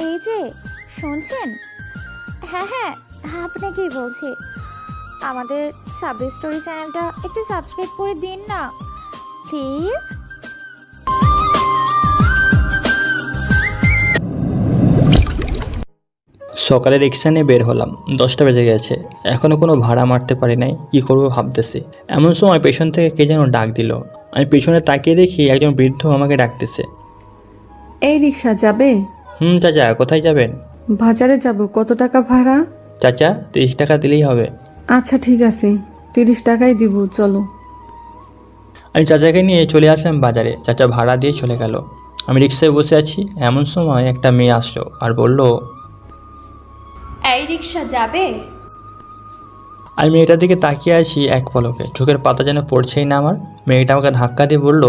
এই যে শুনছেন? হ্যাঁ হ্যাঁ, আপনাকেই বলছি। আমাদের সাবরি স্টোরি চ্যানেলটা একটু সাবস্ক্রাইব করে দিন না প্লিজ। সকালে রিক্সা নিয়ে বের হলাম, 10টা বেজে গেছে। এখনও কোনো ভাড়া মারতে পারি নাই, কী করবো ভাবতেছি। এমন সময় পেছন থেকে কে যেন ডাক দিল। আমি পেছনে তাকিয়ে দেখি একজন বৃদ্ধ আমাকে ডাকতেছে। এই রিক্সা যাবে? চাচা, কোথায় যাবেন? বাজারে যাব। কত টাকা ভাড়া? চাচা, 30 টাকা দিলেই হবে। আচ্ছা ঠিক আছে, 30 টাকাই দিব, চলো। আমি চাচাকে নিয়ে চলে আসলাম বাজারে। চাচা ভাড়া দিয়ে চলে গেল। আমি রিক্সায় বসে আছি, এমন সময় একটা মেয়ে আসলো আর বলল, এই রিক্সা যাবে? আমি মেয়েটার দিকে তাকিয়ে আছি এক পলকে, চোখের পাতা যেন পড়ছেই না আমার। মেয়েটা আমাকে ধাক্কা দিয়ে বলল,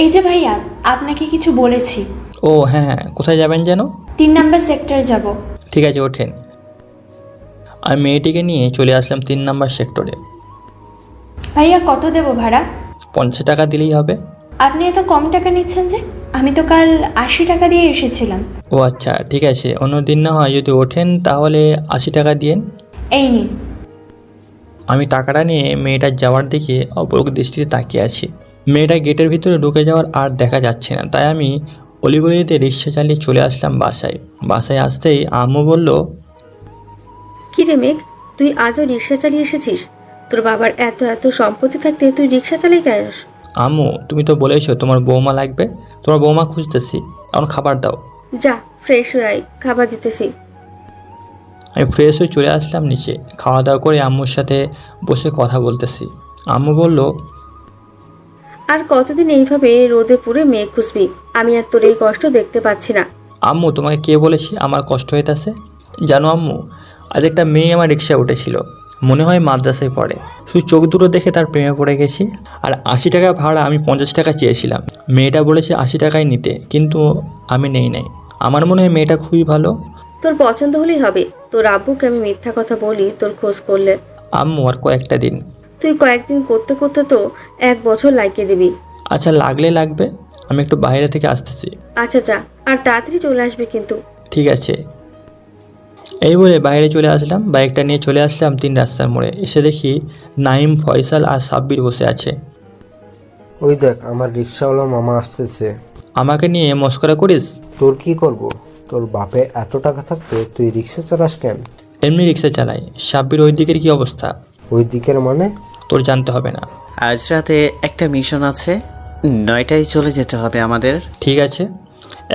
এই যে ভাইয়া, আপনাকে কিছু বলেছি। ও হ্যাঁ হ্যাঁ, কোথায় যাবেন যেন? 3 নাম্বার সেক্টর যাব। ঠিক আছে, ওঠেন। আমি মেয়েটিকে নিয়ে চলে আসলাম 3 নাম্বার সেক্টরে। ভাইয়া কত দেব ভাড়া? 50 টাকা দিলেই হবে। আপনি এত কম টাকা নিচ্ছেন যে? আমি তো কাল 80 টাকা দিয়ে এসেছিলাম। ও আচ্ছা, ঠিক আছে, অন্য দিন না হয় যদি ওঠেন তাহলে 80 টাকা দিয়েন। এই নিন। আমি টাকাটা নিয়ে মেয়েটার যাওয়ার দিকে অপলক দৃষ্টিতে তাকিয়ে আছি। মেয়েটা গেটের ভিতরে ঢুকে যাওয়ার আর দেখা যাচ্ছে না, তাই আমি অলিগলিতে রিক্সা চালিয়ে চলে আসলাম বাসায়। বাসায় আসতেই আম্মু বলল, কি রে মেঘ, তুই আজও রিক্সা চালিয়ে এসেছিস? তোর বাবার এত এত সম্পত্তি থাকতে তুই রিক্সা চালিয়ে কেন? আম্মু তুমি তো বলেছো তোমার বৌমা লাগবে, তোমার বৌমা খুঁজতেছি, এখন খাবার দাও। যা ফ্রেশ হয়ে আয়, খাবার দিতেছি। আমি ফ্রেশ হয়ে চলে আসলাম নিচে। খাওয়া দাওয়া করে আম্মুর সাথে বসে কথা বলতেছি। আম্মু বলল, আর কতদিন এইভাবে রোদে পুড়ে মেঘ খুঁজবি? আমি আর তোর এই কষ্ট দেখতে পাচ্ছি না। আম্মু তোমাকে কে বলেছি আমার কষ্ট হইতাছে? জানো আম্মু, আজ একটা মেয়ে আমার রিক্সায় উঠেছিল, মনে হয় মাদ্রাসায় পড়ে। শুধু চোখ দুটো দেখে তার প্রেমে পড়ে গেছি। আর 80 টাকা ভাড়া আমি 50 টাকা চেয়েছিলাম। মেয়েটা বলেছে 80 টাকায় নিতে, কিন্তু আমি নেই নাই। আমার মনে হয় মেয়েটা খুবই ভালো। তোর পছন্দ হলেই হবে। তোর আব্বুকে আমি মিথ্যা কথা বলি তোর খোঁজ করলে? আম্মু আর কয়েকটা দিন। তুই কয়েকদিন করতে করতে তো 1 বছর লাগিয়ে দিবি। আচ্ছা লাগলে লাগবে, আমি একটু বাইরে থেকে আসতেছি। আচ্ছা যা, আর তাড়াতাড়ি চলে আসবি কিন্তু। ঠিক আছে। এই বলে বাইরে চলে আসলাম। বাইকটা নিয়ে চলে আসলাম 3 রাস্তার মোড়ে। এসে দেখি নাইম, ফয়সাল আর সাব্বির বসে আছে। ওই দেখ, আমার রিক্সাওয়ালা মামা আসতেছে। আমাকে নিয়ে মস্করা করিস? তোর কি করব? তোর বাপে এত টাকা থাকতে তুই রিক্সা চালাস কেন? এমনি রিক্সা চালাই। সাব্বির ওই দিকের কি অবস্থা? ওই দিকের মানে? তোর জানতে হবে না। আজ রাতে একটা মিশন আছে, 9টায় চলে যেতে হবে আমাদের। ঠিক আছে,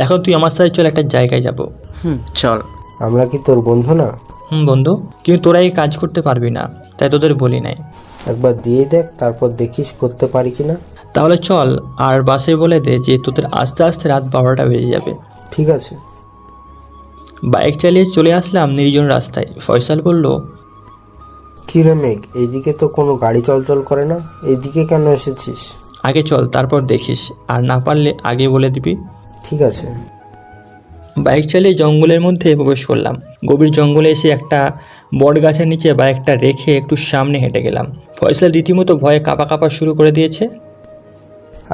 এখন তুই আমার সাথে চল, একটা জায়গায় যাব। চল। আমরা কি তোর বন্ধু না? বন্ধু, কিন্তু তোরা এই কাজ করতে পারবি না, তাই তোদের বলি নাই। একবার দিয়ে দেখ, তারপর দেখিস করতে পারি কিনা। তাহলে চল, আর বাসে বলে দে যে তোদের আস্তে আস্তে রাত 12টা বেজে যাবে। ঠিক আছে। বাইক চালিয়ে চলে আসলাম নির্জন রাস্তায়। ফয়সাল বলল, কি রে মেঘ, এইদিকে তো কোনো গাড়ি চলাচল করে না, এইদিকে কেন এসেছিস? আগে চল, তারপর দেখিস, আর না পারলে আগে বলে দিবি। ঠিক আছে। বাইক চালিয়ে জঙ্গলের মধ্যে প্রবেশ করলাম। গভীর জঙ্গলে এসে একটা বট গাছের নিচে বাইকটা রেখে একটু সামনে হেঁটে গেলাম। ফয়সাল রীতিমতো ভয়ে কাঁপা কাঁপা শুরু করে দিয়েছে।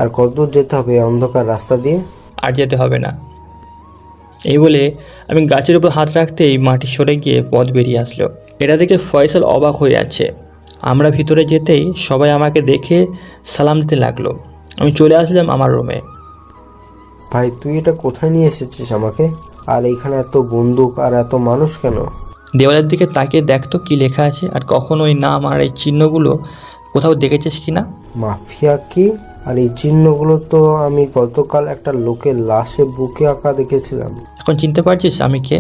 আর কতদূর যেতে হবে এই অন্ধকার রাস্তা দিয়ে? আর যেতে হবে না। এই বলে আমি গাছের উপর হাত রাখতেই মাটি সরে গিয়ে পথ বেরিয়ে আসলো। এটা দেখে ফয়সাল অবাক হয়ে আছে। আমরা ভিতরে যেতেই সবাই আমাকে দেখে সালাম দিতে লাগলো। আমি চলে আসলাম আমার রুমে। ভাই, তুই এটা কোথায় নিয়ে এসেছিস আমাকে? আর এইখানে এত বন্দুক আর এত মানুষ কেন? দেওয়ালের দিকে তাকিয়ে দেখতো কি লেখা আছে, আর কখন ওই নাম আর এই চিহ্নগুলো কোথাও দেখেছিস কি না? মাফিয়া কি? আর এই চিহ্নগুলো তো আমি গতকাল একটা লোকের লাশে বুকে আঁকা দেখেছিলাম। এখন চিনতে পারছিস আমি কে?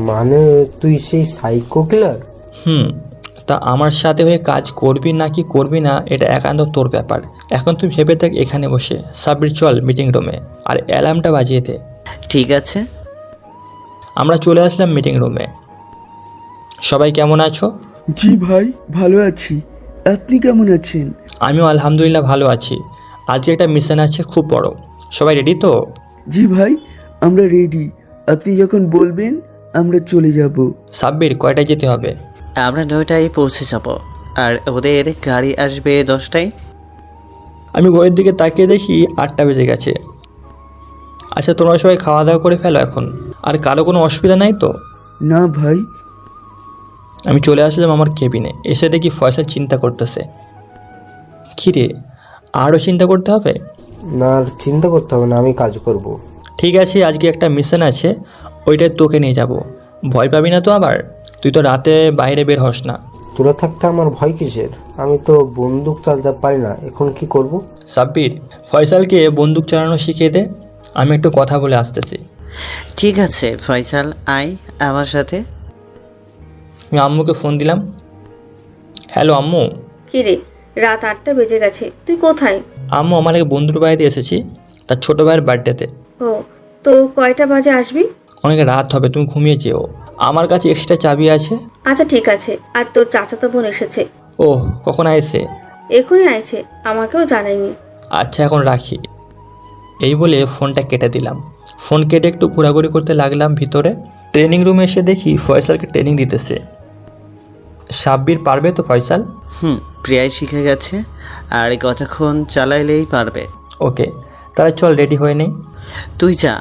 মানে তুই সেই সাইকো কিলার? তা আমার সাথে হয়ে কাজ করবি নাকি করবি না এটা একান্ত তোর ব্যাপার। এখন তুই ভেবে থাক এখানে বসে। সাব্বির চল মিটিং রুমে, আর অ্যালার্মটা বাজিয়ে দে। ঠিক আছে। আমরা চলে আসলাম মিটিং রুমে। সবাই কেমন আছো? জি ভাই, ভালো আছি। আপনি কেমন আছেন? আমিও আলহামদুলিল্লাহ ভালো আছি। আজকে একটা মিশন আছে খুব বড়। সবাই রেডি তো? জি ভাই, আমরা রেডি। আপনি যখন বলবেন আমরা চলে যাব। সাব্বির, কয়টায় যেতে হবে? আমরা 9টায় পৌঁছে যাব, আর ওদের গাড়ি আসবে 10টায়। আমি ঘড়ির দিকে তাকিয়ে দেখি 8টা বেজে গেছে। আচ্ছা, তোমরা সবাই খাওয়া দাওয়া করে ফেলো এখন। আর কারো কোনো অসুবিধা নাই তো? না ভাই। আমি চলে আসলাম আমার কেবিনে। এসে দেখি ফয়সাল চিন্তা করতেছে। কী রে, আরও চিন্তা করতে হবে? না, আর চিন্তা করতে হবে না, আমি কাজ করব। ঠিক আছে, আজকে একটা মিশন আছে, ওইটাই তোকে নিয়ে যাব। ভয় পাবি না তো আবার? তুই তো রাতে বাইরে বের হস না। তোরা থাকতে আমার ভয় কিসের? আমি তো বন্দুক চালাতে পারি না, এখন কি করব? সাব্বির, ফয়সালকে বন্দুক চালানো শিখিয়ে দে। আমি একটু কথা বলে আসতেছি। ঠিক আছে ফয়সাল, আয় আমার সাথে। আমি আম্মুকে ফোন দিলাম। হ্যালো আম্মু। কি রে, রাত 8টা বেজে গেছে, তুই কোথায়? আম্মু, আমার এক বন্ধুর বাড়িতে এসেছি, তার ছোটো ভাইয়ের বার্থডেতে। ও, তো কয়টা বাজে আসবি? অনেক রাত হবে, তুমি ঘুমিয়ে যেও। আমার কাছে এক্সট্রা চাবি আছে। আচ্ছা ঠিক আছে। আর তোর চাচাতো বোন এসেছে? ও, কখন আইছে? এখনই আইছে, আমাকেও জানায়নি। আচ্ছা, এখন রাখি। এই বলে ফোনটা কেটে দিলাম। ফোন কেটে একটু ঘোরাঘুরি করতে লাগলাম ভিতরে। ট্রেনিং রুমে এসে দেখি ফয়সালকে ট্রেনিং দিতেছে। সাব্বির পারবে তো ফয়সাল? প্রিয়াই শিখে গেছে, আর কতক্ষণ চালাইলেই পারবে। ওকে, তাহলে চল রেডি হয়ে নেই। তুই যা,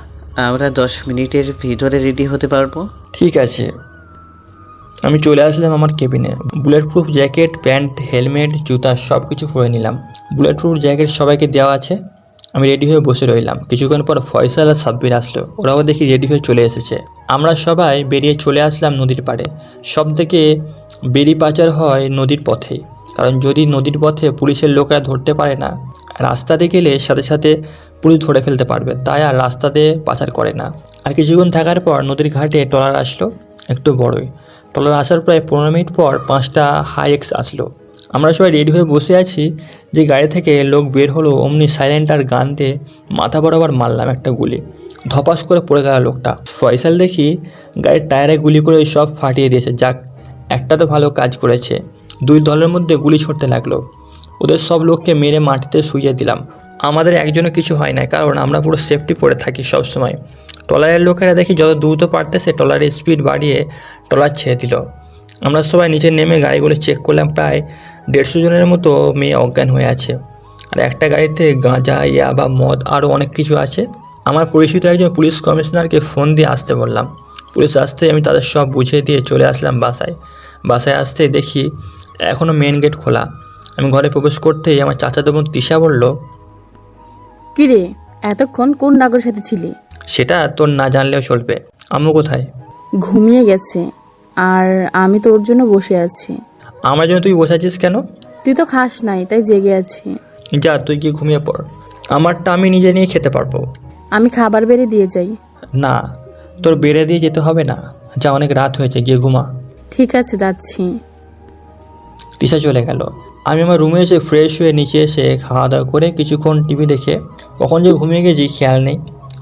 আমরা 10 মিনিটের ভিতরে রেডি হতে পারবো। ঠিক আছে। আমি চলে আসলাম আমার কেবিনে। Bullet proof jacket, pant, helmet, জুতা সব কিছু পরে নিলাম। বুলেট প্রুফ জ্যাকেট সবাইকে দেওয়া আছে। আমি রেডি হয়ে বসে রইলাম। কিছুক্ষণ পর ফয়সাল আর সাব্বির আসলো। ওরাও দেখি রেডি হয়ে চলে এসেছে। আমরা সবাই বেরিয়ে চলে আসলাম নদীর পাড়ে। সব থেকে বেরি পাচার হয় নদীর পথে, কারণ যদি নদীর পথে পুলিশের লোকেরা ধরতে পারে না, রাস্তাতে গেলে সাথে সাথে পুলিশ ধরে ফেলতে পারবে, তাই আর রাস্তাতে পাচার করে না। আর কিছুক্ষণ থাকার পর নদীর ঘাটে ট্রলার আসলো, একটু বড়ই। ট্রলার আসার প্রায় 15 মিনিট পর 5টা হাইএক্স আসলো। আমরা সবাই রেডি হয়ে বসে আছি, যে গাড়ি থেকে লোক বের হলো অমনি সাইলেন্ট আর গান দিয়ে মাথা বরাবর মারলাম একটা গুলি। ধপাস করে পড়ে গেল লোকটা। ফয়সাল দেখি গাড়ির টায়ারে গুলি করে সব ফাটিয়ে দিয়েছে। যাক, একটা তো ভালো কাজ করেছে। দুই দলের মধ্যে গুলি ছুটতে লাগলো। ওদের সব লোককে মেরে মাটিতে শুইয়ে দিলাম। আমাদের একজনও কিছু হয় না, কারণ আমরা পুরো সেফটি পরে থাকি সব সময়। ট্রলারের লোকেরা দেখি যত দ্রুত পারতেছে ট্রলারের স্পিড বাড়িয়ে ট্রলার ছেড়ে দিল। আমরা সবাই নিচে নেমে গাড়িগুলো চেক করলাম। প্রায় 150 জনের মতো মেয়ে অজ্ঞান হয়ে আছে। আর একটা গাড়িতে গাঁজা, ইয়াবা, মদ আরও অনেক কিছু আছে। আমার পরিচিত একজন পুলিশ কমিশনারকে ফোন দিয়ে আসতে বললাম। পুলিশ আসতে আমি তাদের সব বুঝিয়ে দিয়ে চলে আসলাম বাসায়। বাসায় আসতে দেখি এখনও মেন গেট খোলা। আমি ঘরে প্রবেশ করতেই আমার চাচাতো বোন তিশা বলল, কিরে, এতক্ষণ কোন নাগরের সাথে ছিলি? সেটা তোর না জানলেও চলবে। আম্মু কোথায়? ঘুমিয়ে গেছে, আর আমি তোর জন্য বসে আছি। আমার জন্য তুই বসে আছিস কেন? তুই তো খাস নাই, তাই জেগে আছি। যা, তুই গিয়ে ঘুমিয়ে পড়। আমারটা আমি নিজে নিয়ে খেতে পারবো। আমি খাবার বেড়ে দিয়ে যাই। না, তোর বেড়ে দিয়ে যেতে হবে না। যা, অনেক রাত হয়েছে, গিয়ে ঘুমা। ঠিক আছে, যাচ্ছি। তিশা চলে গেল। আমি আমার রুমে এসে ফ্রেশ হয়ে নিচে এসে খাওয়া দাওয়া করে কিছুক্ষণ টিভি দেখে কখন যে ঘুমিয়ে গেছি খেয়াল নেই।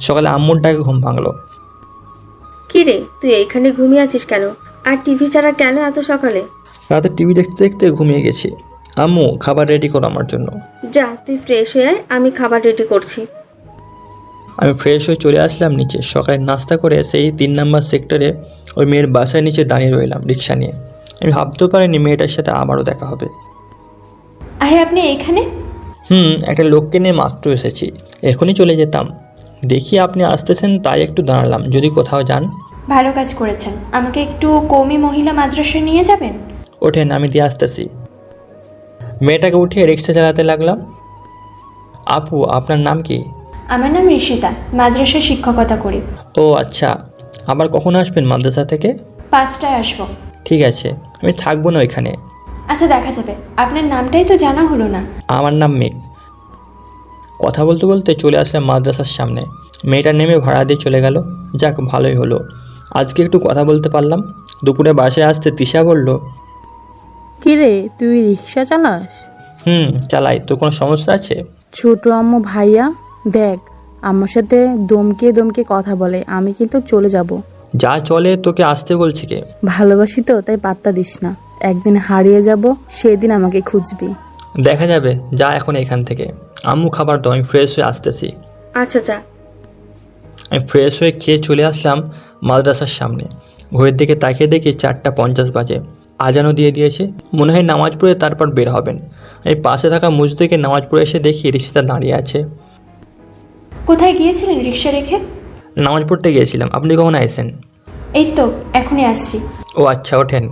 সকালে আম্মুর ডাকে ঘুম ভাঙলো। কি রে, তুই এইখানে ঘুমিয়ে আছিস কেন? আর টিভি ছাড়া কেন এত সকালে? রাতে টিভি দেখতে দেখতে ঘুমিয়ে গেছি। আম্মু, খাবার রেডি করো আমার জন্য। যা, তুই ফ্রেশ হয়ে আয়, আমি খাবার রেডি করছি। আমি ফ্রেশ হয়ে চলে আসলাম নিচে। সকালে নাস্তা করে সেই 3 নম্বর সেক্টরে ওই মেয়ের বাসায় নিচে দাঁড়িয়ে রইলাম রিক্সা নিয়ে। আমি ভাবতেও পারিনি মেয়েটার সাথে আবারও দেখা হবে। আরে আপনি এখানে? একটা লোককে নিয়ে মাত্র এসেছি, এখনই চলে যেতাম। দেখি আপনি আসতেছেন, তাই একটু দাঁড়ালাম। যদি কোথাও যান? ভালো কাজ করেছেন। আমাকে একটু কওমি মহিলা মাদ্রাসায় নিয়ে যাবেন? ওঠেন, আমি দিয়ে আসতেছি। মেয়েটাকে উঠিয়ে রিক্সা চালাতে লাগলাম। আপু, আপনার নাম কি? আমার নাম ঋষিতা, মাদ্রাসায় শিক্ষকতা করি। ও আচ্ছা, আবার কখন আসবেন মাদ্রাসা থেকে? 5টায় আসবো। ঠিক আছে, আমি থাকবো না ওইখানে। আচ্ছা, দেখা যাবে। আপনার নামটাই তো জানা হলো না। আমার নাম মেঘ। কথা বলতে বলতে চলে আসলাম মাদ্রাসার সামনে। মেয়েটা নেমে ভাড়া দিয়ে চলে গেল। যাক, ভালোই হলো, আজকে একটু কথা বলতে পারলাম। দুপুরে বাসায় আসতে তিশা বলল, কিরে, তুই রিক্সা চালাস? চালাই। তোর কোনো সমস্যা আছে? ছোট আম্মু ভাইয়া দেখ, আমার সাথে দমকে দমকে কথা বলে। আমি কিন্তু চলে যাব। যা চলে, তোকে আসতে বলছে কে? ভালোবাসি তো, তাই পাত্তা দিস না। একদিন হারিয়ে যাব, সেদিন আমাকে খুঁজবি। দেখা যাবে, যা এখন এখান থেকে। আম্মু, খাবার দাও, আমি ফ্রেশ হয়ে আসতেছি। আচ্ছা যা। আমি ফ্রেশ হয়ে খেয়ে চলে আসলাম মাদ্রাসার সামনে। ঘড়ির দিকে তাকিয়ে দেখি 4:50 বাজে। আজানও দিয়ে দিয়েছে। মনে হয় নামাজ পড়ে তারপর বের হবেন। আমি পাশে থাকা মসজিদে নামাজ পড়ে এসে দেখি ঋষিতা দাঁড়িয়ে আছে। কোথায় গিয়েছিলেন রিক্সা রেখে? নামাজ পড়তে গিয়েছিলাম। আপনি কখন আইছেন? এই তো এখনই আসছি। ও আচ্ছা, ওঠেন।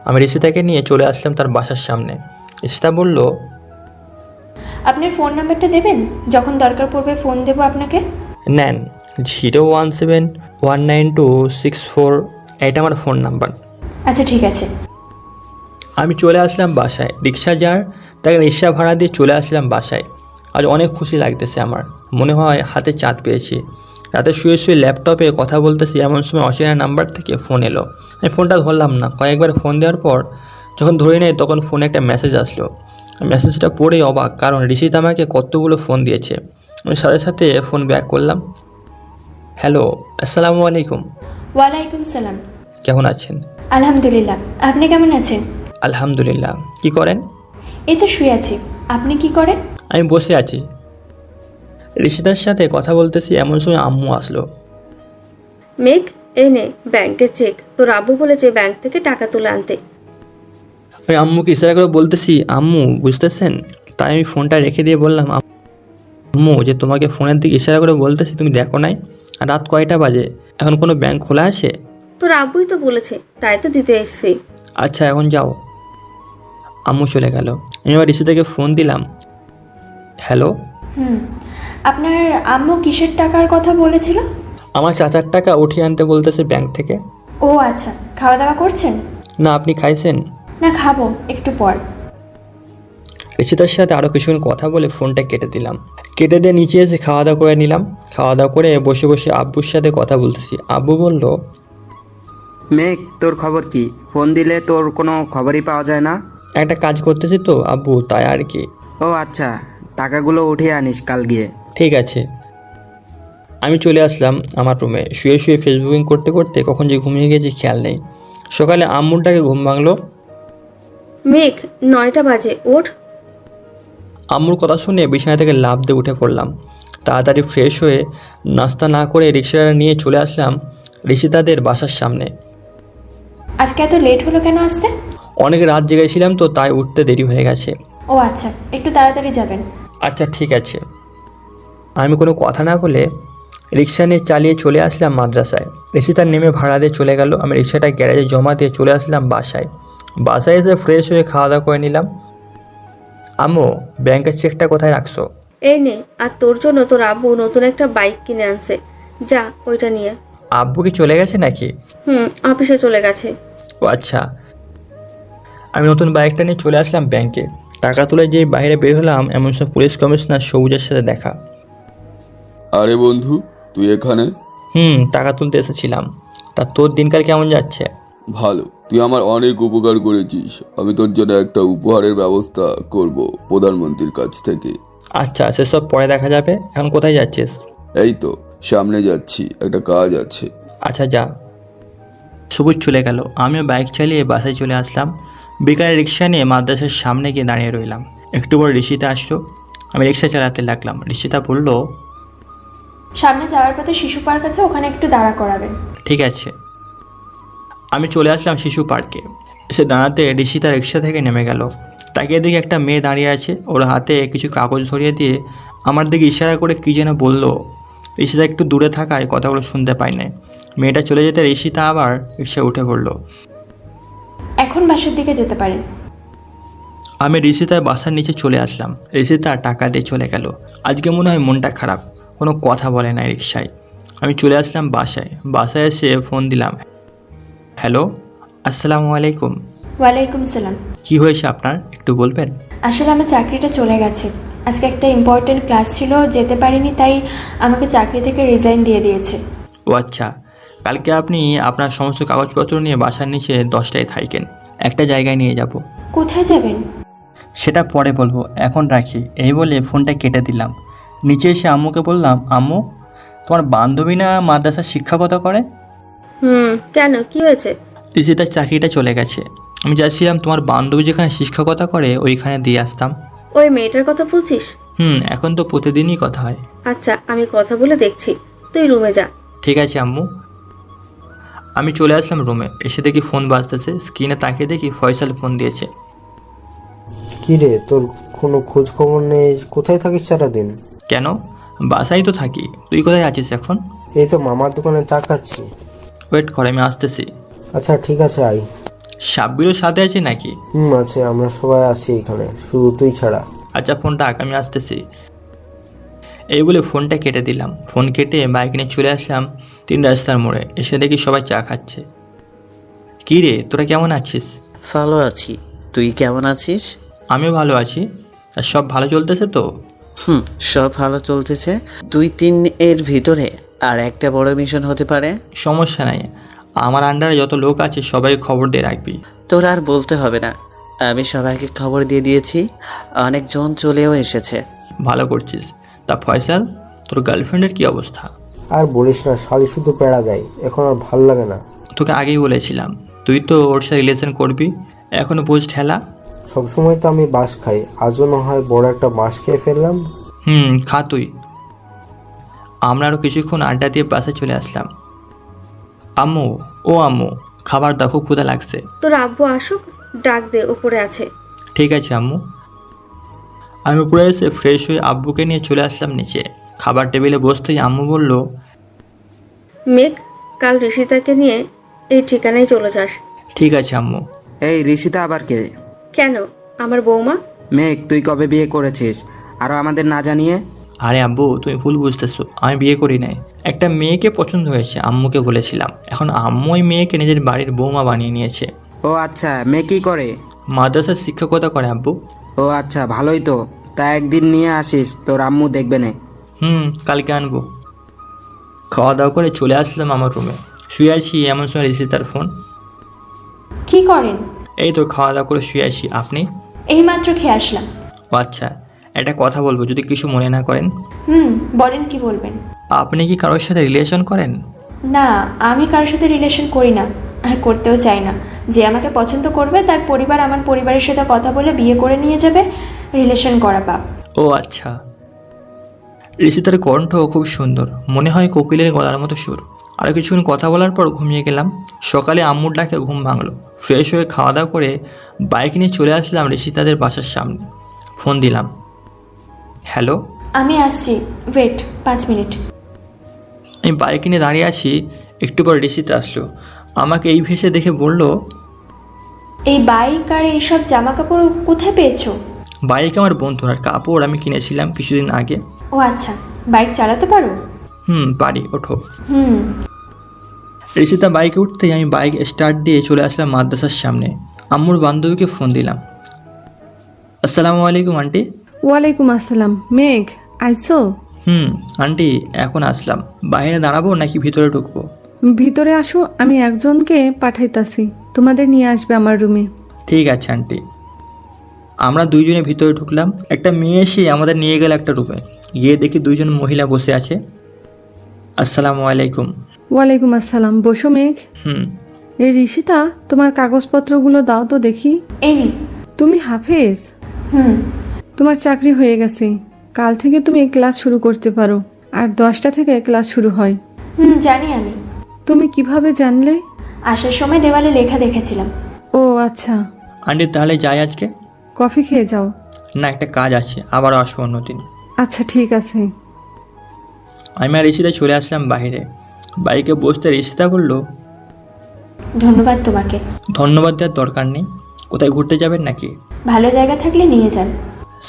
আমি ঋষিতাকে নিয়ে চলে আসলাম তার বাসার সামনে। ঋষিতা বলল, আপনার ফোন নাম্বারটা দেবেন, যখন দরকার পড়বে ফোন দেবো আপনাকে। নেন, 0171926 এটা আমার ফোন নাম্বার। আচ্ছা ঠিক আছে। আমি চলে আসলাম বাসায়। রিক্সা যার, তাকে রিক্সা ভাড়া দিয়ে চলে আসলাম বাসায়। আজ অনেক খুশি লাগতেছে আমার, মনে হয় হাতে চাঁদ পেয়েছি। রাতে শুয়ে শুয়ে ল্যাপটপে কথা বলতেছি, এমন সময় অচেনা নাম্বার থেকে ফোন এলো। আমি ফোনটা ধরলাম না। কয়েকবার ফোন দেওয়ার পর যখন ধরে নেই তখন ফোনে একটা মেসেজ আসলো। মেসেজটা পড়েই অবাক, কারণ ঋষিত আমাকে কতগুলো ফোন দিয়েছে। আমি সাথে সাথে ফোন ব্যাক করলাম। হ্যালো, আসসালামু আলাইকুম। ওয়ালাইকুম সালাম। কেমন আছেন? আলহামদুলিল্লাহ, আপনি কেমন আছেন? আলহামদুলিল্লাহ। কি করেন? এই তো শুয়ে আছি। আপনি কি করেন? আমি বসে আছি। ঋষিতার সাথে কথা বলতেছি, এমন সময় আম্মু আসলো। মেঘ, এই নে ব্যাংকের চেক। তোর আব্বু বলেছে ব্যাংক থেকে টাকা তুলে আনতে। আমি আম্মুকে ইশারা করে বলতেছি, আম্মু বুঝতেছেন? তাই আমি ফোনটা রেখে দিয়ে বললাম, আম্মু যে তোমাকে ফোনের দিকে ইশারা করে বলতেছি তুমি দেখো নাই? আর রাত কয়টা বাজে? এখন কোনো ব্যাংক খোলা আছে? তোর আব্বুই তো বলেছে, তাই তো দিতে এসছি। আচ্ছা এখন যাও। আম্মু চলে গেল। আমি আবার ঋষিতাকে ফোন দিলাম। হ্যালো, আপনার আম্মু কিসের টাকার কথা বলেছিল? আমার চাচার টাকা উঠিয়ে আনতে বলতেছে ব্যাংক থেকে। ও আচ্ছা, খাওয়া দাওয়া করছেন? না, আপনি খাইছেন? না, খাবো একটু পর। ঋষিতার সাথে আরও কিছুক্ষণ কথা বলে ফোনটা কেটে দিলাম। কেটে দিয়ে নিচে এসে খাওয়া দাওয়া করে নিলাম। খাওয়া দাওয়া করে বসে বসে আব্বুর সাথে কথা বলতেছি। আব্বু বলল, মেঘ, তোর খবর কি? ফোন দিলে তোর কোনো খবরই পাওয়া যায় না। একটা কাজ করতেছি তো আব্বু, তাই আর কি। ও আচ্ছা, টাকাগুলো উঠিয়ে আনিস কাল গিয়ে। ঠিক আছে। আমি চলে আসলাম আমার রুমে। শুয়ে শুয়ে ফেসবুকিং করতে করতে কখন যে ঘুমিয়ে গেছি খেয়াল নেই। সকালে আম্মুরটাকে ঘুম ভাঙলো। মেঘ, 9টা বাজে, ওঠ। আম্মুর কথা শুনে বিছানা থেকে লাফ দিয়ে উঠে পড়লাম। তাড়াতাড়ি ফ্রেশ হয়ে নাস্তা না করে রিক্সাটা নিয়ে চলে আসলাম ঋষিতাদের বাসার সামনে। আজকে এত লেট হলো কেন আসতে? অনেক রাত জেগেছিলাম তো, তাই উঠতে দেরি হয়ে গেছে। ও আচ্ছা, একটু তাড়াতাড়ি যাবেন। আচ্ছা ঠিক আছে। আমি কোনো কথা না বলে রিক্সা নিয়ে চালিয়ে চলে আসলাম মাদ্রাসায়। ঋষিতার নেমে ভাড়া দিয়ে চলে গেল। আমি রিক্সাটা গ্যারেজে জমা দিয়ে চলে আসলাম বাসায়। বাসায় এসে ফ্রেশ হয়ে খাওয়া দাওয়া করে নিলাম। আম্মু, ব্যাংকের চেকটা কোথায় রাখছো? এই নে, আর তোর জন্য তোর আব্বু নতুন একটা বাইক কিনে আনছে, যা ওইটা নিয়ে। আব্বু কি চলে গেছে নাকি? অফিসে চলে গেছে। ও আচ্ছা। আমি নতুন বাইকটা নিয়ে চলে আসলাম ব্যাংকে। টাকা তুলে যেই বাইরে বের হলাম, এমন সময় পুলিশ কমিশনার সবুজের সাথে দেখা। আরে বন্ধু, তুই এখানে? টাকা তুলতে এসেছিলাম। তা তোর দিনকাল কেমন যাচ্ছে? ভালো, তুই আমার অনেক উপকার করেছিস। আমি তোর জন্য একটা উপহারের ব্যবস্থা করব প্রধানমন্ত্রীর কাছ থেকে। আচ্ছা, সেসব পরে দেখা যাবে। এখন কোথায় যাচ্ছিস? এই তো সামনে যাচ্ছি, একটা কাজ আছে। আচ্ছা যা। সবুজ চলে গেল। আমিও বাইক চালিয়ে বাসায় চলে আসলাম। বিকালে রিক্সা নিয়ে মাদ্রাসার সামনে গিয়ে দাঁড়িয়ে রইলাম। একটু পর ঋষিতা আসলো। আমি রিক্সা চালাতে লাগলাম। ঋষিতা বলল, সামনে যাওয়ার পথে শিশু পার্ক আছে, ওখানে একটু দাঁড়া করাবেন। ঠিক আছে। আমি চলে আসলাম শিশু পার্কে। এসে দাঁড়াতে ঋষিতা রিক্সা থেকে নেমে গেল। তাকিয়ে দেখি একটা মেয়ে দাঁড়িয়ে আছে। ওর হাতে কিছু কাগজ ধরিয়ে দিয়ে আমার দিকে ইশারা করে কী যেন বলল। ঋষিতা একটু দূরে থাকায় কথাগুলো শুনতে পাই নাই। মেয়েটা চলে যেতে ঋষিতা আবার রিক্সা উঠে পড়লো। এখন বাসার দিকে যেতে পারেন। আমি ঋষিতার বাসার নিচে চলে আসলাম। ঋষিতা টাকা দিয়ে চলে গেল। আজকে মনে হয় মনটা খারাপ, কোনো কথা বলে না রিক্সায়। আমি চলে আসলাম বাসায়। বাসায় এসে ফোন দিলাম। হ্যালো, আসসালামু আলাইকুম। ওয়ালাইকুম সালাম। কি হয়েছে আপনার, একটু বলবেন? আসলে আমার চাকরিটা চলে গেছে। আজকে একটা ইম্পর্টেন্ট ক্লাস ছিল, যেতে পারিনি, তাই আমাকে চাকরি থেকে রিজাইন দিয়ে দিয়েছে। ও আচ্ছা। কালকে আপনি আপনার সমস্ত কাগজপত্র নিয়ে বাসার নিচে 10টায় থাকেন। একটা জায়গায় নিয়ে যাব। কোথায় যাবেন? সেটা পরে বলবো, এখন রাখি। এই বলে ফোনটা কেটে দিলাম। নিচে এসে আম্মুকে বললাম, আম্মু, তোমার বান্ধবী না মাদ্রাসার শিক্ষকতা করে? কেন, কি হয়েছে? ঋষিতার চাকরিটা চলে গেছে। আমি চাইছিলাম তোমার বান্ধবী যেখানে শিক্ষকতা করে ওইখানে দিয়ে আসতাম। ওই মেয়েটার কথা বলছিস? এখন তো প্রতিদিনই কথা হয়। আচ্ছা, আমি কথা বলে দেখছি, তুই রুমে যা। ঠিক আছে আম্মু। আমি চলে আসলাম রুমে। এসে দেখি ফোন বাজতেছে। স্ক্রিনে তাকিয়ে দেখি ফয়সাল ফোন দিয়েছে। কি রে, তোর কোনো খোঁজ খবর নেই? কোথায় থাকিস সারাদিন? কেন, বাসায় তো থাকি। তুই কোথায় আছিস এখন? এই তো মামার দোকানে চা খাচ্ছি। ওয়েট কর, আমি আসতেছি। আচ্ছা ঠিক আছে, আই। সাব্বিরও সাথে আছে নাকি? আছে, আমরা সবাই আছি এখানে, শুধু তুই ছাড়া। আচ্ছা ফোন রাখ, আমি আসতেছি। এই বলে ফোনটা কেটে দিলাম। ফোন কেটে বাইক নিয়ে চলে আসলাম 3 রাস্তার মোড়ে। এসে দেখি সবাই চা খাচ্ছে। কী রে, তোরা কেমন আছিস? ভালো আছি, তুই কেমন আছিস? আমিও ভালো আছি। আর সব ভালো চলতেছে তো? সব ভালো চলতেছে। 2-3 এর ভিতরে আর একটা বড় মিশন হতে পারে। সমস্যা নাই, আমার আন্ডারে যত লোক আছে সবাই খবর দিয়ে রাখবি। তোর আর বলতে হবে না, আমি সবাইকে খবর দিয়ে দিয়েছি। অনেকজন চলেও এসেছে। ভালো করছিস। তা ফয়সাল, তোর গার্লফ্রেন্ডের কি অবস্থা? আর বলিস না, শালি শুধু পেড়া দেয়, এখন আর ভাল লাগে না। তোকে আগেই বলেছিলাম, তুই তো ওর সাথে রিলেশন করবি, এখনো বুঝ ঠেলা। সবসময় তো আমি বাঁশ খাই, আজও না হয় বড় একটা বাঁশ খেয়ে ফেললাম। খা তুই। আমরা আরও কিছুক্ষণ আড্ডা দিয়ে বাসে চলে আসলাম। আম্মু, ও আম্মু, খাবার দাও, খুব ক্ষুধা লাগছে। তোর আব্বু আসুক, ডাক দে, উপরে আছে। ঠিক আছে আম্মু। আমি উপরে এসে ফ্রেশ হয়ে আব্বুকে নিয়ে চলে আসলাম নিচে। খাবার টেবিলে বসতেই আম্মু বলল, মেঘ, কাল ঋষিতাকে নিয়ে এই ঠিকানায় চলে যাস। ঠিক আছে আম্মু। এই ঋষিতা আবার কে? কেন, আমার বৌমা। মেঘ, তুই কবে বিয়ে করেছিস আরও আমাদের না জানিয়ে? আরে আব্বু, তুমি ভুল বুঝতেছো, আমি বিয়ে করি নাই। একটা মেয়েকে পছন্দ হয়েছে, আম্মুকে বলেছিলাম। এখন আম্মু ওই মেয়েকে নিজের বাড়ির বৌমা বানিয়ে নিয়েছে। ও আচ্ছা, মেয়ে কী করে? মাদ্রাসার শিক্ষকতা করে আব্বু। ও আচ্ছা, ভালোই তো। তা একদিন নিয়ে আসিস, তোর আম্মু দেখবে না। কালকে আনবো। খাওয়া দাওয়া করে চলে আসলাম আমার রুমে। শুয়ে আছি, এমন সময় ঋষিতার ফোন। কি করেন? এই তো খাওয়া দাওয়া করে শুয়ে আছি। আপনি? এইমাত্র খেয়ে আসলাম। ও আচ্ছা, একটা কথা বলবো, যদি কিছু মনে না করেন। বলেন, কি বলবেন? আপনি কি কারোর সাথে রিলেশন করেন? না, আমি কারোর সাথে রিলেশন করি না, আর করতেও চাই না। যে আমাকে পছন্দ করবে তার পরিবার আমার পরিবারের সাথে কথা বলে বিয়ে করে নিয়ে যাবে। রিলেশন করা পাপ। ও আচ্ছা। ঋষিতার কণ্ঠ খুব সুন্দর, মনে হয় কোকিলের গলার মতো সুর। আর কিছুক্ষণ কথা বলার পর ঘুমিয়ে গেলাম। সকালে আম্মুর ডাকে ঘুম ভাঙলো। ফ্রেশ হয়ে খাওয়া দাওয়া করে বাইক নিয়ে চলে আসলাম ঋষিতাদের বাসার সামনে। ফোন দিলাম। হ্যালো। আমি আসছি, ওয়েট 5 মিনিট। আমি বাইক নিয়ে দাঁড়িয়ে আছি, একটু পর ঋষিতা আসলো। আমাকে এই ভেসে দেখে বলল, এই বাইক আর এইসব জামা কাপড় কোথায় পেয়েছো? বাইক আমার বন্ধুর, আর কাপড় আমি কিনেছিলাম কিছুদিন আগে। ও আচ্ছা, বাইক চালাতে পারো? পারি, ওঠো। ঋষিতা বাইকে উঠতেই আমি বাইক স্টার্ট দিয়ে চলে আসলাম মাদ্রাসার সামনে। আম্মুর বান্ধবীকে ফোন দিলাম। আসসালামু আলাইকুম আন্টি। ওয়ালাইকুম আসসালাম। মেঘ, আইসো? আন্টি, এখন আসলাম। বাইরে দাঁড়াবো নাকি ভিতরে ঢুকবো? ভিতরে আসো, আমি একজনকে পাঠাইতাছি, তোমাদের নিয়ে আসবে আমার রুমে। ঠিক আছে আন্টি। আমরা দুইজনে ভিতরে ঢুকলাম। একটা মেয়ে এসে আমাদের নিয়ে গেল একটা রুমে। গিয়ে দেখি দুইজন মহিলা বসে আছে। আসসালামু আলাইকুম। ওয়ালাইকুম আসসালাম। বসো মেঘ। এই ঋষিতা, তোমার কাগজপত্রগুলো দাও তো দেখি। এই, তুমি হাফেজ? তোমার চাকরি হয়ে গেছে, কাল থেকে তুমি ক্লাস শুরু করতে পারো। আর 10টা থেকে ক্লাস শুরু হয়। জানি আমি। তুমি কিভাবে জানলে? আসার সময় দেওয়ালে লেখা দেখেছিলাম। ও আচ্ছা। আন্টি তাহলে যাই আজকে? কফি খেয়ে যাও। না, একটা কাজ আছে, আবারও আসবো অন্যদিন। আচ্ছা ঠিক আছে। আমি আর ঋষিতা চলে আসলাম বাইরে। বাইকে বসতে ঋষিতা বলল, ধন্যবাদ তোমাকে। ধন্যবাদ দেওয়ার দরকার নেই। কোথায় ঘুরতে যাবেন নাকি? ভালো জায়গা থাকলে নিয়ে যান।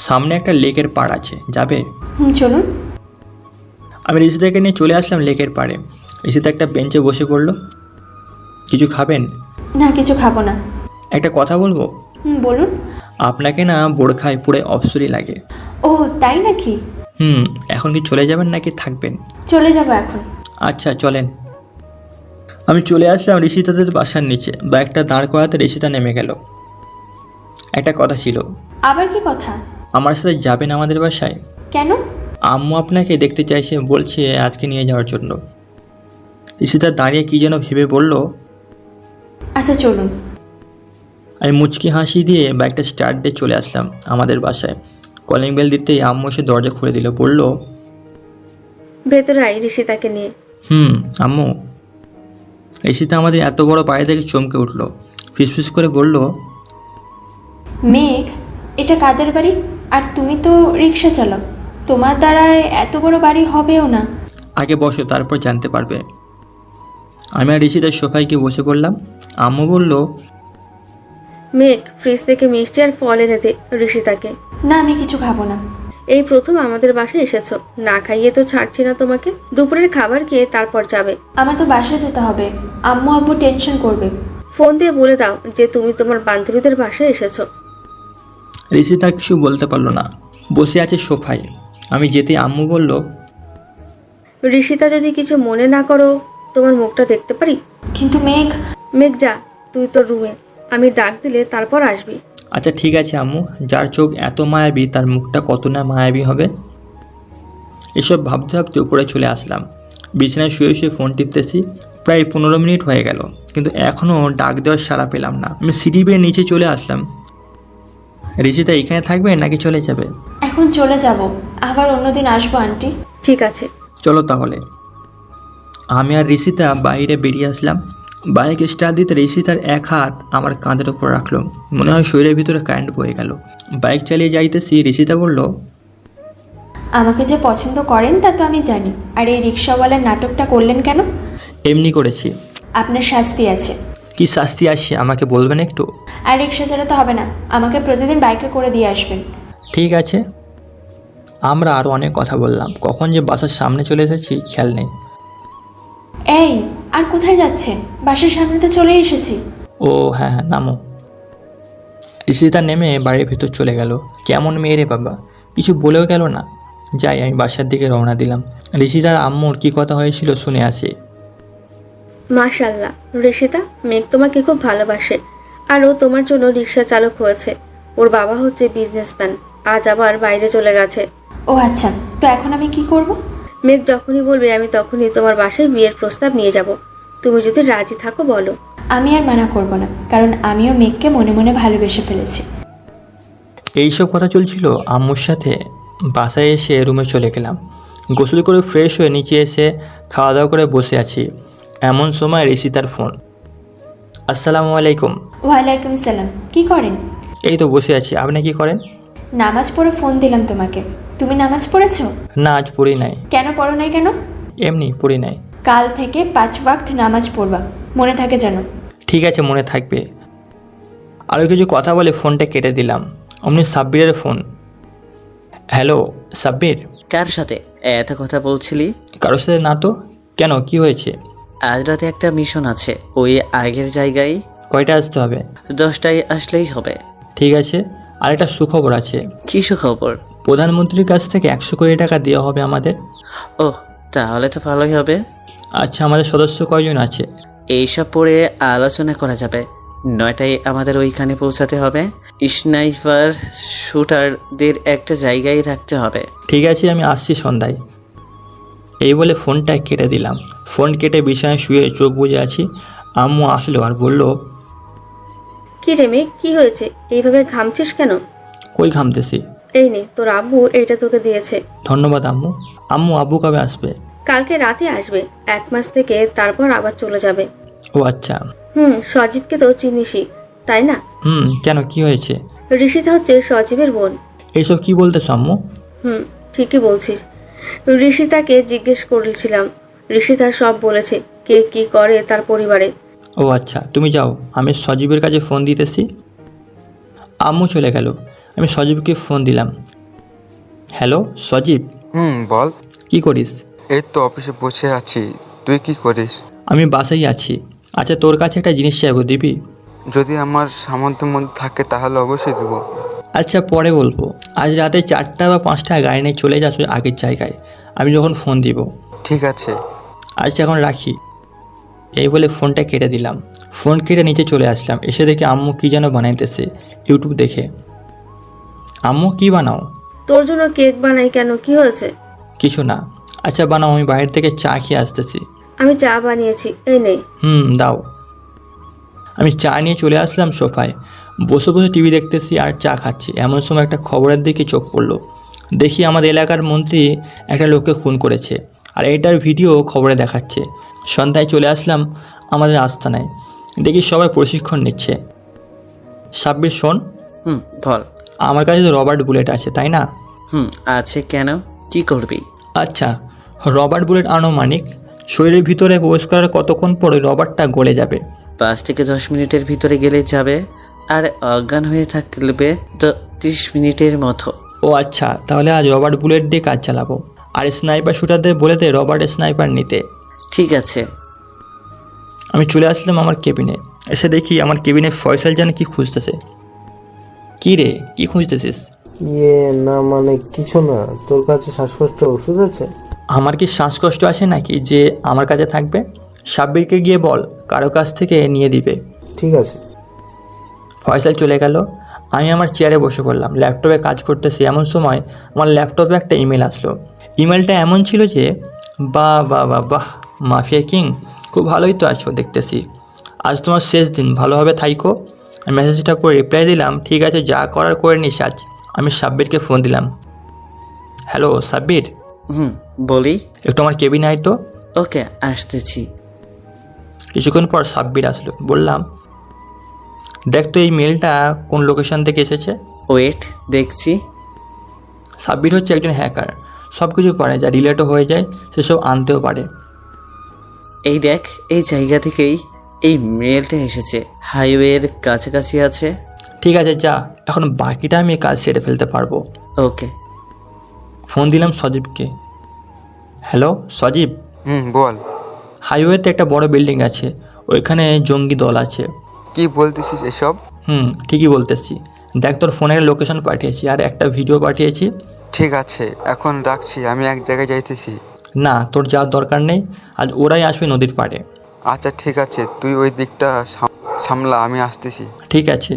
সামনে একটা লেকের পাড় আছে, যাবে? চলুন। আমি ঋষিতাকে নিয়ে চলে আসলাম লেকের পাড়ে। ঋষিতা একটা বেঞ্চে বসে পড়লো। কিছু খাবেন? না, কিছু খাবো না। একটা কথা বলবো? বলুন। আপনাকে না বোরখায় পুরো অপসরি লাগে। ও তাই নাকি? এখন কি চলে যাবেন নাকি থাকবেন? চলে যাব এখন। আচ্ছা চলেন। আমি চলে আসলাম ঋষিতাদের বাসার নিচে। বাইকটা দাঁড় করাতে ঋষিতা নেমে গেল। একটা কথা ছিল। আবার কি কথা? আমার সাথে যাবেন আমাদের বাসায়? কেন? আম্মু আপনাকে দেখতে চাইছে, বলছে আজকে নিয়ে যাওয়ার জন্য। ঋষিতা দাঁড়িয়ে কি যেন ভেবে বলল, আচ্ছা চলুন। আমি মুচকি হাসি দিয়ে বাইকটা স্টার্ট দিয়ে চলে আসলাম আমাদের বাসায়। কলিং বেল দিতেই আম্মু এসে দরজা খুলে দিল। বলল, ভেতরে আয় ঋষিতাকে নিয়ে। আম্মু। ঋষিতা আমাদের এত বড় বাড়ি থেকে চমকে উঠলো। ফিসফিস করে বলল, মেঘ, এটা কাদের বাড়ি? আর তুমি তো রিক্সা চালাও, তোমার দ্বারায় এত বড় বাড়ি হবেও না। আগে বসো, তারপর জানতে পারবে। আমি আর ঋষিতার সোফায় গিয়ে বসে পড়লাম। আম্মু বলল, মেঘ, ফ্রিজ থেকে মিষ্টি আর ফল এনে দে ঋষিতাকে। না, আমি কিছু খাবো না। এই প্রথম আমাদের বাসায় এসেছো, না খাইয়ে তো ছাড়ছি না তোমাকে। দুপুরের খাবার খেয়ে তারপর যাবে। আমার তো বাসায় যেতে হবে, আম্মু আব্বু টেনশন করবে। ফোন দিয়ে বলে দাও যে তুমি তোমার বান্ধবীদের বাসায় এসেছো। ঋষিতা কিছু বলতে পারলো না, বসে আছে সোফায়। আমি যেতে আম্মু বলল, ঋষিতা যদি কিছু মনে না করো, তোমার মুখটা দেখতে পারি? কিন্তু মেঘ যা, তুই তোর রুমে, আমি ডাক দিলে তারপর আসবি। আচ্ছা ঠিক আছে আম্মু, যার চোখ এত মায়াবী তার মুখটা কত না মায়াবী হবে। এসব ভাবতে ভাবতে উপরে চলে আসলাম। বিছানায় শুয়ে শুয়ে ফোন টিপতেছি। প্রায় 15 মিনিট হয়ে গেল, কিন্তু এখনও ডাক দেওয়ার সাড়া পেলাম না। আমি সিঁড়ি বেয়ে নিচে চলে আসলাম। ঋষিতা এখানে থাকবে নাকি চলে যাবে? এখন চলে যাব, আবার অন্যদিন আসবো আন্টি। ঠিক আছে, চলো তাহলে। আমি আর ঋষিতা বাইরে বেরিয়ে আসলাম। বাইক স্টার্ট দিতে ঋষিতার এক হাত আমার কাঁধের ওপর রাখলো। মনে হয় শরীরের ভিতরে কারেন্ট বয়ে গেল। বাইক চালিয়ে যাইতেছি, ঋষিতা বলল, আমাকে যে পছন্দ করেন তা তো আমি জানি, আর এই রিক্সাওয়ালার নাটকটা করলেন কেন? এমনি করেছি। আপনার শাস্তি আছে। কি শাস্তি আসছে আমাকে বলবেন একটু? আর রিক্সা চালাতে হবে না, আমাকে প্রতিদিন বাইকে করে দিয়ে আসবেন। ঠিক আছে। আমরা আরও অনেক কথা বললাম। কখন যে বাসার সামনে চলে এসেছি খেয়াল নেই। এই, আর কোথায় যাচ্ছেন? বাসার সামনে তো চলে এসেছি। ও হ্যাঁ হ্যাঁ, নামো। ঋষিতা নেমে বাড়ির ভিতর চলে গেল। কেমন মেয়ে রে বাবা, কিছু বলেও গেল না। যাই, আমি বাসার দিকে রওনা দিলাম। ঋষিতার আম্মুর কি কথা হয়েছিল শুনে আসি। মাশাআল্লাহ, ঋষিতা, মেঘ তোমাকে খুব ভালোবাসে আর ও তোমার জন্য রিক্সা চালক হয়েছে। ওর বাবা হচ্ছে বিজনেসম্যান, আজ আবার বাইরে চলে গেছে। ও আচ্ছা, তো এখন আমি কি করব? মেঘ যখনই বলবে আমি তখনই তোমার বাসায় বিয়ের প্রস্তাব নিয়ে যাব। তুমি যদি রাজি থাকো বলো। আমি আর মানা করব না, কারণ আমিও মেঘকে মনে মনে ভালোবেসে ফেলেছি। এইসব কথা চলছিল আম্মুর সাথে। বাসায় এসে রুমে চলে গেলাম। গোসল করে ফ্রেশ হয়ে নিচে এসে খাওয়া দাওয়া করে বসে আছি। এমন সময় ঋষিতার ফোন। আসসালামু আলাইকুম। ওয়ালাইকুম সালাম। কি করেন? এই তো বসে আছি, আপনি কি করেন? নামাজ পড়ে ফোন দিলাম তোমাকে। তুমি নামাজ পড়েছো? না, আজ পড়ি নাই। কেন পড়ো নাই কেন? এমনি পড়ি নাই। কাল থেকে 5 ওয়াক্ত নামাজ পড়বা, মনে থাকে যেন। ঠিক আছে, মনে থাকবে। আরও কিছু কথা বলে ফোনটা কেটে দিলাম। অমনি সাব্বিরের ফোন। হ্যালো সাব্বির। কার সাথে এত কথা বলছিলি? কারোর সাথে না তো। কেন, কি হয়েছে? আজ রাতে একটা মিশন আছে, ওই আগের জায়গায়। কয়টা আসতে হবে? 10টায় আসলেই হবে। ঠিক আছে। আরেকটা সুখবর আছে। কি সুখবর? প্রধানমন্ত্রীর কাছ থেকে 100 কোটি টাকা দেওয়া হবে আমাদের। ও, তাহলে তো ভালোই হবে। আচ্ছা, আমাদের সদস্য কয়জন আছে? এইসব পরে আলোচনা করা যাবে। 9টায় আমাদের ওইখানে পৌঁছাতে হবে। স্নাইপার শুটারদের একটা জায়গায় রাখতে হবে। ঠিক আছে, আমি আসছি সন্ধ্যায়। এই বলে ফোনটা কেটে দিলাম। ফোন কেটে বিছানায় শুয়ে চোখ বুজে আছি। আম্মু আসলো আর বলল, কি রে মেঘ, কি হয়েছে? এইভাবে ঘামছিস কেন? কই ঘামতেছি? এই নে, তোর আব্বু এইটা তোকে দিয়েছে। ধন্যবাদ আম্মু। আম্মু, আব্বু কবে আসবে? কালকে রাতে আসবে, 1 মাস থেকে, তারপর আবার চলে যাবে। ও আচ্ছা। সজীবকে তো চিনিসই, তাই না? কেন, কি হয়েছে? ঋষিতা হচ্ছে সজীবের বোন। এইসব কি বলতেছো আম্মু? ঠিকই বলছিস। ঋষিতাকে জিজ্ঞেস করেছিলাম, ঋষিতা সব বলেছে, কে কি করে তার পরিবারে। ও আচ্ছা, তুমি যাও, আমি সজীবের কাছে ফোন দিতেছি। আম্মু চলে গেল। আমি সজীবকে ফোন দিলাম। হ্যালো সজীব। বল। কি করিস? এই তো অফিসে বসে আছি, তুই কি করিস? আমি বাসায় আছি। আচ্ছা, তোর কাছে একটা জিনিস চাইবো, দিবি? যদি আমার সামর্থ্যের মধ্যে থাকে তাহলে অবশ্যই দেবো। আচ্ছা, পরে বলবো। আজ রাতে 4টা বা 5টা গাড়ি নিয়ে চলে যাস আগের জায়গায়, আমি যখন ফোন দিব। ঠিক আছে। আচ্ছা, এখন রাখি। এই বলে ফোনটা কেটে দিলাম। ফোন কেটে নিচে চলে আসলাম। এসে দেখে আম্মু কি যেন বানাইতেছে ইউটিউব দেখে। আম্মু, কি বানাও? তোর জন্য কেক বানাই কেন, কি হয়েছে? কিছু না। আচ্ছা বানাও, আমি বাইরে থেকে চা খেয়ে আসতেছি। আমি চা বানিয়েছি, এই নে। দাও। আমি চা নিয়ে চলে আসলাম সোফায়। বসে বসে টিভি দেখতেছি আর চা খাচ্ছি। এমন সময় একটা খবরের দিকে চোখ পড়লো। দেখি আমাদের এলাকার মন্ত্রী একটা লোককে খুন করেছে, আর এটার ভিডিও খবরে দেখাচ্ছে। সন্ধ্যায় চলে আসলাম আমাদের আস্তানায়। দেখি সবাই প্রশিক্ষণ নিচ্ছে। সাব্বির শোন। বল। আমার কাছে তো রবার্ট বুলেট আছে, তাই না? আছে। কেন? কি করবি? আচ্ছা, রবার্ট বুলেট আনুমানিক শরীরের ভিতরে প্রবেশ করার কতক্ষণ পরে রবার্টটা গলে যাবে? 5 থেকে 10 মিনিটের ভিতরে গেলে যাবে, আর অজ্ঞান হয়ে থাকবে 30 মিনিটের মতো। ও আচ্ছা, তাহলে আজ রবার্ট বুলেট দিয়ে কাজ চালাবো। আর স্নাইপার শুটারদের বলে দে রবার্ট স্নাইপার নিতে। ঠিক আছে। আমি চলে আসলাম আমার কেবিনে। এসে দেখি আমার কেবিনে ফয়সাল যেন কি খুঁজতেছে। কি রে, কি খুঁজতেছিস? না মানে কিছু না, তোর কাছে শ্বাসকষ্ট ওষুধ আছে? আমার কি শ্বাসকষ্ট আছে নাকি যে আমার কাছে থাকবে? সাব্বিরকে গিয়ে বল কারো কাছ থেকে নিয়ে দিবে। ঠিক আছে। ফয়সাল চলে গেল। আমি আমার চেয়ারে বসে পড়লাম, ল্যাপটপে কাজ করতেছি। এমন সময় আমার ল্যাপটপে একটা ইমেল আসলো। ইমেলটা এমন ছিল যে বাহ বাহ বাহ বাহ, মাফিয়া কিং খুব ভালোই তো আছো দেখতেছি। আজ তোমার শেষ দিন, ভালোভাবে থাইকো। আমি মেসেজটা করে রিপ্লাই দিলাম, ঠিক আছে যা করার করে নিস আজ। আমি সাব্বিরকে ফোন দিলাম। হ্যালো সাব্বির। বলি। একটু আমার কেবিনে আয় তো। ওকে, আসতেছি। কিছুক্ষণ পর সাব্বির আসলো। বললাম, দেখ তো এই মেলটা কোন লোকেশন থেকে এসেছে। ওয়েট, দেখছি। সাব্বির হচ্ছে একজন হ্যাকার, সব কিছু করে, যা রিলেটও হয়ে যায় সেসব আনতেও পারে। এই দেখ, এই জায়গা থেকেই এই মেলটা এসেছে, হাইওয়ের কাছাকাছি আছে। ঠিক আছে যা, এখন বাকিটা আমি কাজ সেরে ফেলতে পারবো। ওকে। ফোন দিলাম সজীবকে। হ্যালো সজীব। বল। হাইওয়েতে একটা বড় বিল্ডিং আছে, ওইখানে জঙ্গি দল আছে। কি বলতেছিস এসব? ঠিকই বলতেছি। দেখ তোর ফোনের লোকেশন পাঠিয়েছি আর একটা ভিডিও পাঠিয়েছি। ঠিক আছে, এখন রাখছি, আমি এক জায়গায় যাইতেছি। না, তোর যাওয়ার দরকার নেই, আজ ওরাই আসবে নদীর পাড়ে। আচ্ছা ঠিক আছে, তুই ওই দিকটা সামলা, আমি আসতেছি। ঠিক আছে।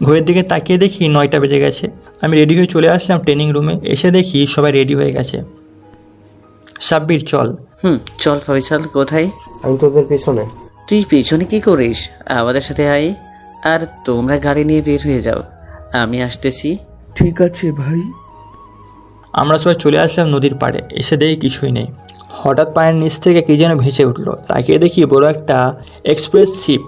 ঘড়ির দিকে তাকিয়ে দেখি 9টা বেজে গেছে। আমি রেডি হয়ে চলে আসলাম ট্রেনিং রুমে। এসে দেখি সবাই রেডি হয়ে গেছে। সাব্বির চল। চল। ফয়সাল কোথায়? আমি তোদের পিছনে। তুই পিছনে কি করিস? আমাদের সাথে আয়, আর তোমরা গাড়ি নিয়ে বের হয়ে যাও, আমি আসতেছি। ঠিক আছে ভাই। আমরা সবাই চলে আসলাম নদীর পাড়ে। এসে দেখি কিছুই নেই। হঠাৎ পায়ের নিচ থেকে কি যেন ভেসে উঠলো। তাকিয়ে দেখি বড় একটা এক্সপ্রেস শিপ।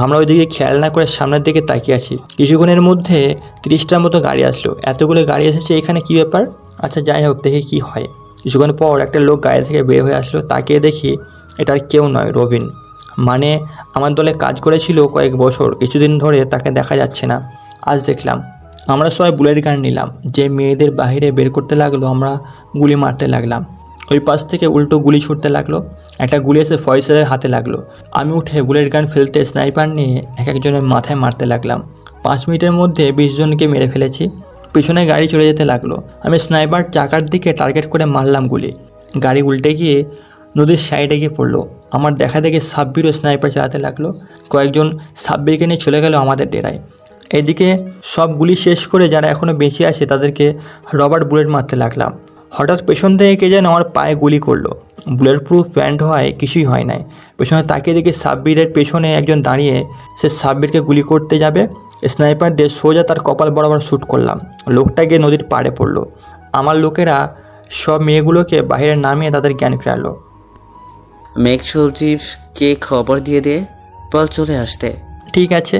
আমরা ওইদিকে খেয়াল না করে সামনের দিকে তাকিয়ে আছি। কিছুক্ষণের মধ্যে 30টার মতো গাড়ি আসলো। এতগুলো গাড়ি এসেছে, এখানে কি ব্যাপার? আচ্ছা যাই হোক, দেখি কি হয়। কিছুক্ষণ পর একটা লোক গাড়ি থেকে বের হয়ে আসলো। তাকিয়ে দেখি এটা আর কেউ নয়, রবিন। মানে আমার দলে কাজ করেছিল কয়েক বছর, কিছুদিন ধরে তাকে দেখা যাচ্ছে না। আজ দেখলাম। আমরা সবাই বুলেট গান নিলাম। যে মেয়েদের বাইরে বের করতে লাগলো আমরা গুলি মারতে লাগলাম। ওই পাশ থেকে উল্টো গুলি ছুটতে লাগলো। একটা গুলি এসে ফয়সালের হাতে লাগলো। আমি উঠে বুলেট গান ফেলতে স্নাইপার নিয়ে এক একজনের মাথায় মারতে লাগলাম। 5 মিনিটের মধ্যে 20 জনকে মেরে ফেলেছি। পিছনে গাড়ি চলে যেতে লাগলো। আমি স্নাইপার চাকার দিকে টার্গেট করে মারলাম গুলি। গাড়ি উল্টে গিয়ে নদীর সাইডে গিয়ে পড়লো। আমার দেখা দেখে সাব্বিরও স্নাইপার চালাতে লাগলো। কয়েকজন সাব্বিরকে নিয়ে চলে গেল আমাদের ডেরায়। এদিকে সব গুলি শেষ করে যারা এখনও বেঁচে আছে তাদেরকে রবার্ট বুলেট মারতে লাগলাম। হঠাৎ পেছন থেকে কে যেন আমার পায়ে গুলি করলো। বুলেট প্রুফ প্যান্ট হওয়ায় কিছুই হয় নাই। পেছনে তাকিয়ে দেখি সাব্বিরের পেছনে একজন দাঁড়িয়ে। সে সাব্বিরকে গুলি করতে যাবে, স্নাইপার দিয়ে সোজা তার কপাল বরাবর শ্যুট করলাম। লোকটা গিয়ে নদীর পাড়ে পড়লো। আমার লোকেরা সব মেয়েগুলোকে বাইরে নামিয়ে তাদের জ্ঞান ফেরালো। মেঘ সজীবকে খবর দিয়ে দে, বল চলে আসতে। ঠিক আছে।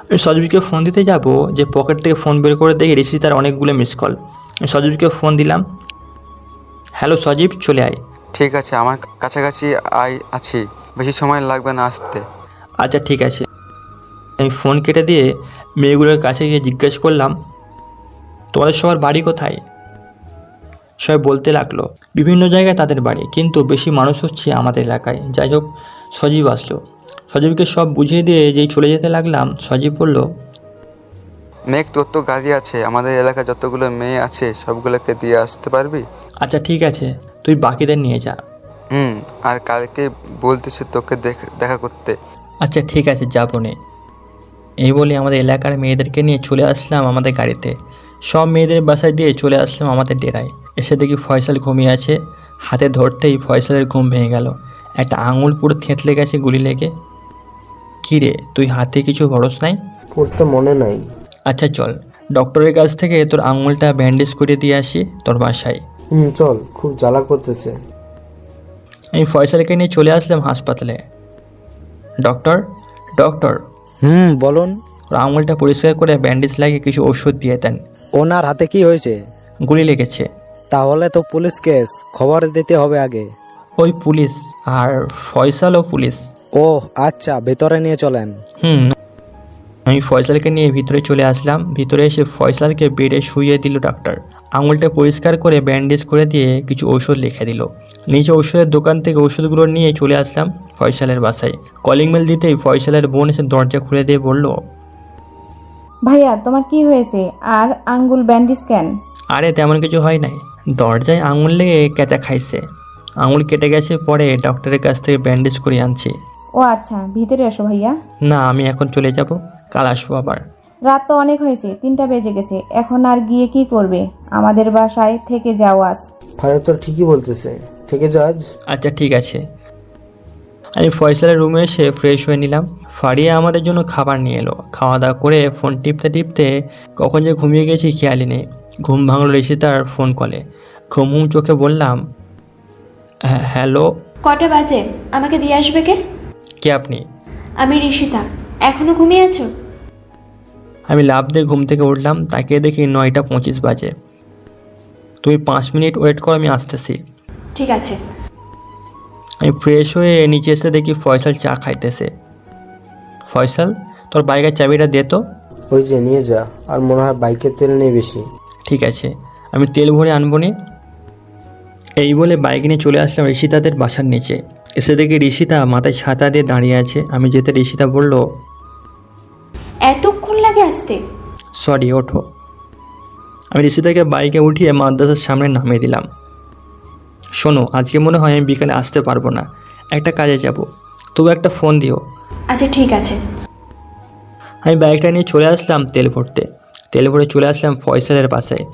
আমি সজীবকে ফোন দিতে যাব যে পকেট থেকে ফোন বের করে দেখি রিসিভার অনেকগুলো মিস কল। আমি সজীবকে ফোন দিলাম। হ্যালো সজীব, চলে আয়। ঠিক আছে, আমার কাছাকাছি আছি, বেশি সময় লাগবে না আসতে। আচ্ছা ঠিক আছে। আমি ফোন কেটে দিয়ে মেয়েগুলোর কাছে গিয়ে জিজ্ঞেস করলাম, তোমাদের সবার বাড়ি কোথায়? সবাই বলতে লাগলো বিভিন্ন জায়গায় তাদের বাড়ি, কিন্তু বেশি মানুষ হচ্ছে আমাদের এলাকায়। যাই হোক, সজীব আসলো। সজীবকে সব বুঝিয়ে দিয়ে যেই চলে যেতে লাগলাম, সজীব বলল, মেঘ তোর তো গাড়ি আছে, আমাদের এলাকায় যতগুলো মেয়ে আছে সবগুলোকে দিয়ে আসতে পারবি? আচ্ছা ঠিক আছে, তুই বাকিদের নিয়ে যা। আর কালকে বলতেছে তোকে দেখা করতে। আচ্ছা ঠিক আছে, যাবো নে। এই বলে আমাদের এলাকার মেয়েদেরকে নিয়ে চলে আসলাম আমাদের গাড়িতে। সব মেয়েদের বাসায় দিয়ে চলে আসলাম আমাদের ডেরায়। এসে দেখি ফয়সাল ঘুমিয়ে আছে। হাতে ধরতেই ফয়সালের ঘুম ভেঙে গেল। একটা আঙুল পুরো থেঁতলে গেছে গুলি লেগে। কী রে, তুই হাতে কিছু ভরস নাই? পড়তে মনে নাই। আচ্ছা চল, ডক্টরের কাছ থেকে তোর আঙুলটা ব্যান্ডেজ করে দিয়ে আসি তোর বাসায়। চল, খুব জ্বালা করতেছে। আমি ফয়সালকে নিয়ে চলে আসলাম হাসপাতালে। ডক্টর ডক্টর বলুন। ওর আঙুলটা পরিষ্কার করে ব্যান্ডেজ লাগিয়ে কিছু ওষুধ দিয়ে দেন। ওনার হাতে কি হয়েছে? গুলি লেগেছে। তাহলে তো পুলিশ কেস, খবর দিতে হবে আগে। ওই পুলিশ আর ফয়সালও পুলিশ। ও আচ্ছা, ভেতরে নিয়ে চলেন। আমি ফয়সালকে নিয়ে ভিতরে চলে আসলাম। ভিতরে এসে ফয়সালকে বেডে শুইয়ে দিল ডাক্তার। আঙুলটা পরিষ্কার করে ব্যান্ডেজ করে দিয়ে কিছু ওষুধ লিখে দিল। নিচে ওষুধের দোকান থেকে ওষুধগুলো নিয়ে চলে আসলাম ফয়সালের বাসায়। কলিং বেল দিতেই ফয়সালের বোন এসে দরজা খুলে দিয়ে বলল, ভাইয়া তোমার কি হয়েছে আর আঙ্গুল ব্যান্ডেজ কেন? আরে তেমন কিছু হয় নাই, দরজায় আঙুল লেগে কেটে খাইছে। আঙুল কেটে গেছে, পরে ডক্টরের কাছ থেকে ব্যান্ডেজ করে আনছি। ও আচ্ছা, ভিতরে এসো ভাইয়া। না, আমি এখন চলে যাব, কাল আসবো আবার। রাত তো অনেক হয়েছে, 3টা বেজে গেছে, এখন আর গিয়ে কি করবে? আমাদের বাসায় থেকে যাও আজ। ভাইয়া তো ঠিকই বলতেছে, থেকে যা আজ। আচ্ছা ঠিক আছে। আমি ফয়সালের রুমে এসে ফ্রেশ হয়ে নিলাম। ফারিয়া আমাদের জন্য খাবার নিয়ে এলো। খাওয়া দাওয়া করে ফোন টিপতে টিপতে কখন যে ঘুমিয়ে গেছি খেয়ালই নেই। ঘুম ভাঙলো ঋষিতার ফোন কলে। ঘুম চোখে বললাম, হ্যালো। কটা বাজে? আমাকে দিয়ে আসবে কে? কে আপনি? আমি ঋষিতা। এখনো ঘুমিয়ে আছো? আমি লাফ দিয়ে ঘুম থেকে উঠলাম, তাকিয়ে দেখি 9:25 বাজে। তুমি 5 মিনিট ওয়েট করো, আমি আসতেছি। ঠিক আছে। আমি ফ্রেশ হয়ে নিচে এসে দেখি ফয়সাল চা খাইতেছে। ফয়সাল, তোর বাইকের চাবিটা দে তো। ওই যে নিয়ে যা, আর মনে হয় বাইকের তেল নেই বেশি। ঠিক আছে, আমি তেল ভরে আনবো নি। এই বলে বাইক নিয়ে চলে আসলাম ঋষিতাদের বাসার নিচে। এসে দেখি ঋষিতা মাথায় ছাতা দিয়ে দাঁড়িয়ে আছে। আমি যেতে ঋষিতা বলল, এতক্ষণ লাগে আসতে? সরি, ওঠো। আমি ঋষিতাকে বাইকে উঠিয়ে মাদ্রাসার সামনে নামিয়ে দিলাম। শোনো, আজকে মনে হয় আমি বিকালে আসতে পারবো না, একটা কাজে যাব, তবু একটা ফোন দিও। আচ্ছা ঠিক আছে। আমি বাইকটা নিয়ে চলে আসলাম তেল ভরতে। তেল ভরে চলে আসলাম ফয়সালের বাসায়।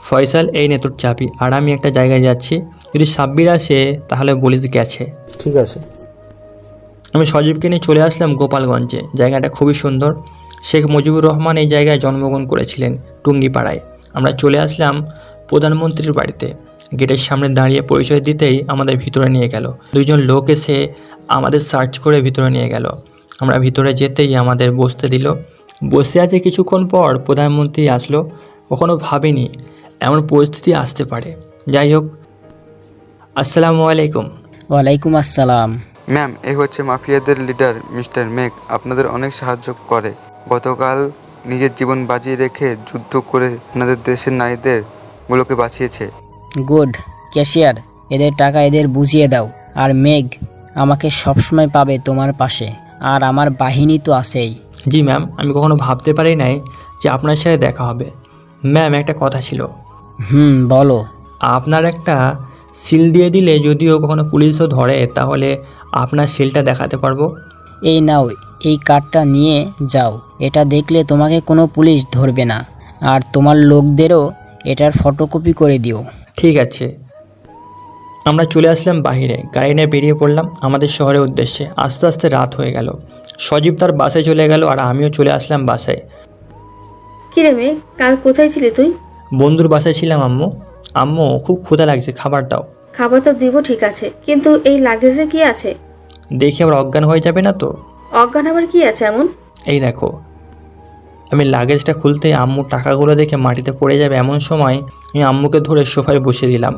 ফয়সাল, এই নে তোর চাবি, আর আমি একটা জায়গায় যাচ্ছি, যদি সাব্বির আসে তাহলে বলিস গেছে। ঠিক আছে। আমি সজীবকে নিয়ে চলে আসলাম গোপালগঞ্জে। জায়গাটা খুবই সুন্দর। শেখ মুজিবুর রহমান এই জায়গায় জন্মগ্রহণ করেছিলেন, টুঙ্গিপাড়ায়। আমরা চলে আসলাম প্রধানমন্ত্রীর বাড়িতে। গেটের সামনে দাঁড়িয়ে পরিচয় দিতেই আমাদের ভিতরে নিয়ে গেল। 2জন লোক এসে আমাদের সার্চ করে ভিতরে নিয়ে গেল। আমরা ভিতরে যেতেই আমাদের বসতে দিল। বসে আছে কিছুক্ষণ পর প্রধানমন্ত্রী আসলো। কখনো ভাবিনি এমন পরিস্থিতি আসতে পারে। যাই হোক, আসসালামু আলাইকুম। ওয়ালাইকুম আসসালাম। ম্যাম, এই হচ্ছে মাফিয়াদের লিডার মিস্টার মেক। আপনাদের অনেক সাহায্য করে। গতকাল নিজের জীবন বাজিয়ে রেখে যুদ্ধ করে আপনাদের দেশের নারীদের গুলোকে বাঁচিয়েছে। গুড। ক্যাশিয়ার, এদের টাকা এদের বুঝিয়ে দাও। আর মেঘ, আমাকে সবসময় পাবে তোমার পাশে, আর আমার বাহিনী তো আছেই। জি ম্যাম, আমি কখনো ভাবতে পারি নাই যে আপনার সাথে দেখা হবে। ম্যাম, একটা কথা ছিল। বলো। আপনার একটা সিল দিয়ে দিলে যদিও কখনো পুলিশও ধরে, তাহলে আপনার সিলটা দেখাতে পারবো। এই নাও, এই কার্ডটা নিয়ে যাও। এটা দেখলে তোমাকে কোনো পুলিশ ধরবে না, আর তোমার লোকদেরও এটার ফটোকপি করে দিও। ঠিক আছে। আমরা চলে আসলাম বাহিরে, গাড়ি নিয়ে বেরিয়ে পড়লাম আমাদের শহরের উদ্দেশ্যে। আস্তে আস্তে রাত হয়ে গেল। সজীব তার বাসায় চলে গেল, আর আমিও চলে আসলাম বাসায়। কিরে মেঘ, কাল কোথায় ছিলি তুই? বন্ধুর বাসায় ছিলাম আম্মু। আম্মু, খুব ক্ষুধা লাগছে, খাবার দাও। খাবার তো দিব, ঠিক আছে, কিন্তু এই লাগেজে কি আছে? দেখি আবার অজ্ঞান হয়ে যাবে না তো? অজ্ঞান আবার কি আছে এমন? এই দেখো। আমি লাগেজটা খুলতে আম্মু টাকাগুলো দেখে মাটিতে পড়ে যাবে এমন সময় আমি আম্মুকে ধরে সোফায় বসিয়ে দিলাম।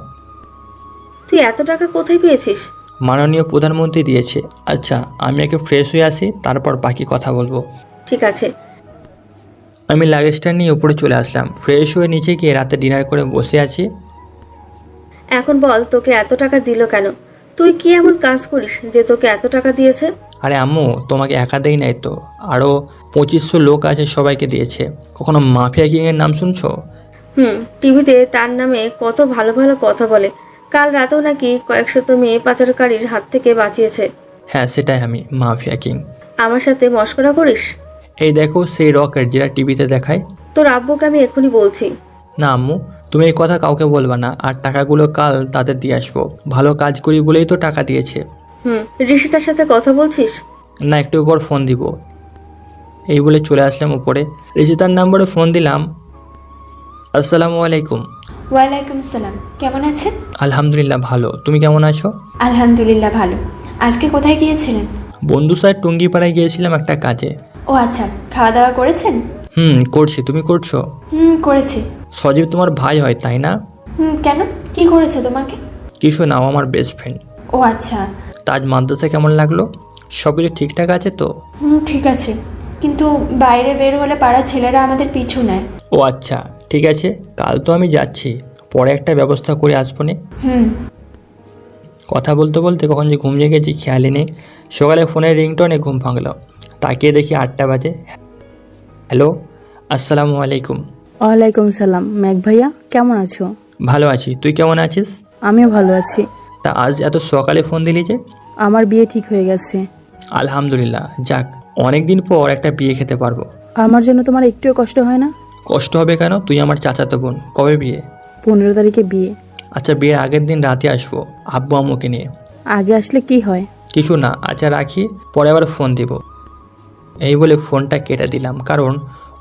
তুই এত টাকা কোথায় পেয়েছিস? মাননীয় প্রধানমন্ত্রী দিয়েছে। আচ্ছা, আমি আগে ফ্রেশ হয়ে আসি, তারপর বাকি কথা বলবো। ঠিক আছে। আমি লাগেজটা নিয়ে উপরে চলে আসলাম। ফ্রেশ হয়ে নিচে গিয়ে রাতে ডিনার করে বসে আছি। এখন বল, তোকে এত টাকা দিল কেন? তুই কি এমন কাজ করিস যে তোকে এত টাকা দিয়েছে? আরে আম্মু, তোমাকে একা দেই নাই তো, আরও 2500 লোক আছে, সবাইকে দিয়েছে। কখনো মাফিয়া কিংয়ের নাম শুনছো? টিভিতে তার নামে কত ভালো ভালো কথা বলে। কাল রাতেও নাকি কয়েকশত মেয়ে পাচারকারীর হাত থেকে বাঁচিয়েছে। হ্যাঁ, সেটাই আমি, মাফিয়া কিং। আমার সাথে মস্করা করিস? এই দেখো সেই রকেট যেটা টিভিতে দেখায়। তোর আব্বুকে আমি এখনই বলছি। না আম্মু, তুমি এই কথা কাউকে বলবা না, আর টাকাগুলো কাল তাদের দিয়ে আসবো। ভালো কাজ করি বলেই তো টাকা দিয়েছে। ঋষিতার সাথে কথা বলছিস? না, একটু পর ফোন দিব। এই বলে চলে আসলাম উপরে। ঋষিতার নাম্বারে ফোন দিলাম। আসসালামু আলাইকুম। ওয়ালাইকুম সালাম। কেমন আছেন? আলহামদুলিল্লাহ ভালো, তুমি কেমন আছো? আলহামদুলিল্লাহ ভালো। আজকে কোথায় গিয়েছিলেন? বন্ধু স্যার টুঙ্গিপাড়ায় গিয়েছিলাম একটা কাজে। ও আচ্ছা, খাওয়া দাওয়া করেছেন? করছি। তুমি করছো? করেছি। সজীব তোমার ভাই হয় তাই না? কেন, কি করেছে তোমাকে? কিছু নাও, আমার বেস্ট ফ্রেন্ড। ও আচ্ছা। তাজ মাদ্রাসা কেমন লাগলো? সব কিছু ঠিকঠাক আছে তো? ঠিক আছে, কিন্তু বাইরে বের হলে পাড়ার ছেলেরা আমাদের পিছু নেয়। ও আচ্ছা, ঠিক আছে, কাল তো আমি যাচ্ছি, পরে একটা ব্যবস্থা করে আসবো নে। কথা বলতে বলতে কখন যে ঘুম জেগেছি খেয়ালই নেই। সকালে ফোনের রিংটোনে ঘুম ভাঙলো, তাকিয়ে দেখি 8টা বাজে। হ্যালো, আসসালামু আলাইকুম। ওয়ালাইকুম সালাম। মেঘ ভাইয়া কেমন আছো? ভালো আছি, তুই কেমন আছিস? আমিও ভালো আছি। তা আজ এত সকালে ফোন দিলি যে? আমার বিয়ে ঠিক হয়ে গেছে। আলহামদুলিল্লাহ, যাক, অনেক দিন পর একটা বিয়ে খেতে পারবো। আমার জন্য তোমার একটুও কষ্ট হয় না? কষ্ট হবে কেন? তুই আমার চাচাতো বোন। কবে বিয়ে? 15 তারিখে বিয়ে। আচ্ছা, বিয়ের আগের দিন রাতে আসবো আব্বু আম্মুকে নিয়ে। আগে আসলে কি হয়? কিছু না, আচ্ছা রাখি, পরে আবার ফোন দিব। এই বলে ফোনটা কেটে দিলাম, কারণ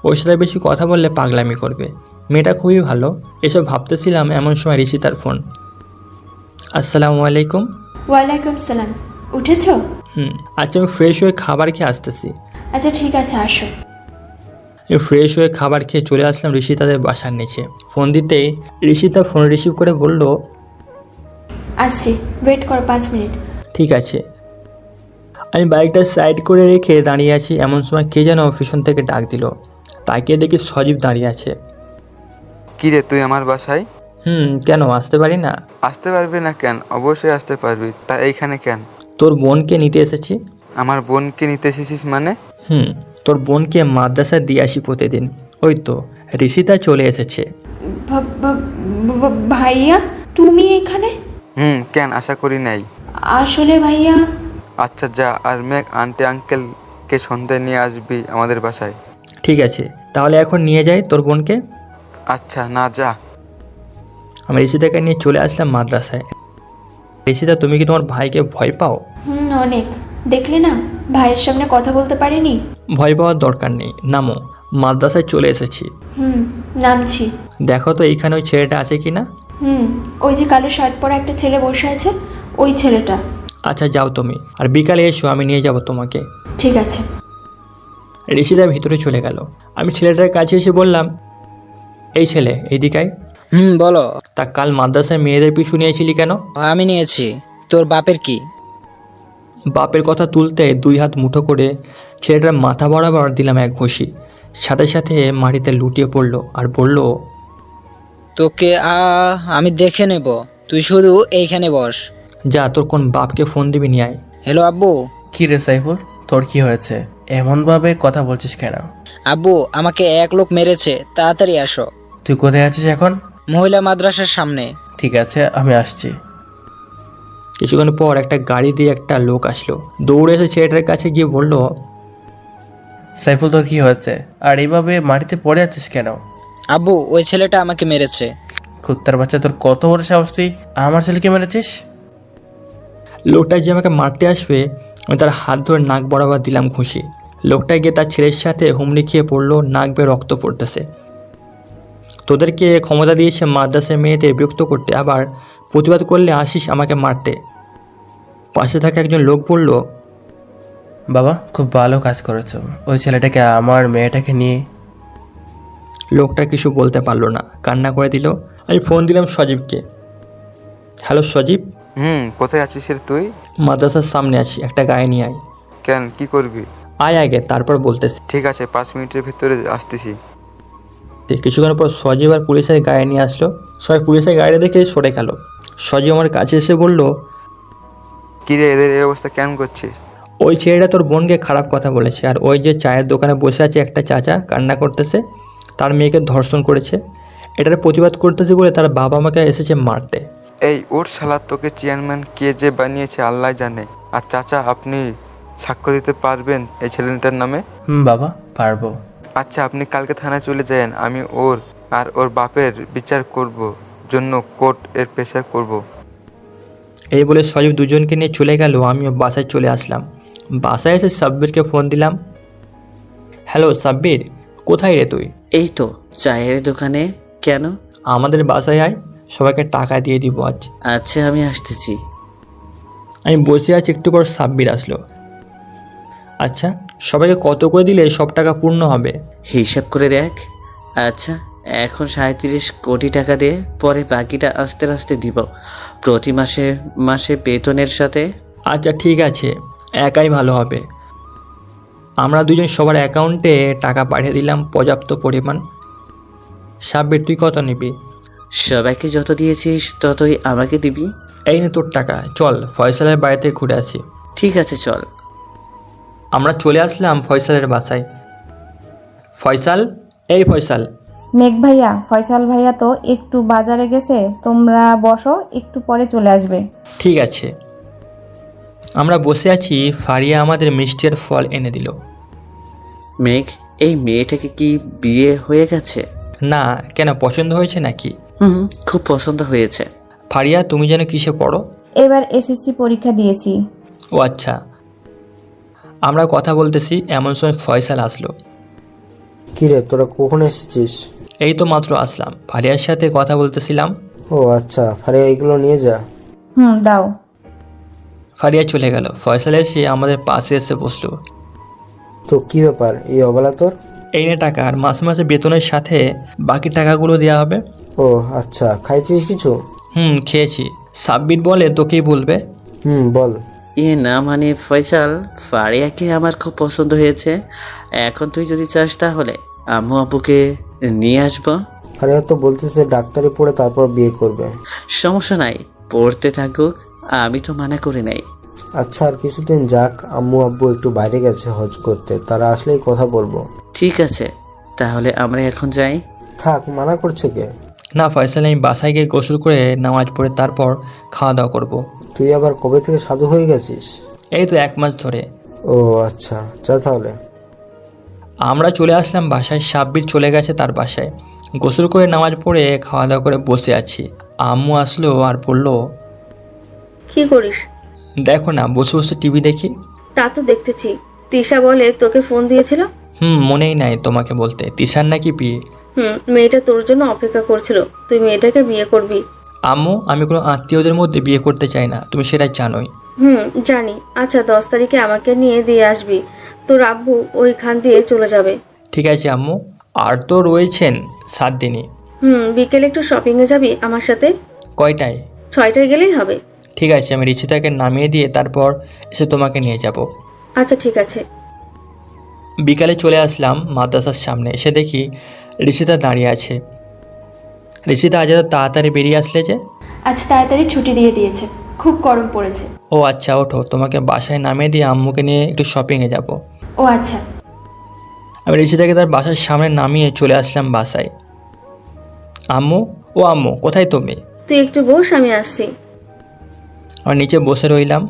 ওর সাথে বেশি কথা বললে পাগলামি করবে। মেয়েটা খুবই ভালো। এসব ভাবতেছিলাম এমন সময় ঋষিতার ফোন। আসসালামু আলাইকুম। ওয়ালাইকুম সালাম। উঠেছো? আচ্ছা, আমি ফ্রেশ হয়ে খাবার খেয়ে আসতেছি। আচ্ছা ঠিক আছে, আসো। ফ্রেশ হয়ে খাবার খেয়ে চলে আসলাম ঋষিতাদের বাসার নিচে। ফোন দিতেই ঋষিতা ফোন রিসিভ করে বলল, আসছি, ওয়েট করো 5 মিনিট। ঠিক আছে। আমি বাইকটা সাইড করে রেখে দাঁড়িয়ে আছি, এমন সময় কে যেন পিছন থেকে ডাক দিল। তাকিয়ে দেখি সজীব দাঁড়িয়ে আছে। কি রে, তুই আমার বাসায়? কেন, আসতে পারি না? আসতে পারবি না কেন? অবশ্যই আসতে পারবি। তা এইখানে কেন? তোর বোনকে নিতে এসেছি। আমার বোনকে নিতে এসেছিস মানে? তোর বোনকে মাদ্রাসায় দিয়ে আসি প্রতিদিন। ওই তো ঋষিতা চলে এসেছে। ভাইয়া তুমি এখানে? কেন, আশা করি নাই। আসলে ভাইয়া। আচ্ছা যা, আর মেঘ আন্টি আঙ্কেলকে সন্ধ্যায় নিয়ে আসবি আমাদের বাসায়। ঠিক আছে, তাহলে এখন নিয়ে যাই তোর বোনকে। আচ্ছা, না যা। আমি ঋষিতাকে নিয়ে চলে আসলাম মাদ্রাসায়। ঋষিতা, তুমি কি তোমার ভাইকে ভয় পাও? অনেক। দেখলে না, ভাইয়ের সামনে কথা বলতে পারিনি। ভয় পাওয়ার দরকার নেই, নামো। মাদ্রাসায় চলে এসেছি। নামছি। দেখো তো এইখানে ওই ছেলেটা আছে কি না। ওই যে কালো শার্ট পরা একটা ছেলে বসে আছে, ওই ছেলেটা। আচ্ছা যাও তুমি, আর বিকালে এসো, আমি নিয়ে যাব তোমাকে। ঠিক আছে। ঋষিতা ভিতরে চলে গেল। আমি ছেলেটার কাছে এসে বললাম, এই ছেলে এইদিকায়। বলো। তা কাল মাদ্রাসায় মেয়েদের পিছু নিয়েছিলি কেন? আমি নিয়েছি। তোর বাপের কি? বাপের কথা তুলতে 2 হাত মুঠো করে ছেলেটার মাথা বরাবর দিলাম এক ঘষি। সাথে সাথে মাটিতে লুটিয়ে পড়লো আর বলল, তোকে আমি দেখে নেব, তুই শুধু এইখানে বস। যা, তোর কোন বাপকে ফোন দিবি, নিয়ে আয়। হ্যালো আব্বু। কি রে সাইফুল, তোর কি হয়েছে? এমন ভাবে কথা বলছিস কেন? আব্বু, আমাকে এক লোক মেরেছে, তাড়াতাড়ি আসো। তুই কোথায় আছিস এখন? মহিলা মাদ্রাসার সামনে। ঠিক আছে, আমি আসছি। কিছুক্ষণ পর একটা গাড়ি দিয়ে একটা লোক আসলো। দৌড়ে এসে ছেলেটার কাছে গিয়ে বলল, সাইফুল তোর কি হয়েছে? আর এইভাবে মাটিতে পড়ে আছিস কেন? আব্বু, ওই ছেলেটা আমাকে মেরেছে। কুত্তার বাচ্চা, তোর কত বড় সাহস, তুই আমার ছেলেকে মেরেছিস? লোকটা যে আমাকে মারতে আসবে, আমি তার হাত ধরে নাক বরাবর দিলাম ঘুষি। লোকটা গিয়ে তার ছেলের সাথে হুমড়ি খেয়ে পড়লো, নাক বেয়ে রক্ত পড়তেছে। তোদেরকে ক্ষমতা দিয়েছে মাদ্রাসার মেয়েদের বিরক্ত করতে, আবার প্রতিবাদ করলে আসিস আমাকে মারতে। পাশে থাকা একজন লোক বলল, বাবা, খুব ভালো কাজ করেছো। ওই ছেলেটাকে আমার মেয়েটাকে নিয়ে। লোকটা কিছু বলতে পারলো না, কান্না করে দিল। আমি ফোন দিলাম সজীবকে। হ্যালো সজীব। কোথায় আছিস রে তুই? মাদ্রাসার সামনে আছি, একটা গায়ে নিয়ে আয়। কেন, কি করবি? আয় আগে, তারপর বলতেছি। ঠিক আছে, 5 মিনিটের ভিতরে আসতেছি। কিছুক্ষণ পর সজীব আর পুলিশের গাড়ি নিয়ে আসলো। সবাই পুলিশের গাড়ি দেখে সরে গেল। সজীব আমার কাছে এসে বলল, কিরে, এদের এই অবস্থা কেন করছিস? ওই ছেলেটা তোর বোনকে খারাপ কথা বলেছে, আর ওই যে চায়ের দোকানে বসে আছে একটা চাচা কান্না করতেছে, তার মেয়েকে ধর্ষণ করেছে। এটার প্রতিবাদ করতেছে বলে তার বাবা আমাকে এসেছে মারতে। এই ওর শালা, তোকে চেয়ারম্যান কে যে বানিয়েছে আল্লাহ জানে। আর চাচা, আপনি সাক্ষ্য দিতে পারবেন এই ছেলেটার নামে? বাবা, পারবো। আচ্ছা, আপনি কালকে থানায় চলে যান, আমি ওর আর ওর বাপের বিচার করব, জন্য কোর্ট এর প্রেসার করব। এই বলে সজীব দুজনকে নিয়ে চলে গেল। আমিও বাসায় চলে আসলাম। বাসায় এসে সাব্বিরকে ফোন দিলাম। হ্যালো সাব্বির, কোথায় রে তুই? এই তো চায়ের দোকানে। কেন? আমাদের বাসায় আয়, সবাইকে টাকা দিয়ে দিব আজ। আচ্ছা, আমি আসতেছি। আমি বসে আছি, একটু পর সাব্বির আসলো। আচ্ছা, সবাইকে কত করে দিলে সব টাকা পূর্ণ হবে? হিসাব করে দেখ। আচ্ছা, এখন 37 কোটি টাকা দিয়ে পরে বাকিটা আস্তে আস্তে দিব, প্রতি মাসে মাসে বেতনের সাথে। আচ্ছা ঠিক আছে, একাই ভালো হবে। আমরা দুজন সবার অ্যাকাউন্টে টাকা পাঠিয়ে দিলাম পর্যাপ্ত পরিমাণ। সাব্বির তুই কত নিবি? সবাইকে যত দিয়েছিস ততই আমাকে দিবি। এই নে তোর টাকা, চল ফয়সালের বাড়িতে ঘুরে আসি। ঠিক আছে চল। আমরা চলে আসলাম ফয়সালের বাসায়। ফয়সাল, এই ফয়সাল। মেঘ ভাইয়া, ফয়সাল ভাইয়া তো একটু বাজারে গেছে, তোমরা বসো, একটু পরে চলে আসবে। ঠিক আছে। আমরা বসে আছি, ফারিয়া আমাদের মিষ্টির ফল এনে দিল। মেঘ, এই মেয়েটাকে কি বিয়ে হয়ে গেছে? না, কেন পছন্দ হয়েছে নাকি? খুব পছন্দ হয়েছে। ফারিয়া তুমি যেন কিসে পড়ো? এবার এসএসসি পরীক্ষা দিয়েছি। ও আচ্ছা। আমরা কথা বলতেছি, এমন সময় ফয়সাল আসলো। কিরে তোরা কখন এসেছিস? এই তো মাত্র আসলাম, ফারিয়ার সাথে কথা বলতেছিলাম। ও আচ্ছা, ফারিয়া এগুলো নিয়ে যা। দাও। ফারিয়া চলে গেল। ফয়সাল এসে আমাদের পাশে এসে বসলো। তো কি ব্যাপার, এই অবলা তোর? এই নে টাকা, আর মাসে মাসে বেতনের সাথে বাকি টাকাগুলো দেওয়া হবে। ও আচ্ছা, খাইছিস কিছু? খেয়েছি। সাব্বির বলে তোকেই বলবে। বল। না মানে ফয়সাল, ফারিয়াকে আমার খুব পছন্দ হয়েছে। এখন তুই যদি চাস তাহলে আম্মু আব্বুকে নিয়ে আসবো। ফারিয়া তো বলতেছে ডাক্তারি পড়ে তারপর বিয়ে করবে। সমস্যা নাই, পড়তে থাকুক, আমি তো মানা করি নাই। আচ্ছা, আর কিছুদিন যাক, আম্মু আব্বু একটু বাইরে গেছে হজ করতে, তারা আসলেই কথা বলবো। ঠিক আছে, তাহলে আমরা এখন যাই। থাক, মানা করছে কে? না ফয়সাল, আমি বাসায় গিয়ে গোসল করে নামাজ পড়ে তারপর খাওয়া দাওয়া করবো। তুই আবার কবে থেকে সাধু হয়ে গেছিস? এই তো 1 মাস ধরে। ও আচ্ছা, যা তাহলে। আমরা চলে আসলাম বাসায়। সাব্বির চলে গেছে তার বাসায়। গোসল করে নামাজ পড়ে খাওয়া দাওয়া করে বসে আছি। আম্মু আসলো আর বলল, কি করিস? দেখো না, বসে বসে টিভি দেখি। তা তো দেখতেছি। তিশা বলে তোকে ফোন দিয়েছিল। মনেই নাই তোমাকে বলতে। তিশার নাকি বিয়ে? মেয়েটা তোর জন্য অপেক্ষা করছিল, তুই মেয়েটাকে বিয়ে করবি। আম্মু, আমি কোনো আত্মীয়দের মধ্যে বিয়ে করতে চাই না, তুমি সেটা জানোই। জানি। আচ্ছা 10 তারিখে আমাকে নিয়ে দিয়ে আসবি, তোর আব্বু ওইখান দিয়ে চলে যাবে। ঠিক আছে আম্মু। আর তো রয়েছেন 7 দিনই। বিকেলে একটু শপিং এ যাবি আমার সাথে? কয়টায়? 6টায় গেলেই হবে। ঠিক আছে, আমি রিচিতাকে নামিয়ে দিয়ে তারপর এসে তোমাকে নিয়ে যাব। আচ্ছা ঠিক আছে। বিকালে চলে আসলাম মাদ্রাসার সামনে। এসে দেখি রিচিতা দাঁড়িয়ে আছে। রিচিতা, আজ এত তাড়াতাড়ি বেরিয়ে আসলে যে? আজ তাড়াতাড়ি ছুটি দিয়ে দিয়েছে, খুব গরম পড়েছে। ও আচ্ছা, ওঠো, তোমাকে বাসায় নামিয়ে দিয়ে আম্মুকে নিয়ে একটু শপিংয়ে যাব। ও আচ্ছা। আমি রিচিতাকে তার বাসার সামনে নামিয়ে চলে আসলাম বাসায়। আম্মু, ও আম্মু, কোথায় তুমি? তুই একটু বস, আমি আসছি। আর নিচে বসে রইলাম।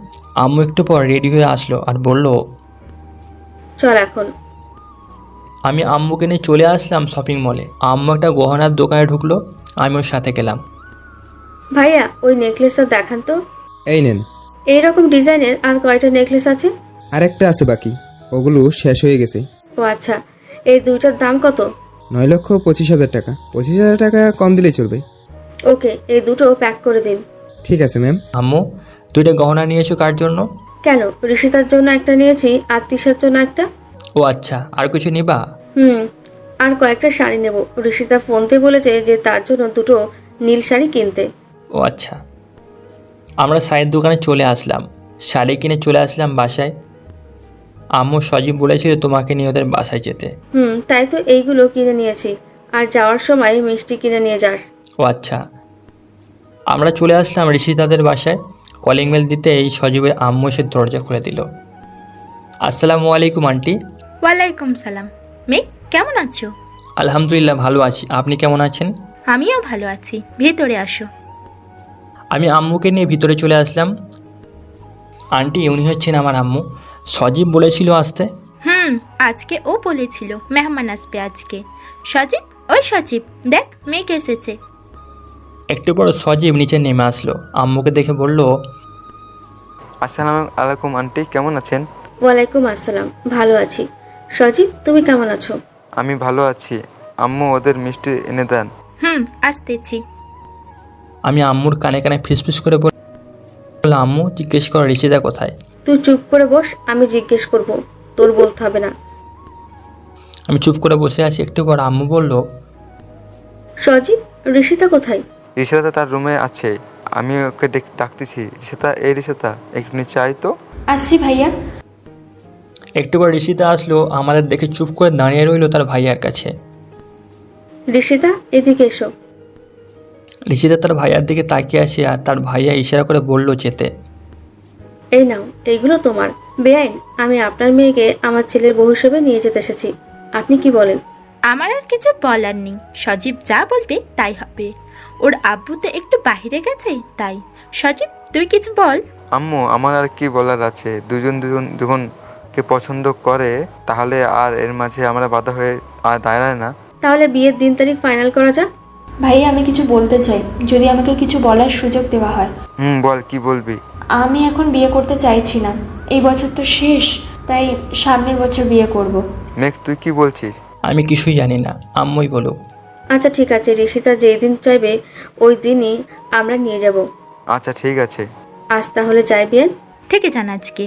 আম্মু একটু পর রেডি হয়ে আসলো আর বলল, চল এখন। আমি আম্মুকে নিয়ে চলে আসলাম শপিং মলে। আম্মু একটা গহনার দোকানে ঢুকলো, আমি ওর সাথে গেলাম। ভাইয়া, ওই নেকলেসটা দেখান তো। এই নেন। এইরকম ডিজাইনের আর কয়টা নেকলেস আছে? আরেকটা আছে বাকি, ওগুলো শেষ হয়ে গেছে। ও আচ্ছা, এই দুইটার দাম কত? 9,25,000 টাকা। 25,000 টাকা কম দিলেই চলবে। ওকে, এই দুটো প্যাক করে দিন। ঠিক আছে ম্যাম। আম্মু, দুইটা গহনা নিয়েছো কার জন্য? কেন, ঋষিতার জন্য একটা নিয়েছি, আর তিশার জন্য একটা। ও আচ্ছা, আর কিছু নিবা? আর কয়েকটা শাড়ি নেব। ঋষিতা ফোনতে বলেছে যে তার জন্য দুটো নীল শাড়ি কিনতে। ও আচ্ছা। আমরা শাড়ির দোকানে চলে আসলাম, শাড়ি কিনে চলে আসলাম বাসায়। আম্মু সজীব বলেছিল তোমাকে নিয়ে ওদের বাসায় যেতে। তাই তো এইগুলো কিনে নিয়েছি, আর যাওয়ার সময় মিষ্টি কিনে নিয়ে যাস। ও আচ্ছা। আমরা চলে আসলাম ঋষিতাদের বাসায়। কলিং বেল দিতে এই সজীবের আম্মু এসে দরজা খুলে দিল। আসসালামু আলাইকুম আন্টি। ওয়ালাইকুম সালাম। মেঘ, কেমন আছো? আলহামদুলিল্লাহ ভালো আছি, আপনি কেমন আছেন? আমিও ভালো আছি, ভেতরে আসো। আমি আম্মুকে নিয়ে ভিতরে চলে আসলাম। আন্টি, উনি হচ্ছেন আমার আম্মু। সজীব বলেছিল আসতে। আজকে ও বলেছিল মেহমান আসবে আজকে। সজীব, ওই সজীব, দেখ মেঘ এসেছে। একটু পর সজীব নিচে নেমে আসলো। আম্মুকে দেখে বলল, আসসালামু আলাইকুম আন্টি, কেমন আছেন? ওয়ালাইকুম আসসালাম, ভালো আছি। সজীব, তুমি কেমন আছো? আমি ভালো আছি। আম্মু ওদের মিষ্টি এনে দেন। আসতেছি। আমি আম্মুর কানে কানে ফিসফিস করে বললাম, আম্মু জিজ্ঞেস কর ঋষিতা কোথায়? তুই চুপ করে বস, আমি জিজ্ঞেস করব। তোর বলতে হবে না। আমি চুপ করে বসে আছি। একটু পর আম্মু বলল, সজীব, ঋষিতা কোথায়? রিশাদা তার রুমে আছে, আমি ওকে ডাকতেছি। রিশাদা, এই রিশাদা, একটু নিচে আয় তো। আসছি ভাইয়া। একটু পর ঋষিতা আসলো, আমাদের দেখে চুপ করে দাঁড়িয়ে রইল তার ভাইয়ার কাছে। ঋষিতা, এদিকে এসো। ঋষিতা তার ভাইয়ার দিকে তাকিয়ে আসে আর তার ভাইয়া ইশারা করে বলল যেতে। এই নাও, এইগুলো তোমার। বেআইন, আমি আপনার মেয়েকে আমার ছেলের বউ হিসেবে নিয়ে যেতে এসেছি। আপনি কি বলেন? আমার আর কিছু বলার নেই, সজীব যা বলবে তাই হবে। ওর আব্বু তো একটু বাইরে গেছে তাই। সজীব, তুই কিছু বল। আম্মু, আমার আর কি বলার আছে? দুজনকে পছন্দ করে তাহলে আর এর মাঝে আমরা বাধা হয়ে আর দাঁড়ায় না। তাহলে বিয়ের দিন তারিখ ফাইনাল করা যাক। ভাইয়া, আমি কিছু বলতে চাই, যদি আমাকে কিছু বলার সুযোগ দেওয়া হয়। বল, কি বলবি? আমি এখন বিয়ে করতে চাইছি না। এই বছর তো শেষ, তাই সামনের বছর বিয়ে করব। মেঘ, তুই কি বলছিস? আমি কিছুই জানি না, আম্মুই বলুক। আচ্ছা ঠিক আছে, ঋষিতা যেই দিন চাইবে ওই দিনই আমরা নিয়ে যাব। আচ্ছা ঠিক আছে। আজ তাহলে যাই বিয়েন? থেকে যান আজকে।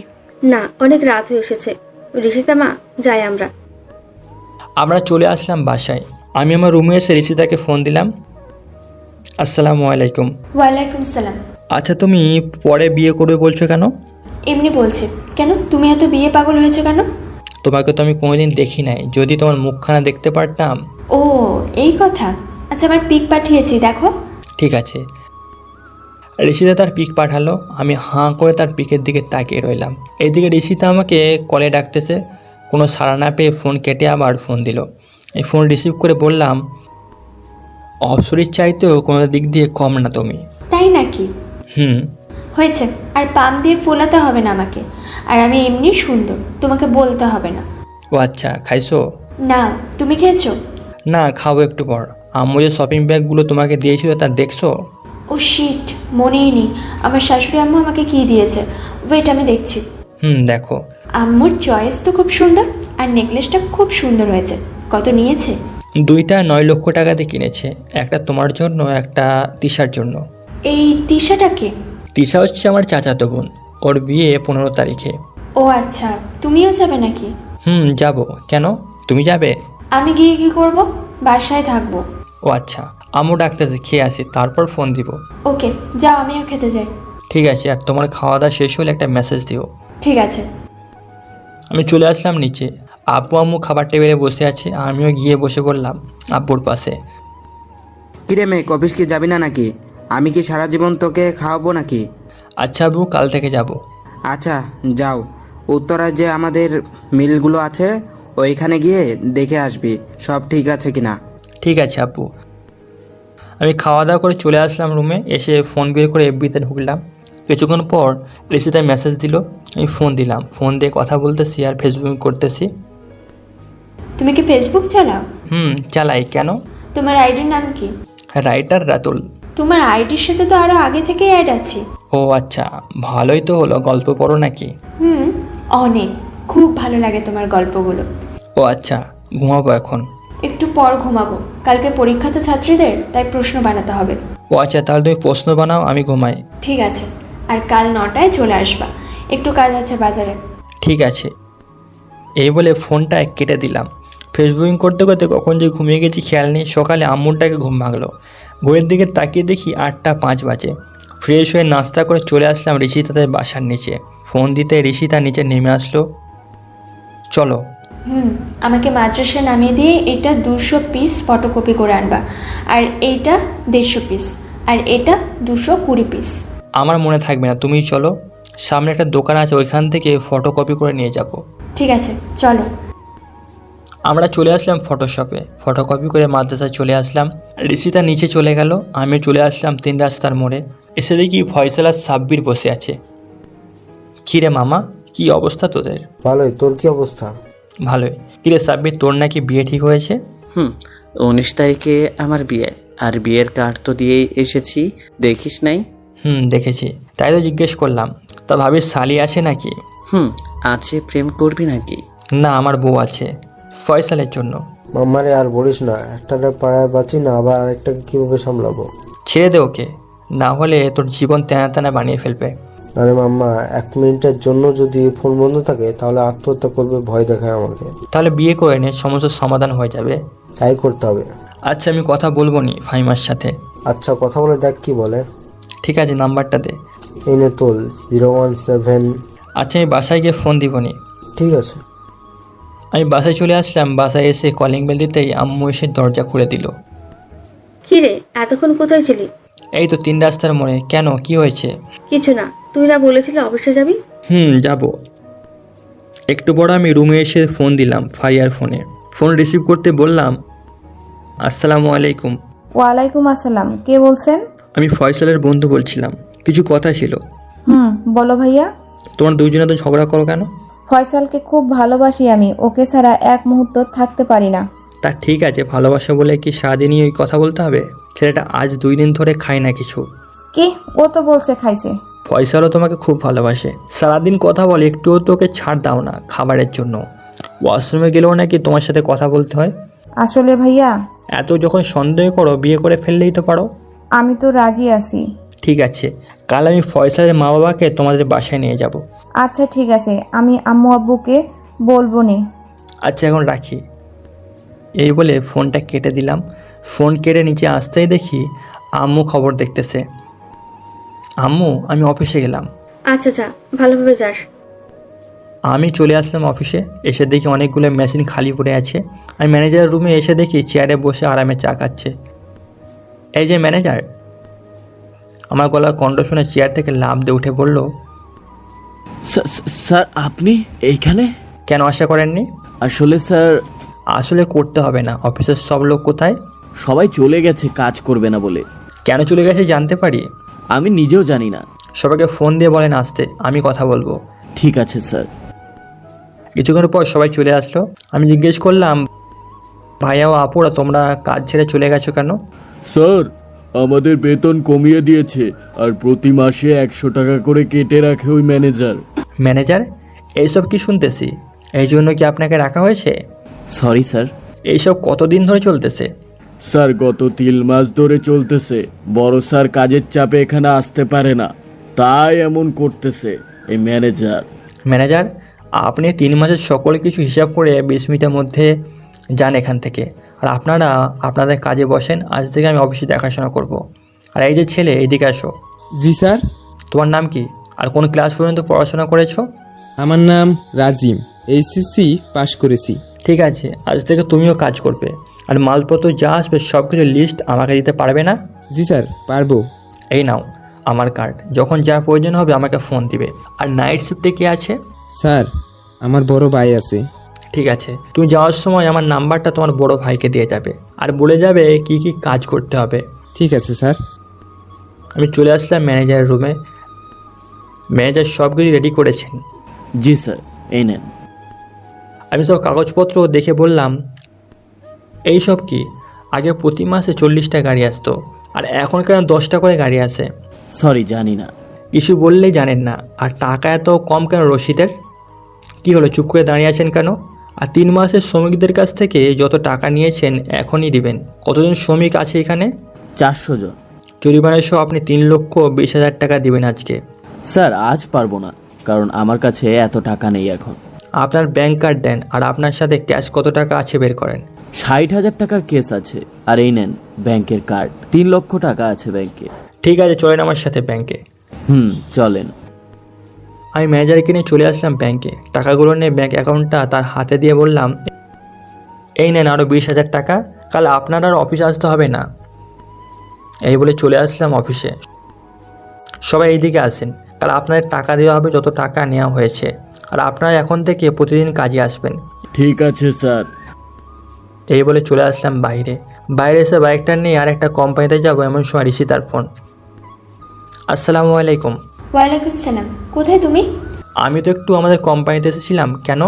না, অনেক রাত হয়ে এসেছে। ঋষিতা মা, যাই আমরা। আমরা চলে আসলাম বাসায়। আমি আমার রুমে এসে ঋষিতাকে ফোন দিলাম। আসসালামু আলাইকুম। ওয়ালাইকুম সালাম। আচ্ছা, তুমি পরে বিয়ে করবে বলছো কেন? এমনি বলছি। কেন, তুমি এত বিয়ে পাগল হয়েছো কেন? তোমাকে তো আমি কোনোদিন দেখি নাই, যদি তোমার মুখখানা দেখতে পারতাম। ও, এই কথা। আচ্ছা, আমার পিক পাঠিয়েছি, দেখো। ঠিক আছে। ঋষিতা তার পিক পাঠালো। আমি হাঁ করে তার পিকের দিকে তাকিয়ে রইলাম। এইদিকে ঋষিতা আমাকে কলে ডাকতেছে। কোনো সাড়া না পেয়ে ফোন কেটে আবার ফোন দিল। এই ফোন রিসিভ করে বললাম, অপসরির চাইতেও কোনো দিক দিয়ে কম না তুমি। তাই নাকি? হয়েছে। আর পাম দিয়ে ফোলাতে হবে না আমাকে। আর আমি এমনি সুন্দর, তোমাকে বলতে হবে না। ও আচ্ছা, খাইছো? না, তুমি খেয়েছো? না, খাবো একটু পর। আম্মু যে শপিং ব্যাগগুলো তোমাকে দিয়েছিল তা দেখছো? ও শিট, মনেই নেই আমার শাশুড়ি আম্মু আমাকে কি দিয়েছে। ওয়েট, আমি দেখছি। দেখো। আম্মুর চয়েস তো খুব সুন্দর, আর নেকলেসটা খুব সুন্দর হয়েছে। কত নিয়েছে? দুইটা 9 লক্ষ টাকা দিয়ে কিনেছে। একটা তোমার জন্য, একটা তিশার জন্য। এই তিশাটাকে? তিশা হচ্ছে আমার চাচাতো বোন। ওর বিয়ে 15 তারিখে। ও আচ্ছা, তুমিও যাবে নাকি? যাব। কেন, তুমি যাবে? আমি গিয়ে কি করব? বাসায় থাকবো। ও আচ্ছা, আম্মু ডাকতেছে, খেয়ে আসি, তারপর ফোন দিব। ওকে, যাও, আমিও খেতে যাই। ঠিক আছে, আর তোমার খাওয়া দাওয়া শেষ হলে একটা মেসেজ দিও। ঠিক আছে। আমি চলে আসলাম নিচে। আব্বু আম্মু খাবার টেবিলে বসে আছে, আমিও গিয়ে বসে পড়লাম আব্বুর পাশে। কিরে মেঘ, অফিস কি যাবি না নাকি? আমি কি সারা জীবন তোকে খাওয়াবো নাকি? আচ্ছা আব্বু, কাল থেকে যাব। আচ্ছা যাও, উত্তরায় যে আমাদের মিলগুলো আছে ওইখানে গিয়ে দেখে আসবি সব ঠিক আছে কিনা। ঠিক আছে আব্বু। আমি খাওয়া দাওয়া করে চলে আসলাম রুমে। এসে ফোন বের করে এফবিতে ঢুকলাম। কিছুক্ষণ পর ঋষিতা মেসেজ দিল। আমি ফোন দিলাম। ফোন দিয়ে কথা বলতেছি আর ফেসবুক করতেছি। তুমি কি ফেসবুক চালাও? চালাই। কেন? তোমার আইডির নাম কি? রাইটার রাতুল। তোমার আইডির সাথে তো আরো আগে থেকে অ্যাড আছে। ও আচ্ছা, ভালোই তো হলো। গল্প পড়ো নাকি? অনেক, খুব ভালো লাগে তোমার গল্পগুলো। ও আচ্ছা, ঘুমাবো এখন? একটু পর ঘুমাবো, কালকে পরীক্ষা তো ছাত্রীদের, তাই প্রশ্ন বানাতে হবে। ও আচ্ছা, তাহলে তুমি প্রশ্ন বানাও, আমি ঘুমাই। ঠিক আছে, আর কাল 9টায় চলে আসবা, একটু কাজ আছে বাজারে। ঠিক আছে। এই বলে ফোনটা কেটে দিলাম। ফেসবুকিং করতে করতে কখন যে ঘুমিয়ে গেছি খেয়াল নেই। সকালে আম্মুরটাকে ঘুম ভাঙলো। ঘড়ির দিকে তাকিয়ে দেখি 8টা 5 বাজে। ফ্রেশ হয়ে নাস্তা করে চলে আসলাম ঋষিতাদের বাসার নিচে। ফোন দিতে ঋষিতা নিচে নেমে আসলো। চলো। আমাকে মাদ্রাসায় নামিয়ে দিয়ে এটা 200 পিস ফটোকপি করে আনবা, আর এইটা 150 পিস, আর এটা 220 পিস। আমার মনে থাকবে না, তুমি চলো। সামনে একটা দোকান আছে, ওইখান থেকে ফটোকপি করে নিয়ে যাব। ঠিক আছে, চলো। আমরা চলে আসলাম ফটোশপে। ফটোকপি করে মাদ্রাসায় চলে আসলাম। ঋষিতা নিচে চলে গেল। আমি চলে আসলাম 3 রাস্তার মোড়ে। এসে দেখি ফয়সাল আর সাব্বির বসে আছে। কিরে মামা, কি অবস্থা তোদের? ভালোই। তোর কি অবস্থা? ভালোই। কিরে সাব্বির, তোর নাকি বিয়ে ঠিক হয়েছে? 19 তারিখে আমার বিয়ে, আর বিয়ের কার্ড তো দিয়েই এসেছি, দেখিস নাই? দেখেছি, তাই তো জিজ্ঞেস করলাম। তা ভাবির শালি আছে নাকি? আছে। প্রেম করবি নাকি? না, আমার বউ আছে, ফয়সালের জন্য। মামারে আর বলিস না, একটারে পাড়ায় বাঁচি না, আবার আরেকটাকে কিভাবে সামলাবো? ছেড়ে দে ওকে, না হলে তোর জীবন তেনা তেনা বানিয়ে ফেলবে। আরে মাম্মা, 1 মিনিটের জন্য যদি ফোন বন্ধ থাকে তাহলে আত্মহত্যা করবে, ভয় দেখায় আমাকে। তাহলে বিয়ে করে নে, সমস্যার সমাধান হয়ে যাবে। তাই করতে হবে। আচ্ছা আমি কথা বলবো নি ফাহিমার সাথে। আচ্ছা কথা বলে দেখ কি বলে। ঠিক আছে, নাম্বারটা দে। এই নে তোল, 017। আচ্ছা আমি বাসায় গিয়ে ফোন দিব নি। ঠিক আছে। আমি বাসায় চলে আসলাম। বাসায় এসে কলিং বেল দিতেই আম্মু এসে দরজা খুলে দিল। কি রে, এতক্ষণ কোথায় ছিলি? এই তো 3 রাস্তার মোড়ে। কেন, কি হয়েছে? কিছু না, তুই না বলেছিলি অফিসে যাবি? যাব। একটু বড় আমি রুমে এসে ফোন দিলাম ফারিয়ার ফোনে। ফোন রিসিভ করতে বললাম, আসসালামু আলাইকুম। ওয়ালাইকুম আসসালাম, কে বলছেন? আমি ফয়সালের বন্ধু বলছিলাম, কিছু কথা ছিল। বলো ভাইয়া। তোমার দুজনে তো ঝগড়া করো কেন? ফয়সালকে খুব ভালোবাসি আমি, ওকে ছাড়া এক মুহূর্ত থাকতে পারি না। তা ঠিক আছে, ভালোবাসা বলে কি সারাদিনই ওই কথা বলতে হবে? ছেলেটা আজ 2 দিন ধরে খায় না কিছু। কি? ও তো বলছে খাইছে। ফয়সালও তোমাকে খুব ভালোবাসে, সারাদিন কথা বলে, একটুও তোকে ছাড় দাও না খাবারের জন্য। ওয়াশরুমে গেলেও নাকি তোমার সাথে কথা বলতে হয়। আসলে ভাইয়া, এত যখন সন্দেহ করো, বিয়ে করে ফেললেই তো পারো। আমি তো রাজি আছি। ঠিক আছে, কাল আমি ফয়সালের মা বাবাকে তোমাদের বাসায় নিয়ে যাব। আচ্ছা ঠিক আছে, আমি আম্মু আব্বুকে বলবো নি। আচ্ছা এখন রাখি। এই বলে ফোনটা কেটে দিলাম। ফোন কেটে নিচে আসতেই দেখি আম্মু খবর দেখতেছে। আম্মু, আমি অফিসে গেলাম। আচ্ছা যা, ভালোভাবে যাস। আমি চলে আসলাম অফিসে। এসে দেখি অনেকগুলো মেশিন খালি পড়ে আছে। আমি ম্যানেজারের রুমে এসে দেখি চেয়ারে বসে আরামে চা খাচ্ছে। এই যে ম্যানেজার। আমার গলার কণ্ঠ শুনে চেয়ার থেকে লাফ দিয়ে উঠে বলল, স্যার আপনি এইখানে? কেন আশা করেননি? আসলে স্যার, আসলে করতে হবে না। অফিসের সব লোক কোথায়? সবাই চলে গেছে কাজ করবে না বলে। কেন চলে গেছে জানতে পারি? আমি নিজেও জানি না। সবাইকে ফোন দিয়ে বলেন আসতে, আমি কথা বলবো। ঠিক আছে স্যার। কিছুক্ষণ পর সবাই চলে আসলো। আমি জিজ্ঞেস করলাম, ভাইয়া ও আপুরা তোমরা কাজ ছেড়ে চলে গেছো কেন? স্যার, আমাদের বেতন কমিয়ে দিয়েছে আর প্রতি মাসে 100 টাকা করে কেটে রাখে ওই ম্যানেজার। ম্যানেজার? এইসব কি শুনতেছি? এই জন্য কি আপনাকে রাখা হয়েছে? Sorry sir. এইসব কতদিন ধরে চলতেছে? স্যার গত 3 মাস ধরে চলতেছে। বড় স্যার কাজের চাপে এখানে আসতে পারে না, তাই এমন করতেছে এই ম্যানেজার। ম্যানেজার, আপনি 3 মাসের সকল কিছু হিসাব করে 20 মিনিটের মধ্যে যান এখান থেকে। আর আপনারা আপনাদের কাজে বসেন। আজ থেকে আমি অফিসে দেখাশোনা করব। আর এই যে ছেলে, এইদিকে আসো। জি স্যার। তোমার নাম কি আর কোন ক্লাস পর্যন্ত পড়াশোনা করেছো? আমার নাম রাজিম, এইচএসসি পাশ করেছি। ঠিক আছে, আজ থেকে তুমিও কাজ করবে। আর মালপত্র যা আসবে সব কিছু লিস্ট আমাকে দিতে পারবে না? জি স্যার, পারবো। এই নাও আমার কার্ড, যখন যা প্রয়োজন হবে আমাকে ফোন দিবে। আর নাইট শিফটে কে আছে? স্যার, আমার বড় ভাই আছে। ঠিক আছে, তুমি যাওয়ার সময় আমার নাম্বারটা তোমার বড় ভাইকে দিয়ে যাবে আর বলে যাবে কি কি কাজ করতে হবে। ঠিক আছে স্যার। আমি চলে আসলাম ম্যানেজারের রুমে। ম্যানেজার সব কিছু রেডি করেছেন। জি স্যার, এই নেন। আমি সব কাগজপত্র দেখে বললাম, এই সব কি? আগে প্রতি মাসে 40টা গাড়ি আসতো, আর এখন কেন 10টা করে গাড়ি আসে? সরি, জানি না। কিছু বললেই জানেন না। আর টাকা এত কম কেন রশিদের? কি হলো, চুপ করে দাঁড়িয়ে আছেন কেন? আর 3 মাসের শ্রমিকদের কাছ থেকে যত টাকা নিয়েছেন এখনই দিবেন। কতজন শ্রমিক আছে এখানে? 400 জন। জরিমানা সহ আপনি 3,20,000 টাকা দিবেন আজকে। স্যার আজ পারবো না, কারণ আমার কাছে এত টাকা নেই এখন। আপনার ব্যাংক কার্ড দেন আর আপনার সাথে ক্যাশ কত টাকা আছে বের করেন। 60,000 টাকার কেস আছে। আর এই নেন ব্যাংকের কার্ড, 3 লক্ষ টাকা আছে ব্যাংকে। ঠিক আছে, চলেন আমার সাথে ব্যাংকে। চলেন। আমি ম্যানেজারকে নিয়ে চলে আসলাম ব্যাংকে। টাকাগুলো নিয়ে ব্যাংক অ্যাকাউন্টটা তার হাতে দিয়ে বললাম, এই নেন আরও 20,000 টাকা, কাল আপনার আর অফিসে আসতে হবে না। এই বলে চলে আসলাম অফিসে। সবাই এইদিকে আসেন, কাল আপনাদের টাকা দেওয়া হবে যত টাকা নেওয়া হয়েছে। আর আপনারা এখন থেকে প্রতিদিন কাজে আসবেন। ঠিক আছে স্যার। এই বলে চলে আসলাম বাইরে। বাইরে এসে বাইকটা নিয়ে আর একটা কোম্পানিতে যাবো, এমন সময় ঋষিতার ফোন। আসসালামু আলাইকুম। ওয়ালাইকুম সালাম। কোথায় তুমি? আমি তো একটু আমাদের কোম্পানিতে এসেছিলাম। কেন?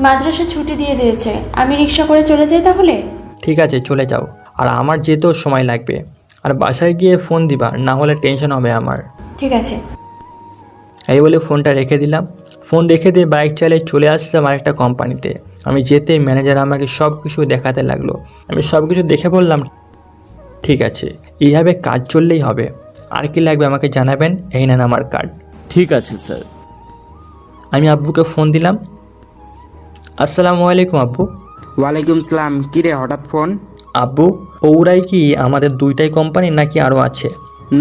মাদ্রাসা ছুটি দিয়ে দিয়েছে, আমি রিক্সা করে চলে যাই তাহলে? ঠিক আছে, চলে যাও। আর আমার যেতেও সময় লাগবে। আর বাসায় গিয়ে ফোন দিবা, না হলে টেনশন হবে আমার। ঠিক আছে। এই বলে ফোনটা রেখে দিলাম। ফোন রেখে দিয়ে বাইক চালিয়ে চলে আসলাম আরেকটা কোম্পানিতে। আমি যেতেই ম্যানেজার আমাকে সব কিছু দেখাতে লাগলো। আমি সব কিছু দেখে বললাম, ঠিক আছে, এইভাবে কাজ চললেই হবে। আর কি লাগবে আমাকে জানাবেন, এই নেন আমার কার্ড। ঠিক আছে স্যার। আমি আব্বুকে ফোন দিলাম। আসসালামু আলাইকুম আব্বু। ওয়ালাইকুম সালাম। কিরে হঠাৎ ফোন? আব্বু, ওরাই কি আমাদের দুইটাই কোম্পানি নাকি আরও আছে?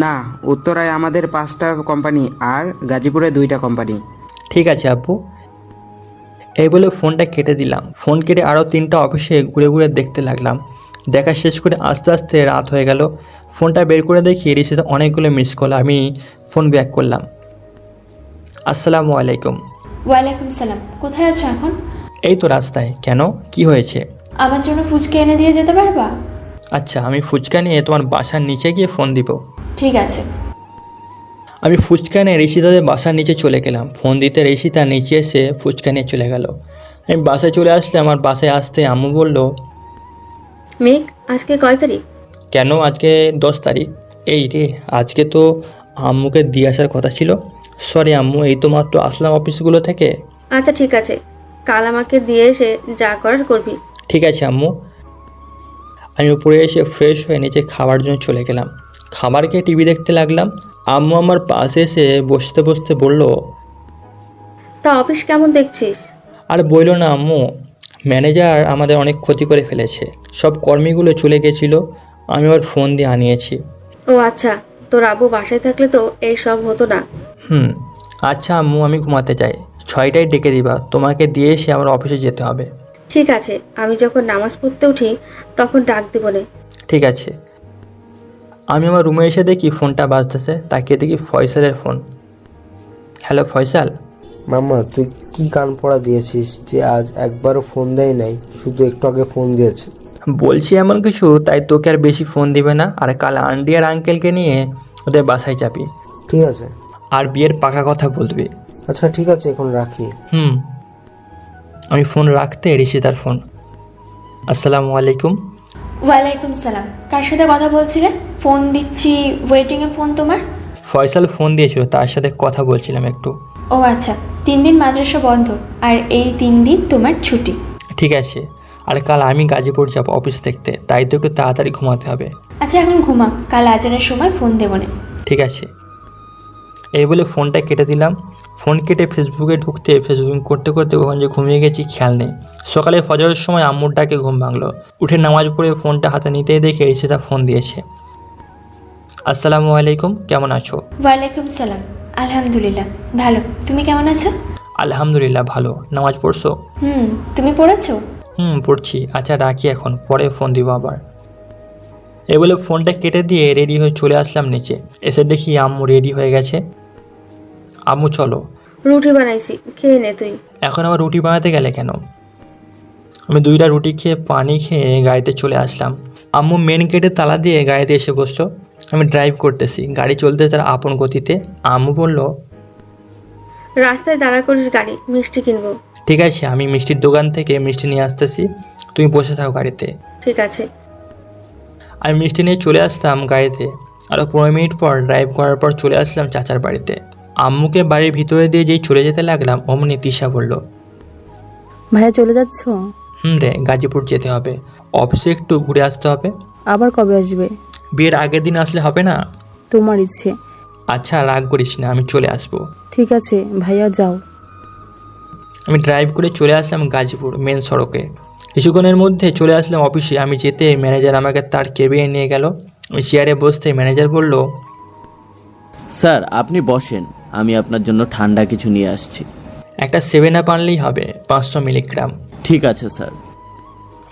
না, উত্তরায় আমাদের 5টা কোম্পানি আর গাজীপুরে 2টা কোম্পানি। ঠিক আছে আব্বু। এই বলে ফোনটা কেটে দিলাম। ফোন কেটে আরও 3টা অফিসে ঘুরে ঘুরে দেখতে লাগলাম। দেখা শেষ করে আস্তে আস্তে রাত হয়ে গেল। ফোনটা বের করে দেখি রিসিতে অনেকগুলো মিস কল। আমি ফোন ব্যাক করলাম। আসসালামু আলাইকুম। ওয়ালাইকুম সালাম। কোথায় আছো এখন? এই তো রাস্তায়। কেন, কি হয়েছে? আমার জন্য ফুচকা এনে দিয়ে যেতে পারবা? আচ্ছা, আমি ফুচকা নিয়ে তোমার বাসার নিচে গিয়ে ফোন দিব। ঠিক আছে। আমি ফুচকা নিয়ে ঋষিতাদের বাসার নিচে চলে গেলাম। ফোন দিতে ঋষিতা নিচে এসে ফুচকা নিয়ে চলে গেল। আমি বাসায় চলে আসলে আমার বাসায় আসতে আম্মু বলল, মেঘ, আজকে কয় তারিখ? কেন, আজকে 10 তারিখ। এই রে, আজকে তো আম্মুকে দিয়ে আসার কথা ছিল। সরি আম্মু, এই তো মাত্র আসলাম অফিসগুলো থেকে। আচ্ছা ঠিক আছে, কাল আমাকে দিয়ে এসে যা করার করবি। ঠিক আছে আম্মু। আমি উপরে এসে ফ্রেশ হয়ে নিচে খাবার জন্য চলে গেলাম। খাবার খেয়ে টিভি দেখতে লাগলাম। আম্মু আমার পাশে এসে বসতে বসতে বলল, তা অফিস কেমন দেখছিস? আর বইলো না আম্মু, ম্যানেজার আমাদের অনেক ক্ষতি করে ফেলেছে। সব কর্মীগুলো চলে গেছিলো, আমি আবার ফোন দিয়ে আনিয়েছি। ও আচ্ছা, তোর আব্বু বাসায় থাকলে তো এই সব হতো না। আচ্ছা আম্মু, আমি ঘুমাতে যাই। 6টায় ডেকে দিবা, তোমাকে দিয়ে এসে আমার অফিসে যেতে হবে। ঠিক আছে, আমি যখন নামাজ পড়তে উঠি তখন ডাক দিব নে। ঠিক আছে। আমি আমার রুমে এসে দেখি ফোনটা বাজতেছে। তাকিয়ে দেখি ফয়সালের ফোন। হ্যালো ফয়সাল। মামা, তুই কি কান পড়া দিয়েছিস যে আজ একবারও ফোন দেয় নাই, শুধু একটু আগে ফোন দিয়েছে? বলছি এমন কিছু, তাই তোকে আর বেশি ফোন দিবে না। আর কাল আন্টি আর আঙ্কেলকে নিয়ে ওদের বাসায় যাবি। ঠিক আছে। আর বিয়ের পাকা কথা বলবি। আচ্ছা ঠিক আছে, এখন রাখি। আমি ফোন রাখতে ঋষিতার ফোন। আসসালামু আলাইকুম। ওয়ালাইকুম সালাম। কার সাথে কথা বলছিলে? ফোন দিচ্ছি, ওয়েটিংয়ে ফোন তোমার। ফয়সাল ফোন দিয়েছিল, তার সাথে কথা বলছিলাম একটু। ও আচ্ছা, 3 দিন মাদ্রাসা বন্ধ আর এই 3 দিন তোমার ছুটি। ঠিক আছে। আর কাল আমি গাজীপুর যাব অফিস দেখতে, তাই তো একটু তাড়াতাড়ি ঘুমাতে হবে। আচ্ছা এখন ঘুমা, কাল আজানের সময় ফোন দেবো না। ঠিক আছে। এই বলে ফোনটা কেটে দিলাম। ফোন কেটে ফেসবুকে ঢুকতে ফেসবুকিং করতে করতে কখন যে ঘুমিয়ে গেছি খেয়াল নেই। সকালে ফজরের সময় আম্মুর ডাকে ঘুম ভাঙলো। উঠে নামাজ পড়ে ফোনটা হাতে নিতেই দেখে ঋষিতা ফোন দিয়েছে। আসসালামু আলাইকুম, কেমন আছো? ওয়ালাইকুম সালাম। আলহামদুলিল্লাহ ভালো, তুমি কেমন আছো? আলহামদুলিল্লাহ ভালো। নামাজ পড়ছো? তুমি পড়েছো? পড়ছি। আচ্ছা রাখি এখন, পরে ফোন দিব আবার। এই বলে ফোনটা কেটে দিয়ে রেডি হয়ে চলে আসলাম নিচে। এসে দেখি আম্মু রেডি হয়ে গেছে। আম্মু চলো। রুটি বানাইছি, খেয়ে নে তুই। এখন আবার রুটি বানাতে গেলে কেন? আমি 2টা রুটি খেয়ে পানি খেয়ে গাড়িতে চলে আসলাম। আম্মু মেন গেটে তালা দিয়ে গাড়িতে এসে বসলো। আমি ড্রাইভ করতেছি, গাড়ি চলতে তার আপন গতিতে। আম্মু বলল, রাস্তায় দাঁড়া করিস গাড়ি, মিষ্টি কিনবো। ঠিক আছে, আমি মিষ্টির দোকান থেকে মিষ্টি নিয়ে আসতেছি, তুমি বসে থাকো গাড়িতে। ঠিক আছে। আমি মিষ্টি নিয়ে চলে আসলাম গাড়িতে। আরও 15 মিনিট পর ড্রাইভ করার পর চলে আসলাম চাচার বাড়িতে। আম্মুকে বাড়ির ভিতরে দিয়ে যেই চলে যেতে লাগলাম, অমনি তিশা বলল, ভাইয়া চলে যাচ্ছ? রে, গাজীপুর যেতে হবে, অফিসে একটু ঘুরে আসতে হবে। আবার কবে আসবে? বিয়ের আগের দিন আসলে হবে না? তোমার ইচ্ছে। আচ্ছা রাগ করিস না, আমি চলে আসবো। ঠিক আছে ভাইয়া, যাও। আমি ড্রাইভ করে চলে আসলাম গাজীপুর মেন সড়কে। কিছুক্ষণের মধ্যে চলে আসলাম অফিসে। আমি যেতে ম্যানেজার আমাকে তার কেবিনে নিয়ে গেল। আমি চেয়ারে বসতে ম্যানেজার বলল, স্যার আপনি বসেন, আমি আপনার জন্য ঠান্ডা কিছু নিয়ে আসছি। একটা 7 আপ আনলেই হবে, 500 মিলিগ্রাম। ঠিক আছে স্যার।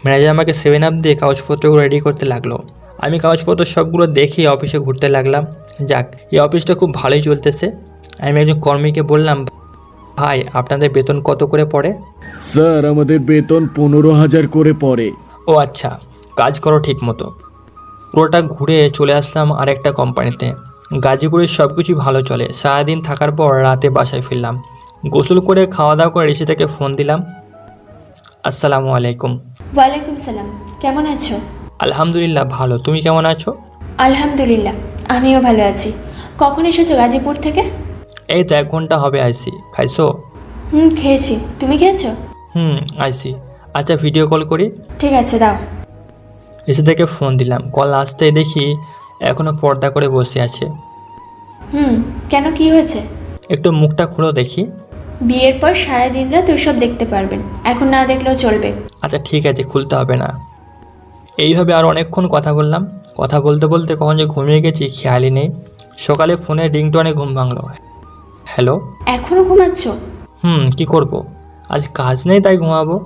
ম্যানেজার আমাকে 7 আপ দিয়ে কাগজপত্রগুলো রেডি করতে লাগলো। আমি কাগজপত্র সবগুলো দেখে অফিসে ঘুরতে লাগলাম। যাক, এই অফিসটা খুব ভালোই চলতেছে। আমি একজন কর্মীকে বললাম, ভাই আপনাদের বেতন কত করে পড়ে? স্যার আমাদের বেতন 15,000 করে পড়ে। ও আচ্ছা, কাজ করো ঠিক মতো। পুরোটা ঘুরে চলে আসলাম আরেকটা কোম্পানিতে। গাজীপুরের সব কিছুই ভালো চলে। সারাদিন থাকার পর রাতে বাসায় ফিরলাম। গোসল করে খাওয়া দাওয়া করে ঋষিতাকে ফোন দিলাম। আসসালামু আলাইকুম। ওয়ালাইকুম সালাম। কেমন আছো? আলহামদুলিল্লাহ ভালো, তুমি কেমন আছো? আলহামদুলিল্লাহ আমিও ভালো আছি। কখন এসেছো গাজীপুর থেকে? এই তো 1 ঘন্টা হবে আইসি। খাইছো? খেয়েছি। তুমি খেয়েছো? আইসি। আচ্ছা ভিডিও কল করি। ঠিক আছে দাও। ঋষিতাকে ফোন দিলাম। কল আসতেই দেখি এখনো পর্দা করে বসে আছে। কেন, কি হয়েছে? একটু মুখটা খুলো দেখি। বিয়ের পর সারাদিন রাত ওইসব দেখতে পারবেন, এখন না দেখলেও চলবে। আচ্ছা ঠিক আছে, খুলতে হবে না। এইভাবে আর অনেকক্ষণ কথা বললাম। কথা বলতে বলতে কখন যে ঘুমিয়ে গেছি খেয়ালই নেই। সকালে ফোনে রিংটোনে ঘুম ভাঙলো। হ্যালো। এখনো ঘুমাচ্ছ? কি করব, আজ কাজ নেই তাই ঘুমাবো।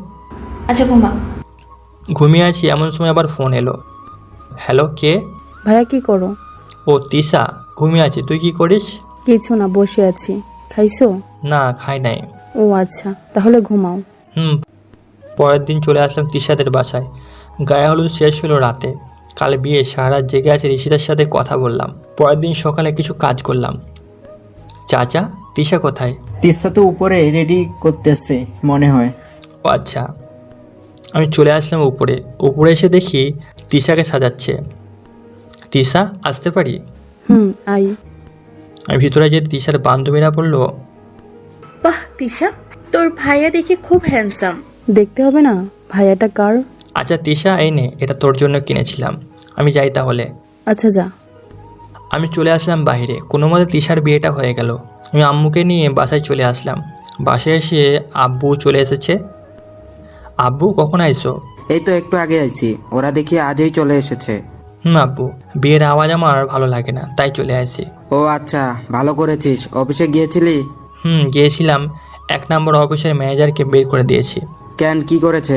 আচ্ছা ঘুমা। ঘুমিয়ে আছি এমন সময় আবার ফোন এলো। হ্যালো, কে? ভাইয়া কি করো? ও তিশা, ঘুমিয়ে আছি। তুই কি করিস? কিছু না, বসে আছি। খাইছো? না, খাই নাই। ও আচ্ছা, তাহলে ঘুমাও। পরের দিন চলে আসলাম তিশাদের বাসায়। গায়ে হলুদ শেষ হলো রাতে। কাল বিয়ে, সারা রাত জেগে আছে ঋষিতার সাথে কথা বললাম। পরের দিন সকালে কিছু কাজ করলাম। চাচা, তিশা কোথায়? তিশা তো উপরে রেডি করতেছে মনে হয়। ও আচ্ছা। আমি চলে আসলাম উপরে। উপরে এসে দেখি তিশাকে সাজাচ্ছে। তিশা, আসতে পারি? আই। আমি ভিতরে যে তিশার বান্ধবীরা বলল, বাহ তিশা, তোর ভাইয়া দেখি খুব হ্যান্ডসাম। দেখতে হবে না ভাইয়াটা কার? আচ্ছা তিশা, এই নে, এটা তোর জন্য কিনেছিলাম। আমি যাই তাহলে। আচ্ছা যা। আমি চলে আসলাম বাইরে। কোনো মতে তিশার বিয়েটা হয়ে গেল। আমি আম্মুকে নিয়ে বাসায় চলে আসলাম। বাসায় এসে আব্বু চলে এসেছে। আব্বু, কখন আইসো? এই তো একটু আগে আইছি। ওরা দেখি আজই চলে এসেছে। আব্বু, বিয়ের আওয়াজ আমার ভালো লাগে না, তাই চলে আসি। ও আচ্ছা, ভালো করেছিস। অফিসে গিয়েছিলি? গিয়েছিলাম। 1 নম্বর অফিসের ম্যানেজারকে বের করে দিয়েছি। কেন, কি করেছে?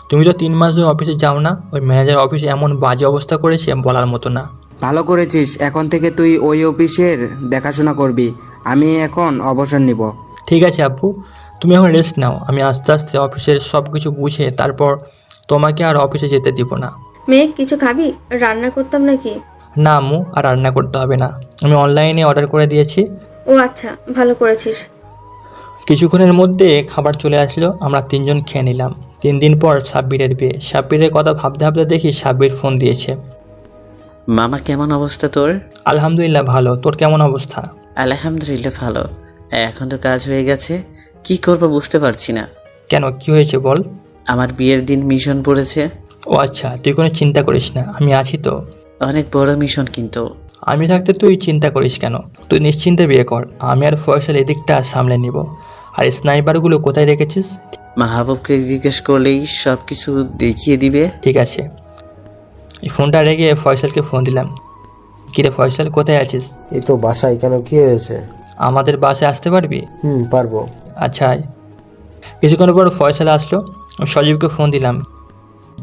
তুমি তো 3 মাস ধরে অফিসে যাও না। ওই ম্যানেজার অফিসে এমন বাজে অবস্থা করেছে বলার মতো না। ভালো করেছিস। এখন থেকে তুই ওই অফিসের দেখাশোনা করবি। আমি এখন অবসর নিব। ঠিক আছে আব্বু, তুমি এখন রেস্ট নাও। আমি আস্তে আস্তে অফিসের সব কিছু বুঝে তারপর তোমাকে আর অফিসে যেতে দিব না। মেয়ে, কিছু খাবি? রান্না করতাম নাকি? না আম্মু, আর রান্না করতে হবে না। আমি অনলাইনে অর্ডার করে দিয়েছি। ও আচ্ছা, ভালো করেছিস। কিছুক্ষণের মধ্যে খাবার চলে আসলো। আমরা 3 জন খেয়ে নিলাম। 3 দিন পর সাব্বিরের বিয়ে। সাব্বিরের কথা ভাবতে ভাবতে দেখি সাব্বির ফোন দিয়েছে। মামা, কেমন অবস্থা তোর? আলহামদুলিল্লাহ ভালো। তোর কেমন অবস্থা? আলহামদুলিল্লাহ ভালো। এখন তো কাজ হয়ে গেছে, কি করব বুঝতে পারছি না। কেন, কি হয়েছে বল? আমার বিয়ের দিন মিশন পড়েছে। ও আচ্ছা, তুই কোনো চিন্তা করিস না, আমি আছি তো। অনেক বড় মিশন কিন্তু। আমি থাকতে তুই চিন্তা করিস কেন? তুই নিশ্চিন্তে বিয়ে কর। আমি আর ফয়সাল এদিকটা সামলে নিব। আর স্নাইপারগুলো কোথায় রেখেছিস? মাহবুবকে জিজ্ঞেস করলেই সব কিছু দেখিয়ে দিবে। ঠিক আছে। এই ফোনটা রেখে ফয়সালকে ফোন দিলাম। কিরে ফয়সাল, কোথায় আছিস? এই তো বাসায়। কেন, কি হয়েছে? আমাদের বাসায় আসতে পারবি? পারবো। আচ্ছা। কিছুক্ষণ পর ফয়সাল আসলো। সজীবকে ফোন দিলাম।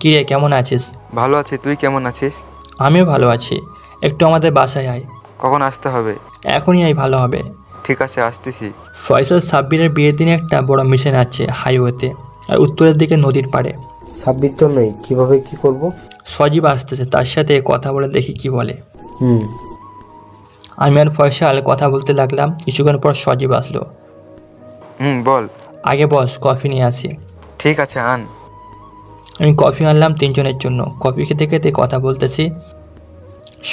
কিরে, কেমন আছিস? ভালো আছি, তুই কেমন আছিস? আমিও ভালো আছি। একটু আমাদের বাসায় আয়। কখন আসতে হবে? এখনই আয়, ভালো হবে। ঠিক আছে, আসতেছি। ফয়সাল সাব্বিরের বিয়ের দিনে একটা বড় মিশন আছে হাইওয়েতে, আর উত্তরের দিকে নদীর পাড়ে। সাব্বির তো নেই, কিভাবে কি করব? সজীব আসতেছে, তার সাথে কথা বলে দেখি কি বলে। হুম। আমি আর ফয়সাল কথা বলতে লাগলাম। কিছুক্ষণ পর সজীব আসলো। বল। আগে বস, কফি নিয়ে আসি। ঠিক আছে, আন। আমি কফি আনলাম 3 জনের জন্য। কফি খেতে খেতে কথা বলতেছি।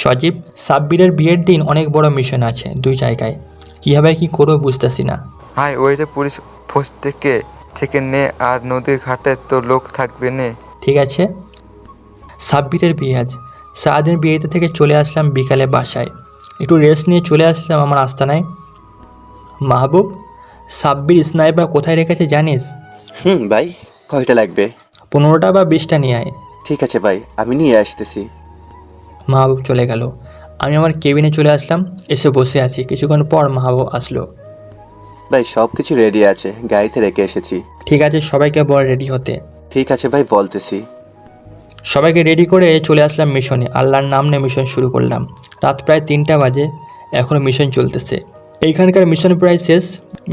সজীব, সাব্বিরের বিয়ের দিন অনেক বড় মিশন আছে 2 জায়গায়। কীভাবে কি করবো বুঝতেছি না। হাই ওইটা পুলিশ ফোর্স থেকে নে, আর নদীর ঘাটে তো লোক থাকবে নে। ঠিক আছে। সাব্বিরের বিয়ে আজ। সারাদিন বিয়েতে থেকে চলে আসলাম বিকালে বাসায়। একটু রেস্ট নিয়ে চলে আসলাম আমার আস্তানায়। মাহবুব, সাব্বির স্নাইপার কোথায় রেখেছে জানিস? ভাই, কয়টা লাগবে? 15টা বা 20টা নিয়ে আয়। ঠিক আছে ভাই, আমি নিয়ে আসতেছি। মাহবুব চলে গেল। আমি আমার কেবিনে চলে আসলাম। এসে বসে আছি। কিছুক্ষণ পর মাহবুব আসলো। ভাই, সব কিছু রেডি আছে, গাড়িতে রেখে এসেছি। ঠিক আছে, সবাইকে বল রেডি হতে। ঠিক আছে ভাই, বলতেছি। সবাইকে রেডি করে চলে আসলাম মিশনে। আল্লাহর নাম নিয়ে মিশন শুরু করলাম। রাত প্রায় 3টা বাজে, এখনও মিশন চলতেছে। এইখানকার মিশন প্রায় শেষ।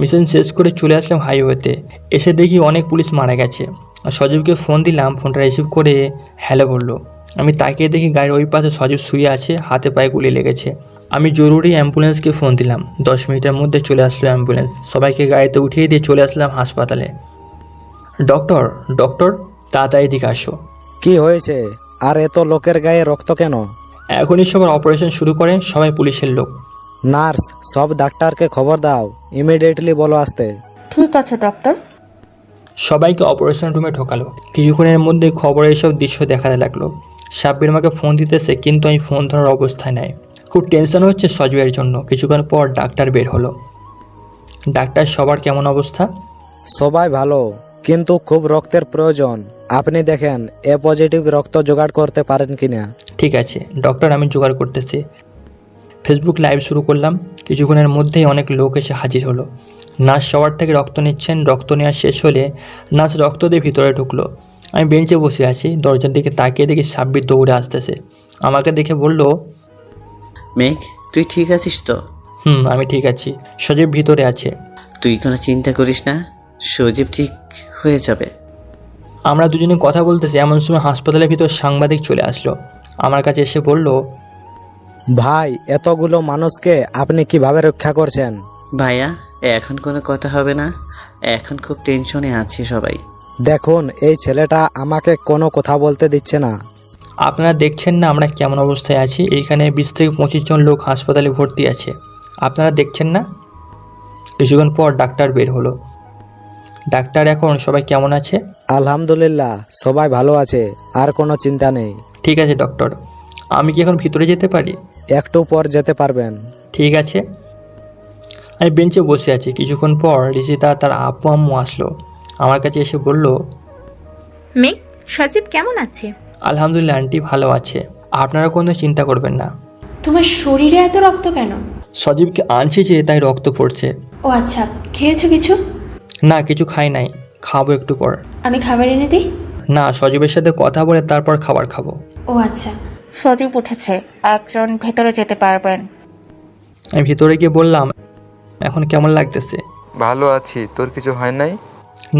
মিশন শেষ করে চলে আসলাম হাইওয়েতে। এসে দেখি অনেক পুলিশ মারা গেছে। আর সজীবকে ফোন দিলাম, ফোনটা রিসিভ করে হ্যালো বললো। আমি তাকিয়ে দেখি গাড়ির ওই পাশে সজীব শুয়ে আছে, হাতে পায়ে গুলি লেগেছে। আমি জরুরি অ্যাম্বুলেন্সকে ফোন দিলাম। 10 মিনিটের মধ্যে চলে আসলো অ্যাম্বুলেন্স। সবাইকে গাড়িতে উঠিয়ে দিয়ে চলে আসলাম হাসপাতালে। ডক্টর, ডক্টর, তাড়াতাড়ি দিকে আসো। কি হয়েছে? আর এত লোকের গায়ে রক্ত কেন? এখনই সবার অপারেশন শুরু করেন, সবাই পুলিশের লোক। নার্স, সব ডাক্তারকে খবর দাও, ইমিডিয়েটলি বলো আসতে। ঠিক আছে ডক্টর। সবাইকে অপারেশন রুমে ঢোকালো। কিছুক্ষণের মধ্যে খবরে এইসব দৃশ্য দেখাতে লাগলো। সাব্বির আমাকে ফোন দিতেছে, কিন্তু আমি ফোন ধরার অবস্থায় নাই। খুব টেনশন হচ্ছে সজীবের জন্য। কিছুক্ষণ পর ডাক্তার বের হলো। ডাক্তার সবার কেমন অবস্থা? সবাই ভালো, কিন্তু খুব রক্তের প্রয়োজন। আপনি দেখেন এ পজিটিভ রক্ত জোগাড় করতে পারেন কিনা। ঠিক আছে ডক্টর, আমি জোগাড় করতেছি। ফেসবুক লাইভ শুরু করলাম। কিছুক্ষণের মধ্যেই অনেক লোক এসে হাজির হলো। নার্স সবার থেকে রক্ত নিচ্ছেন। রক্ত নেওয়া শেষ হলে নার্স রক্ত দিয়ে ভিতরে ঢুকলো। আমি বেঞ্চে বসে আছি, দরজার দিকে তাকিয়ে দেখি সাব্বির দৌড়ে আসতেছে। আমাকে দেখে বলল, মেঘ, তুই ঠিক আছিস তো? আমি ঠিক আছি। সজীব ভিতরে আছে। তুই কোনো চিন্তা করিস না, সজীব ঠিক হয়ে যাবে। আমরা দুজনে কথা বলতেছি, এমন সময় হাসপাতালের ভিতর সাংবাদিক চলে আসলো। আমার কাছে এসে বলল, ভাই, এতগুলো মানুষকে আপনি কিভাবে রক্ষা করছেন? ভাইয়া, এখন কোনো কথা হবে না, এখন খুব টেনশনে আছি সবাই। দেখুন, এই ছেলেটা আমাকে কোনো কথা বলতে দিচ্ছে না। আপনারা দেখছেন না আমরা কেমন অবস্থায় আছি? এইখানে 20 থেকে 25 জন লোক হাসপাতালে ভর্তি আছে, আপনারা দেখছেন না? কিছুক্ষণ পর ডাক্তার বের হলো। ডাক্তার, এখন সবাই কেমন আছে? আলহামদুলিল্লাহ, সবাই ভালো আছে, আর কোনো চিন্তা নেই। ঠিক আছে ডক্টর, আমি কি এখন ভিতরে যেতে পারি? একটু পর যেতে পারবেন। ঠিক আছে। আমি বেঞ্চে বসে আছি। কিছুক্ষণ পর ঋষিতা তার আব্বু আম্মু আসলো। আমার কাছে এসে বলল, মেঘ, সজীব কেমন আছে? আলহামদুলিল্লাহ আন্টি, ভালো আছে, আপনারা কোনো চিন্তা করবেন না। তোমার শরীরে এত রক্ত কেন? সজীবকে আনছি যে তাই রক্ত পড়ছে। ও আচ্ছা, খেয়েছো কিছু? না, কিছু খাই নাই, খাবো একটু পর। আমি খাবার এনে দিই? না, সজীবের সাথে কথা বলে তারপর খাবার খাবো। ও আচ্ছা। সজীব উঠেছে, একজন ভেতরে যেতে পারবেন। আমি ভিতরে গিয়ে বললাম, এখন কেমন লাগতেছে? ভালো আছি, তোর কিছু হয় নাই?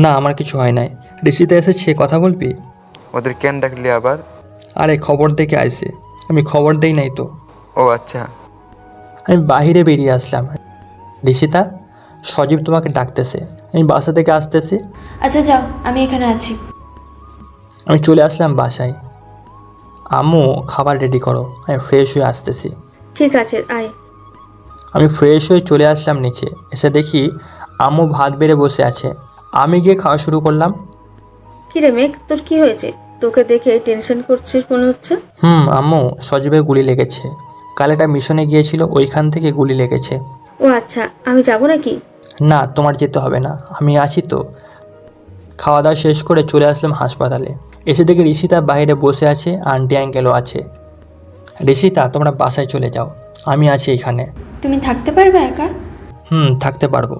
না, আমার কিছু হয় নাই। ঋষিতা এসেছে, কথা বলবি? ওদের কেন ডাকলি আবার? আরে খবর দেখে আইছে, আমি খবর দেই নাই তো। ও আচ্ছা। আমি বাহিরে বেরিয়ে আসলাম। ঋষিতা, সজীব তোমাকে ডাকতেছে, আমি বাসা থেকে আসতেছি। আচ্ছা যাও, আমি এখানে আছি। আমি চলে আসলাম বাসায়। আম্মু, খাবার রেডি করো, আমি ফ্রেশ হয়ে আসতেছি। ঠিক আছে, আয়। আমি ফ্রেশ হয়ে চলে আসলাম নিচে। এসে দেখি আম্মু ভাত বেড়ে বসে আছে। আমি গিয়ে খাওয়া শুরু করলাম। কিরে মেঘ, তোর কি হয়েছে? তোকে দেখে টেনশন করছিস মনে হচ্ছে। আম্মু, সজীবের গুলি লেগেছে। কাল একটা মিশনে গিয়েছিল, ওইখান থেকে গুলি লেগেছে। ও আচ্ছা, আমি যাব নাকি? না, তোমার যেতে হবে না, আমি আছি তো। খাওয়া দাওয়া শেষ করে চলে আসলাম হাসপাতালে। এসে দেখি ঋষিতা বাইরে বসে আছে, আন্টি আঙ্কেলও আছে। ঋষিতা, তোমরা বাসায় চলে যাও, আমি আছি এখানে। তুমি থাকতে পারবে একা? থাকতে পারবো,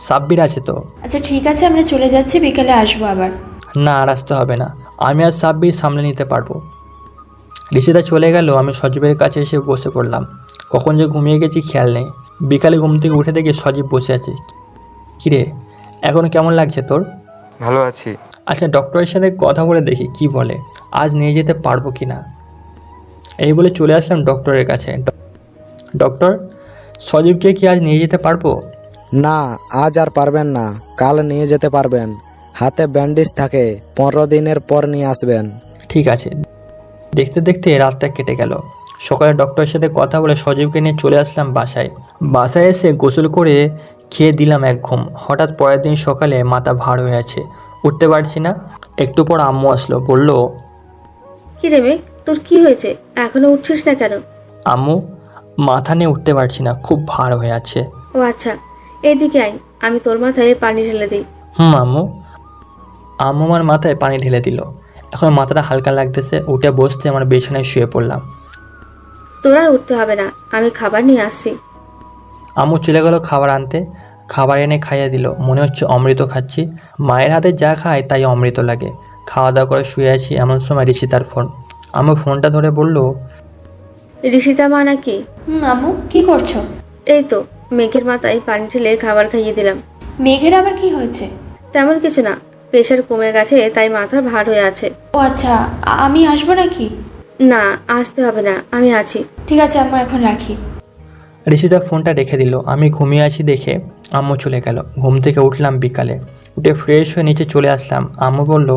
সাব্বির আছে তো। আচ্ছা ঠিক আছে, আমরা চলে যাচ্ছি, বিকেলে আসবো আবার। না, আর আসতে হবে না, আমি আর সাব্বির সামলে নিতে পারবো। ঋষিতা চলে গেল। আমি সজীবের কাছে এসে বসে পড়লাম। কখন যে ঘুমিয়ে গেছি খেয়াল নেই। বিকালে ঘুম থেকে উঠে দেখি সজীব বসে আছে। কিরে, এখন কেমন লাগছে তোর? ভালো আছি। আচ্ছা, ডক্টরের সাথে কথা বলে দেখি কি বলে, আজ নিয়ে যেতে পারবো কি না। এই বলে চলে আসলাম ডক্টরের কাছে। ডক্টর, সজীবকে কি আজ নিয়ে যেতে পারবো? না, আজ আর পারবেন না, কাল নিয়ে যেতে পারবেন। হাতে ব্যান্ডেজ থাকে, 15 দিনের পর নিয়ে আসবেন। ঠিক আছে। দেখতে দেখতে রাতটা কেটে গেল। সকালে ডক্টরের সাথে কথা বলে সজীবকে নিয়ে চলে আসলাম বাসায়। বাসায় এসে গোসল করে খেয়ে দিলাম এক ঘুম। হঠাৎ পরের দিন সকালে মাথা ভার হয়ে আছে, উঠতে পারছি না। একটু পর আম্মু আসলো, বলল, কিরে মেঘ, তোর কি হয়েছে? এখনো উঠছিস না কেন? আম্মু, মাথা নিয়ে উঠতে পারছি না, খুব ভার হয়ে আছে। ও আচ্ছা, এদিকে আয়, আমি তোর মাথায় পানি ঢেলে দিই। আম্মু। আম্মু আমার মাথায় পানি ঢেলে দিল। এখন মাথাটা হালকা লাগতেছে। উঠে বসতে আমার বিছানায় শুয়ে পড়লাম। তোর আর উঠতে হবে না, আমি খাবার নিয়ে আসছি। আম্মু চলে গেল খাবার আনতে। খাবার এনে খাইয়ে দিল। মনে হচ্ছে অমৃত খাচ্ছি। মায়ের হাতে যা খায় তাই অমৃত লাগে। খাওয়া দাওয়া করে শুয়ে আছি, এমন সময় ঋষিতার ফোন। আম্মু ফোনটা ধরে বলল, ঋষিতা মা নাকি? আম্মু, কি করছো? এই তো মেঘের মাথায় পানি ঢেলে খাবার খাইয়ে দিলাম। মেঘের আবার কি হয়েছে? তেমন কিছু না, প্রেশার কমে গেছে, তাই মাথা ভার হয়ে আছে। ও আচ্ছা, আমি আসবো নাকি? না, আসতে হবে না, আমি আছি। ঠিক আছে আম্মু, এখন রাখি। ঋষিতা ফোনটা রেখে দিল। আমি ঘুমিয়ে আছি দেখে আম্মু চলে গেল। ঘুম থেকে উঠলাম বিকালে। উঠে ফ্রেশ হয়ে নিচে চলে আসলাম। আম্মু বলল,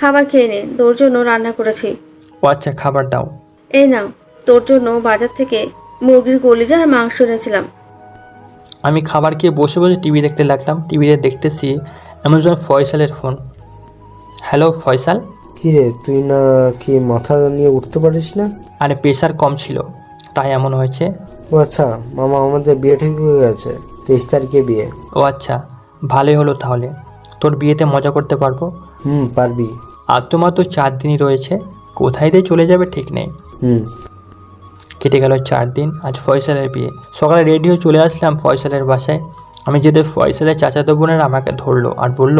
খাবার খেয়ে নে, তোর জন্য রান্না করেছি। ও আচ্ছা, খাবার দাও। এই নাও, তোর জন্য বাজার থেকে মুরগির কলিজা আর মাংস এনেছিলাম। আমি খাবার খেয়ে বসে বসে টিভি দেখতে লাগলাম। টিভিতে দেখতেছি এমন সময় ফয়সালের ফোন। হ্যালো ফয়সাল। কিরে, তুই না কি মাথা নিয়ে উঠতে পারিস না? আরে প্রেশার কম ছিল, তাই এমন হয়েছে। ও আচ্ছা, মামা, আমাদের বিয়ে ঠিক হয়ে গেছে। 23 তারিখে বিয়ে। ও আচ্ছা, ভালোই হলো তাহলে। তোর বিয়েতে মজা করতে পারবো। পারবি। আর তোমার তো 4 দিনই রয়েছে, কোথায় দিয়ে চলে যাবে ঠিক নেই। কেটে গেল 4 দিন। আজ ফয়সালের বিয়ে। সকালে রেডি হয়ে চলে আসলাম ফয়সালের বাসায়। আমি যেতে ফয়সালের চাচাতো বোনেরা আমাকে ধরলো আর বলল,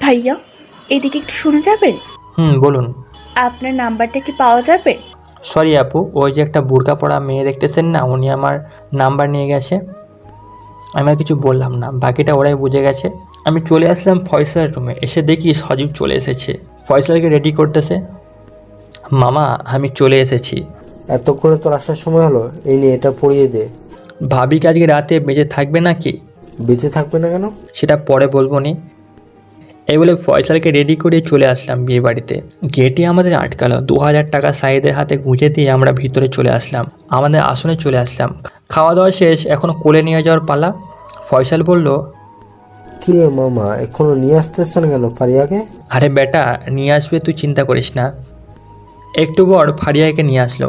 ভাইয়া এদিকে একটু শুনে যাবেন? বলুন। আপনার নাম্বারটা কি পাওয়া যাবে? সরি আপু, ওই যে একটা বোরকা পরা মেয়ে দেখতেছেন না, উনি আমার নাম্বার নিয়ে গেছে। আমি আর কিছু বললাম না, বাকিটা ওরাই বুঝে গেছে। আমি চলে আসলাম ফয়সালের রুমে। এসে দেখি সজীব চলে এসেছে, ফয়সালকে রেডি করতেছে। মামা আমি চলে এসেছি। এতক্ষণে তোর আসার সময় হলো, এই নিয়ে এটা পরিয়ে দে। ভাবি কি আজকে রাতে বেঁচে থাকবে নাকি? বেঁচে থাকবে না কেন? সেটা পরে বলবো নি। এই বলে ফয়সালকে রেডি করে চলে আসলাম বিয়ে বাড়িতে। গেটে আমাদের আটকালো। 2000 টাকা সাইদের হাতে গুঁজে দিয়ে আমরা ভিতরে চলে আসলাম। আমাদের আসনে চলে আসলাম। খাওয়া দাওয়া শেষ, এখন কোলে নিয়ে যাওয়ার পালা। ফয়সাল বলল, কি রে মামা, এখনো নিয়ে আসতেছেন কেন ফারিয়াকে? আরে বেটা, নিয়ে আসবে, তুই চিন্তা করিস না। একটু পর ফারিয়াকে নিয়ে আসলো।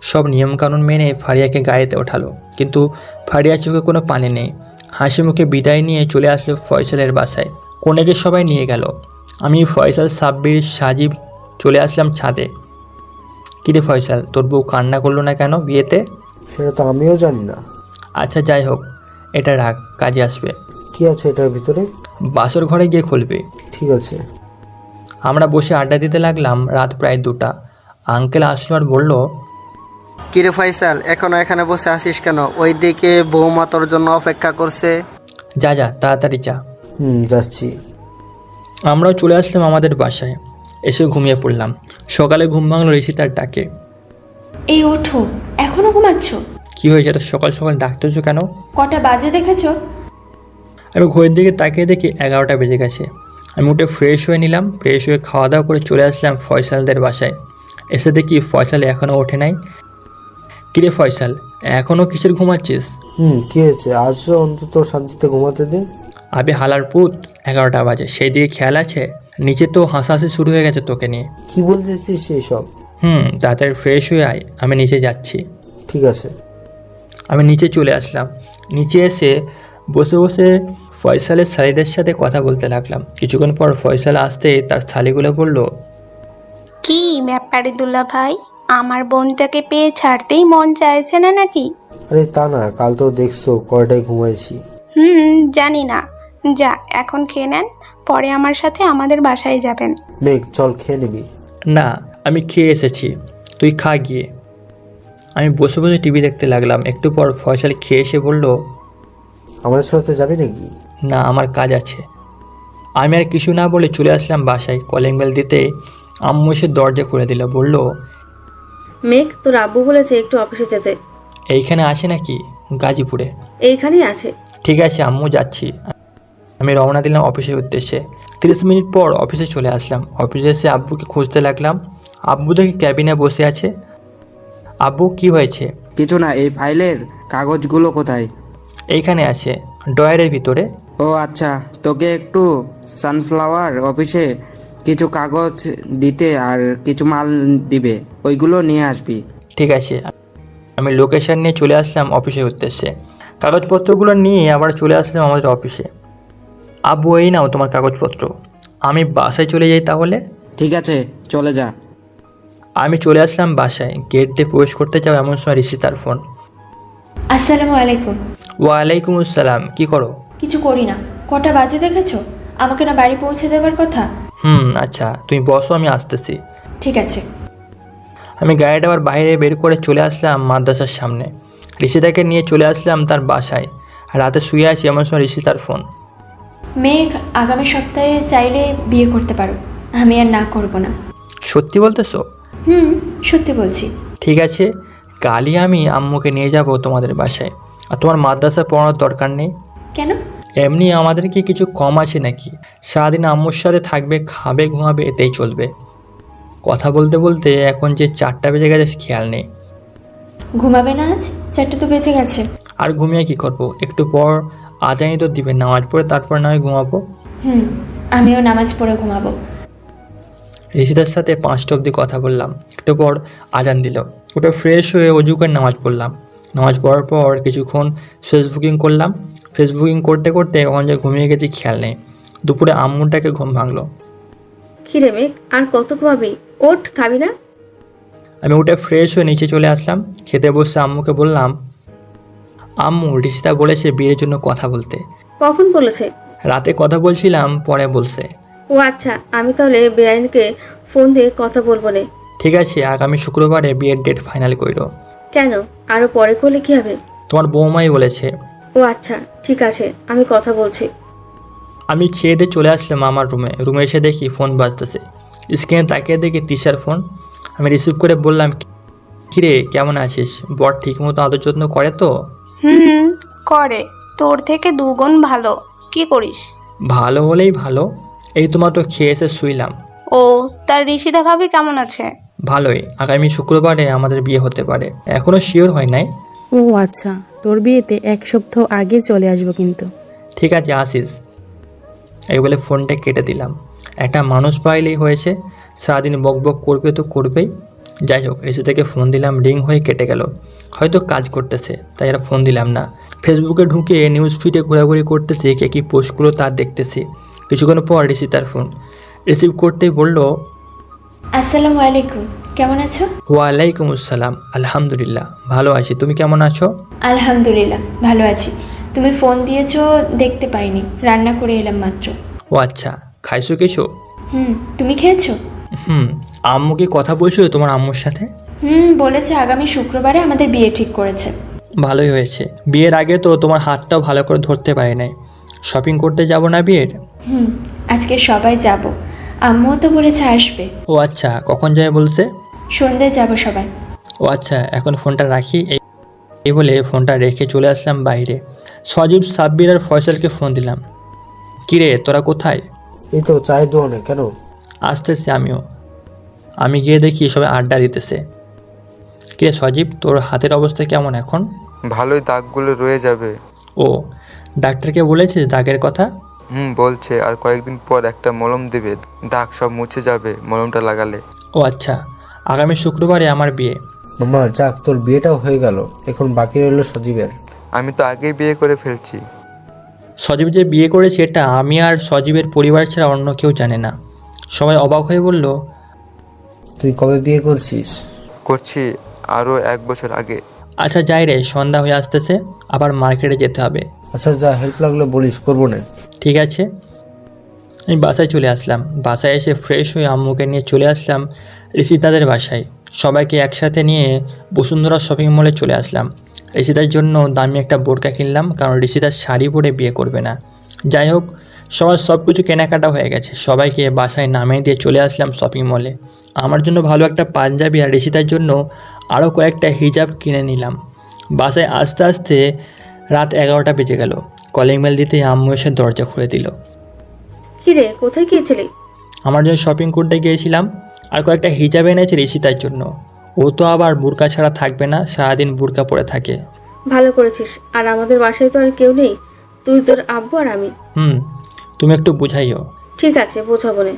সব নিয়মকানুন মেনে ফারিয়াকে গাড়িতে ওঠালো, কিন্তু ফারিয়ার চোখে কোনো পানি নেই। হাসি মুখে বিদায় নিয়ে চলে আসলো ফয়সালের বাসায়। কনেকে সবাই নিয়ে গেল। আমি, ফয়সাল, সাব্বির, সাজিব চলে আসলাম ছাদে। কিরে ফয়সাল, তোর বউ কান্না করলো না কেন বিয়েতে? সেটা তো আমিও জানি না। আচ্ছা যাই হোক, এটা রাখ, কাজে আসবে। কি আছে এটার ভিতরে? বাসর ঘরে গিয়ে খুলবি। ঠিক আছে। আমরা বসে আড্ডা দিতে লাগলাম। রাত প্রায় 2টা। আঙ্কেল আসলো আর বলল, কিরে ফয়সাল, এখনো এখানে বসে আসিস কেন? ওইদিকে বৌমা তোর জন্য অপেক্ষা করছে। যা যা, তাড়াতাড়ি যা। যাচ্ছি। আমরাও চলে আসলাম আমাদের বাসায়। এসে ঘুমিয়ে পড়লাম। সকালে ঘুম ভাঙলো ঋষিতার ডাকে। এই ওঠো, এখনো ঘুমাচ্ছ? কি হয়েছে, এটা সকাল সকাল ডাকতেছো কেন? কটা বাজে দেখেছো? আমি ঘড়ির দিকে তাকিয়ে দেখি 11টা বেজে গেছে। আমি উঠে ফ্রেশ হয়ে নিলাম। ফ্রেশ হয়ে খাওয়া দাওয়া করে চলে আসলাম ফয়সালদের বাসায়। এসে দেখি ফয়সাল এখনও ওঠে নাই। কিরে ফয়সাল, এখনও কিসের ঘুমাচ্ছিস? কি হয়েছে? আজও অন্তত শান্তিতে ঘুমাতে দে। আবে হালার পুত, 11টা বাজে, সেই দিকে খেয়াল আছে? নিচে তো হাসাহাসি শুরু হয়ে গেছে তোকে নিয়ে। কি বলতেছিস সেই সব? তাড়াতাড়ি ফ্রেশ হয়ে আয়, আমি নিচে যাচ্ছি। ঠিক আছে। আমি নিচে চলে আসলাম। নিচে এসে বসে বসে ফয়সালের শালিদের সাথে কথা বলতে লাগলাম। কিছুক্ষণ পর ফয়সাল আসতেই তার শালিগুলো বলল, কি ব্যাপারে দুলা ভাই, আমার বোনটাকে পেয়ে ছাড়তেই মন চাইছে না নাকি? আরে তা না, কাল তো দেখছো কয়টায় ঘুমাইছি। জানি না। যা এখন খেয়ে নেন, পরে আমার সাথে আমাদের বাসায় যাবেন। মেঘ চল খেয়ে নিবি। না, আমি খেয়ে এসেছি, তুই খা গিয়ে। আমি বসে বসে টিভি দেখতে লাগলাম। একটু পর ফয়সাল খেয়ে এসে বলল, আমাদের সাথে যাবি নাকি? না, আমার কাজ আছে। আমি আর কিছু না বলে চলে আসলাম বাসায়। কলিং বেল দিতে আম্মু এসে দরজা খুলে দিল। বলল, মেঘ, তোর আব্বু বলেছে একটু অফিসে যেতে। এইখানে আসে নাকি? গাজীপুরে। এইখানেই আছে। ঠিক আছে আম্মু, যাচ্ছি। আমি রওনা দিলাম অফিসের উদ্দেশ্যে। 30 মিনিট পর অফিসে চলে আসলাম। অফিসে এসে আব্বুকে খুঁজতে লাগলাম। আব্বু দেখি ক্যাবিনে বসে আছে। আব্বু কি হয়েছে? কিছু না। এই ফাইলের কাগজগুলো কোথায়? এইখানে আছে, ড্রয়ারের ভিতরে। ও আচ্ছা, তোকে একটু সানফ্লাওয়ার অফিসে কিছু কাগজ দিতে আর কিছু মাল দিবে, ওইগুলো নিয়ে আসবি। ঠিক আছে। আমি লোকেশন নিয়ে চলে আসলাম অফিসের উদ্দেশ্যে। কাগজপত্রগুলো নিয়ে আবার চলে আসলাম আমাদের অফিসে। আব্বু, এই নাও তোমার কাগজপত্র। আমি বাসায় চলে যাই তাহলে। ঠিক আছে, চলে যা। আমি চলে আসলাম বাসায়। গেট দিয়ে প্রবেশ করতে যাও এমন সময় ঋষিতার ফোন। আসসালামু আলাইকুম। ওয়ালাইকুম আসসালাম। কি করো? কিছু করি না। কটা বাজে দেখেছো? আমাকে না বাড়ি পৌঁছে দেবার কথা। আচ্ছা, তুমি বসো, আমি আসতেছি। ঠিক আছে। আমি গাড়িটা আবার বাইরে বের করে চলে আসলাম মাদ্রাসার সামনে। ঋষিতাকে নিয়ে চলে আসলাম তার বাসায়। রাতে শুয়ে আছি এমন সময় ঋষিতার ফোন। মেঘ, আগামী সপ্তাহে চাইলে বিয়ে করতে পারো। আমি আর না করব না। সত্যি বলতেছো? সত্যি বলছি। ঠিক আছে, কালই আমি আম্মুকে নিয়ে যাব তোমাদের বাসায়। আর তোমার মাদ্রাসা পড়ানোর দরকার নেই। কেন? এমনি আমাদের কি কিছু কম আছে নাকি? সারাদিন আম্মুর সাথে থাকবে, খাবে, ঘুমাবে, এতেই চলবে। কথা বলতে বলতে এখন যে 4টা বেজে গেছে খেয়াল নেই। ঘুমাবে না আজ? 4টা তো বেজে গেছে। আর ঘুমিয়ে কি করব? একটু পর আজানই তো দিবে, নামাজ পড়ে তারপর না হয় ঘুমাবো। আমিও নামাজ পড়ে ঘুমাবো। ঋষিতার সাথে 5টা অবধি কথা বললাম। একটু পর আজান দিল। ওটা ফ্রেশ হয়ে অজু করে নামাজ পড়লাম। নামাজ পড়ার পর কিছুক্ষণ ফেসবুকিং করলাম। ফেসবুকিং করতে করতে কখন যে ঘুমিয়ে গেছি খেয়াল নেই। দুপুরে আম্মুটাকে ঘুম ভাঙলো। কিরে মেঘ, আর কত খাবি? ওঠ, খাবি না? আমি উঠে ফ্রেশ হয়ে নিচে চলে আসলাম। খেতে বসে আম্মুকে বললাম, আম্মু রিশিতা বলেছে বিয়ের জন্য কথা বলতে। কখন বলেছে? রাতে কথা বলছিলাম, পরে বলছে। ও আচ্ছা, আমি তাহলে বেআইনকে ফোন দিয়ে কথা বলবো না। ঠিক আছে, আগামী শুক্রবারে বিয়ের ডেট ফাইনাল কইরো। কেন, আরো পরে করলে কি হবে? তোমার বৌমাই বলেছে। ও আচ্ছা, ঠিক আছে, আমি কথা বলছি। আমি খেয়ে দিয়ে চলে আসলাম আমার রুমে এসে দেখি ফোন বাজতেছে। স্ক্রিনে তাকিয়ে দেখি তিশার ফোন। আমি রিসিভ করে বললাম, কিরে কেমন আছিস? বর ঠিকমতো আদর যত্ন করে তো? করে, তোর থেকে দুগুণ ভালো। কি করিস? ভালো হলেই ভালো। এই তোমার তো খেয়ে এসে শুইলাম। ও, তার ঋষিতা ভাবি কেমন আছে? ভালোই। আগামী শুক্রবারে আমাদের বিয়ে হতে পারে, এখনো শিওর হয় নাই। ও আচ্ছা, তোর বিয়েতে 1 সপ্তাহ আগে চলে আসবো কিন্তু। ঠিক আছে আসিস। এই বলে ফোনটা কেটে দিলাম। একটা মানুষ পাইলেই হয়েছে, সারাদিন বক বক করবে তো করবেই। যাই হোক, ঋষিতাকে ফোন দিলাম, রিং হয়ে কেটে গেল। হয়তো কাজ করতেছে, তাই আর ফোন দিলাম না। ফেসবুকে ঢুকে নিউজ ফিডে ঘোরাঘুরি করতেছি, কে কী পোস্টগুলো তার দেখতেছি। কিছুক্ষণ পর ঋষিতার ফোন রিসিভ করতেই বলল, আসসালামু আলাইকুম, কেমন আছো? ওয়ালাইকুম আসসালাম, আলহামদুলিল্লাহ ভালো আছি, তুমি কেমন আছো? আলহামদুলিল্লাহ ভালো আছি। তুমি ফোন দিয়েছো দেখতে পাইনি, রান্না করে এলাম মাত্র। ও আচ্ছা, খাইছো কিছু? তুমি খেয়েছো? আম্মু কি কথা বলছিল তোমার আম্মুর সাথে? বলেছে আগামী শুক্রবারে আমাদের বিয়ে ঠিক করেছে। ভালোই হয়েছে। বিয়ের আগে তো তোমার হাতটাও ভালো করে ধরতে পারি নাই। শপিং করতে যাব না বিয়ের? আজকে সবাই যাব, আম্মুও তো বলেছে আসবে। ও আচ্ছা, কখন যাবে বলছে? সন্ধ্যায় যাব সবাই। ও আচ্ছা, এখন ফোনটা রাখি। এই বলে ফোনটা রেখে চলে আসলাম বাইরে। সজীব, সাব্বির আর ফয়সালকে ফোন দিলাম। কিরে তোরা কোথায়? এই তো চাই দোকানে। কেন? আসতেছি আমিও। আমি গিয়ে দেখি সবাই আড্ডা দিতেছে। কিরে সজীব, তোর হাতের অবস্থা কেমন এখন? ভালোই, দাগগুলো রয়ে যাবে। ও, ডাক্তারকে বলেছিস দাগের কথা? বলছে আর কয়েকদিন পর একটা মলম দেবে, দাগ সব মুছে যাবে মলমটা লাগালে। ও আচ্ছা, আগামী শুক্রবারে আমার বিয়ে। মামা যাক, তোর বিয়েটাও হয়ে গেল, এখন বাকি রইল সজীবের। আমি তো আগেই বিয়ে করে ফেলছি। সজীব যে বিয়ে করেছে এটা আমি আর সজীবের পরিবার ছাড়া অন্য কেউ জানে না। সবাই অবাক হয়ে বলল, তুই কবে বিয়ে করছিস? করছি আরও 1 বছর আগে। আচ্ছা যাই রে, সন্ধ্যা হয়ে আসতেছে, আবার মার্কেটে যেতে হবে। আচ্ছা যা, হেল্প লাগলে বলিস, করবো না। ঠিক আছে। আমি বাসায় চলে আসলাম। বাসায় এসে ফ্রেশ হয়ে আম্মুকে নিয়ে চলে আসলাম ঋষিতাদের বাসায়। সবাইকে একসাথে নিয়ে বসুন্ধরা শপিং মলে চলে আসলাম। ঋষিতার জন্য দামি একটা বোরকা কিনলাম, কারণ ঋষিতার শাড়ি পরে বিয়ে করবে না। যাই হোক, সবার সব কিছু কেনাকাটা হয়ে গেছে। সবাইকে বাসায় নামিয়ে দিয়ে চলে আসলাম শপিং মলে। আমার জন্য ভালো একটা পাঞ্জাবি আর ঋষিতার জন্য আরও কয়েকটা হিজাব কিনে নিলাম। বাসায় আস্তে আস্তে রাত 11টা বেজে গেল। কলিং বেল দিতে আম্মু এসে দরজা খুলে দিল। কিরে, কোথায় গিয়েছিলি? আমার জন্য শপিং করতে গিয়েছিলাম, আর কয়েকটা হিজাব এনেছে ঋষিতার জন্য। ও তো আবার বুরকা ছাড়া থাকবে না, সারাদিন বুরকা পরে থাকে। ভালো করেছিস। আর আমাদের বাসায় তো আর কেউ নেই, তুই, তোর আব্বু আর আমি। তুমি একটু বুঝাইও। ঠিক আছে, বোঝাবো না।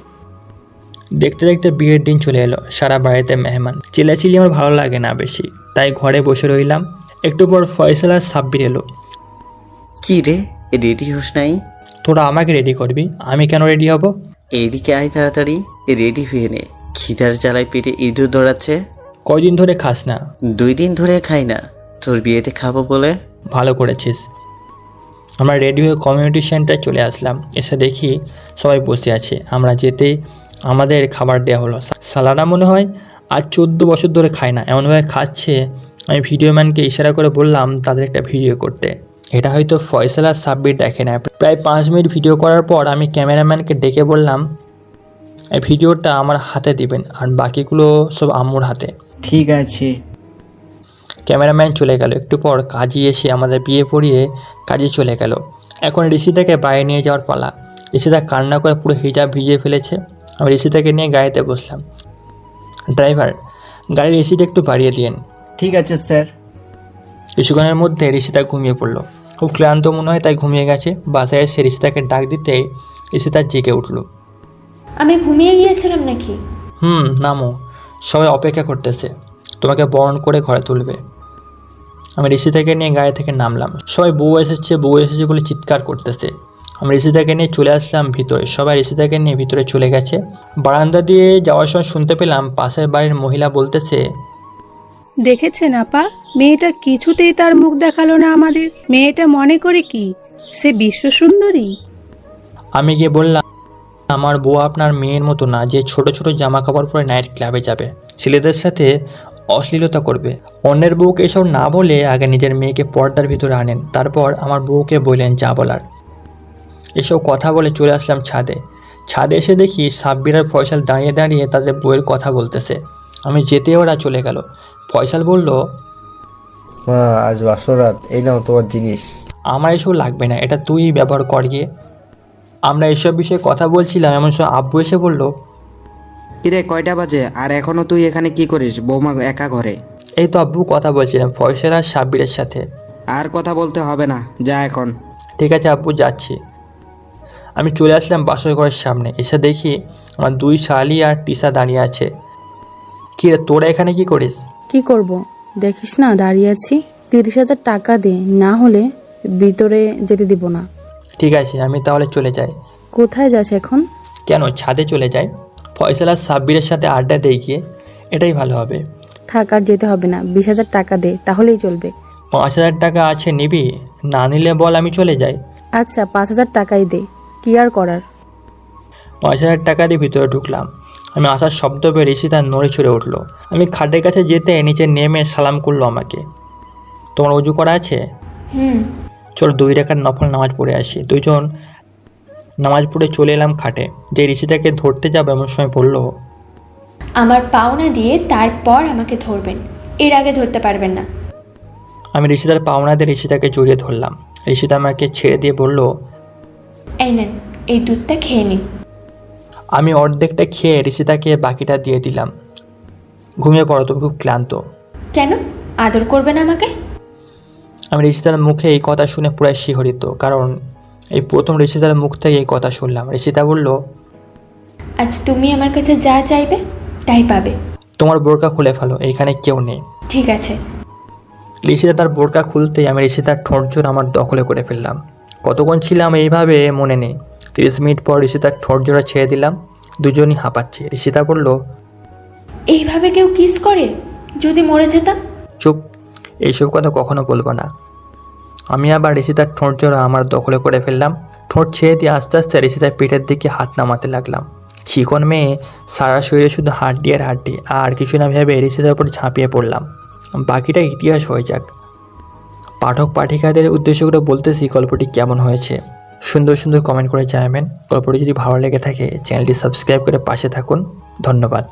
দেখতে দেখতে বিয়ের দিন চলে এলো। সারা বাড়িতে মেহমান। চিল্লাচিল্লি আমার ভালো লাগে না বেশি, তাই ঘরে বসে রইলাম। একটু পর ফয়সাল আর সাব্বির এলো। কি রে, রেডি হোস নাই? তোরা আমাকে রেডি করবি, আমি কেন রেডি হব? এইদিকে আয় তাড়াতাড়ি, রেডি হয়ে নে। খিদার জ্বালায় পেটে ইঁদুর দৌড়াচ্ছে। কয়দিন ধরে খাস না? 2 দিন ধরে খাই না, তোর বিয়েতে খাবো বলে। ভালো করেছিস। আমরা রেডি হয়ে কমিউনিটি সেন্টারে চলে আসলাম। এসে দেখি সবাই বসে আছে। আমরা যেতেই আমাদের খাবার দেওয়া হলো। সালাডা মনে হয় আর 14 বছর ধরে খায় না, এমনভাবে খাচ্ছে। আমি ভিডিও ম্যানকে ইশারা করে বললাম তাদের একটা ভিডিও করতে। এটা হয়তো ফয়সাল আর সাব্বির দেখে না। প্রায় 5 মিনিট ভিডিও করার পর আমি ক্যামেরাম্যানকে ডেকে বললাম, এই ভিডিওটা আমার হাতে দিবেন, আর বাকিগুলো সব আম্মুর হাতে। ঠিক আছে। ক্যামেরাম্যান চলে গেল। একটু পর কাজী এসে আমাদের বিয়ে পড়িয়ে কাজী চলে গেল। এখন ঋষিতাকে বাইরে নিয়ে যাওয়ার পালা। ঋষিতা কান্না করে পুরো হিজাব ভিজিয়ে ফেলেছে। আমি ঋষিতাকে নিয়ে গাড়িতে বসলাম। ড্রাইভার, গাড়ির এসিটা একটু বাড়িয়ে দিয়েন। ঠিক আছে স্যার। কিছুক্ষণের মধ্যে ঋষিতা ঘুমিয়ে পড়লো। খুব ক্লান্ত মনে হয়, তাই ঘুমিয়ে গেছে। বাসায় এসে ঋষিতাকে ডাক দিতেই ঋষিতা জেগে উঠল। আমি ঘুমিয়ে গিয়েছিলাম নাকি? নামো, সবাই অপেক্ষা করতেছে, তোমাকে বরণ করে ঘরে তুলবে। আমি ঋষিতাকে নিয়ে গাড়ি থেকে নামলাম। সবাই বউ এসেছে বলে চিৎকার করতেছে। আমি ঋষিতাকে নিয়ে চলে আসলাম ভিতরে। সবাই ঋষিতাকে নিয়ে ভিতরে চলে গেছে। বারান্দা দিয়ে যাওয়ার সময় শুনতে পেলাম পাশের বাড়ির মহিলা বলতেছে, দেখেছেন আপা, মেয়েটা কিছুতেই তার মুখ দেখালো না আমাদের। মেয়েটা মনে করে কি সে বিশ্ব সুন্দরী? আমি গিয়ে বললাম, আমার বউ আপনার মেয়ের মতো না যে ছোট ছোট জামা কাপড় পরে নাইট ক্লাবে যাবে, ছেলেদের সাথে অশ্লীলতা করবে। অন্যের বউকে এসব না বলে আগে নিজের মেয়েকে পর্দার ভিতরে আনেন, তারপর আমার বউকে বললেন যা বলার। এসব কথা বলে চলে আসলাম ছাদে। ছাদে এসে দেখি সাব্বির আর ফয়সাল দাঁড়িয়ে দাঁড়িয়ে তাদের বউয়ের কথা বলতেছে। আমি যেতে ওরা চলে গেল। ফয়সাল বলল, মা আজ বাসরাত, এই নাও তোমার জিনিস। আমার এসব লাগবে না, এটা তুই ব্যবহার কর গিয়ে। আমরা এসব বিষয়ে কথা বলছিলাম, এমন সময় আব্বু এসে বলল, কিরে কয়টা বাজে আর এখনো তুই এখানে কি করিস বৌমা একা ঘরে? এই তো আব্বু কথা বলছিলাম ফয়সাল আর সাব্বিরের সাথে। আর কথা বলতে হবে না, যা এখন। ঠিক আছে আব্বু, যাচ্ছি। আমি চলে আসলাম বাসর ঘরের সামনে। এসে দেখি আমার দুই শালি আর টিসা দাঁড়িয়ে আছে। কি রে, তোরা এখানে কি করিস? কি করব, দেখিস না দাঁড়িয়ে আছি। 30,000 টাকা দে, না হলে ভিতরে যেতে দিব না। ঠিক আছে, আমি তাহলে চলে যাই। কোথায় যাস এখন? কেন, ছাদে চলে যাই। ফয়সাল আর সাব্বিরের সাথে আড্ডা দিয়ে গিয়ে, এটাই ভালো হবে। থাক, আর যেতে হবে না। 20,000 টাকা দে, তাহলেই চলবে। 5,000 টাকা আছে, নিবি? না নিলে বল, আমি চলে যাই। আচ্ছা, 5,000 টাকাই দে, কি আর করার। 5,000 টাকা দিয়ে ভিতরে ঢুকলাম। আমি আসার শব্দ পেয়ে ঋষিতা নড়ে চড়ে উঠলো। আমি খাটের কাছে যেতে নিচে নেমে সালাম করলো আমাকে। তোমার অজু করা আছে? চল 2 রাকাত নফল নামাজ পড়ে আসি। দুজন নামাজ পড়ে চলে এলাম খাটে। যে ঋষিতাকে ধরতে যাবে এমন সময় বলল, আমার পাওনা দিয়ে তারপর আমাকে ধরবেন, এর আগে ধরতে পারবেন না। আমি ঋষিতার পাওনা দিয়ে ঋষিতাকে জড়িয়ে ধরলাম। ঋষিতা আমাকে ছেড়ে দিয়ে বলল, এই নেন, এই দুধটা খেয়ে নিন। আমি অর্ধেকটা খেয়ে ঋষিতাকে বাকিটা দিয়ে দিলাম। ঘুমিয়ে পড়ো, তুমি খুব ক্লান্ত। কেন আদর করবেন আমাকে? আমি ঋষিতার মুখে এই কথা শুনে পুরো শিহরিত, কারণ এই প্রথম ঋষিতার মুখ থেকে এই কথা শুনলাম। ঋষিতা বলল, আজ তুমি আমার কাছে যা চাইবে তাই পাবে। তোমার বোরকা খুলে ফেলো, এইখানে কেউ নেই। ঠিক আছে। ঋষিতা তার বোরকা খুলতেই আমি ঋষিতার ঠোঁট জোর আমার দখলে করে ফেললাম। কতক্ষণ ছিলাম এইভাবে মনে নেই। 30 মিনিট পর ঋষিতার ঠোঁট জোড়া ছেড়ে দিলাম। দুজনই হাঁপাচ্ছে। ঋষিতা বলল, এইভাবে কেউ কিস করে? যদি মরে যেতাম। চুপ, এইসব কথা কখনো বলবো না। আমি আবার ঋষিতার ঠোঁট জোড়া আমার দখলে করে ফেললাম। ঠোঁট ছেড়ে দিয়ে আস্তে আস্তে ঋষিতার পিঠের দিকে হাত নামাতে লাগলাম। চিকন মেয়ে, সারা শরীরে শুধু হাড্ডি আর হাড্ডি। আর কিছু না ভেবে ঋষিতার উপর ঝাঁপিয়ে পড়লাম। বাকিটা ইতিহাস হয়ে যাক। পাঠক পাঠিকাদের উদ্দেশ্য করে বলতেছি গল্পটি কেমন হয়েছে। সুন্দর সুন্দর কমেন্ট করে জানাবেন। গল্পটি যদি ভালো লেগে থাকে চ্যানেলটি সাবস্ক্রাইব করে পাশে থাকুন। ধন্যবাদ।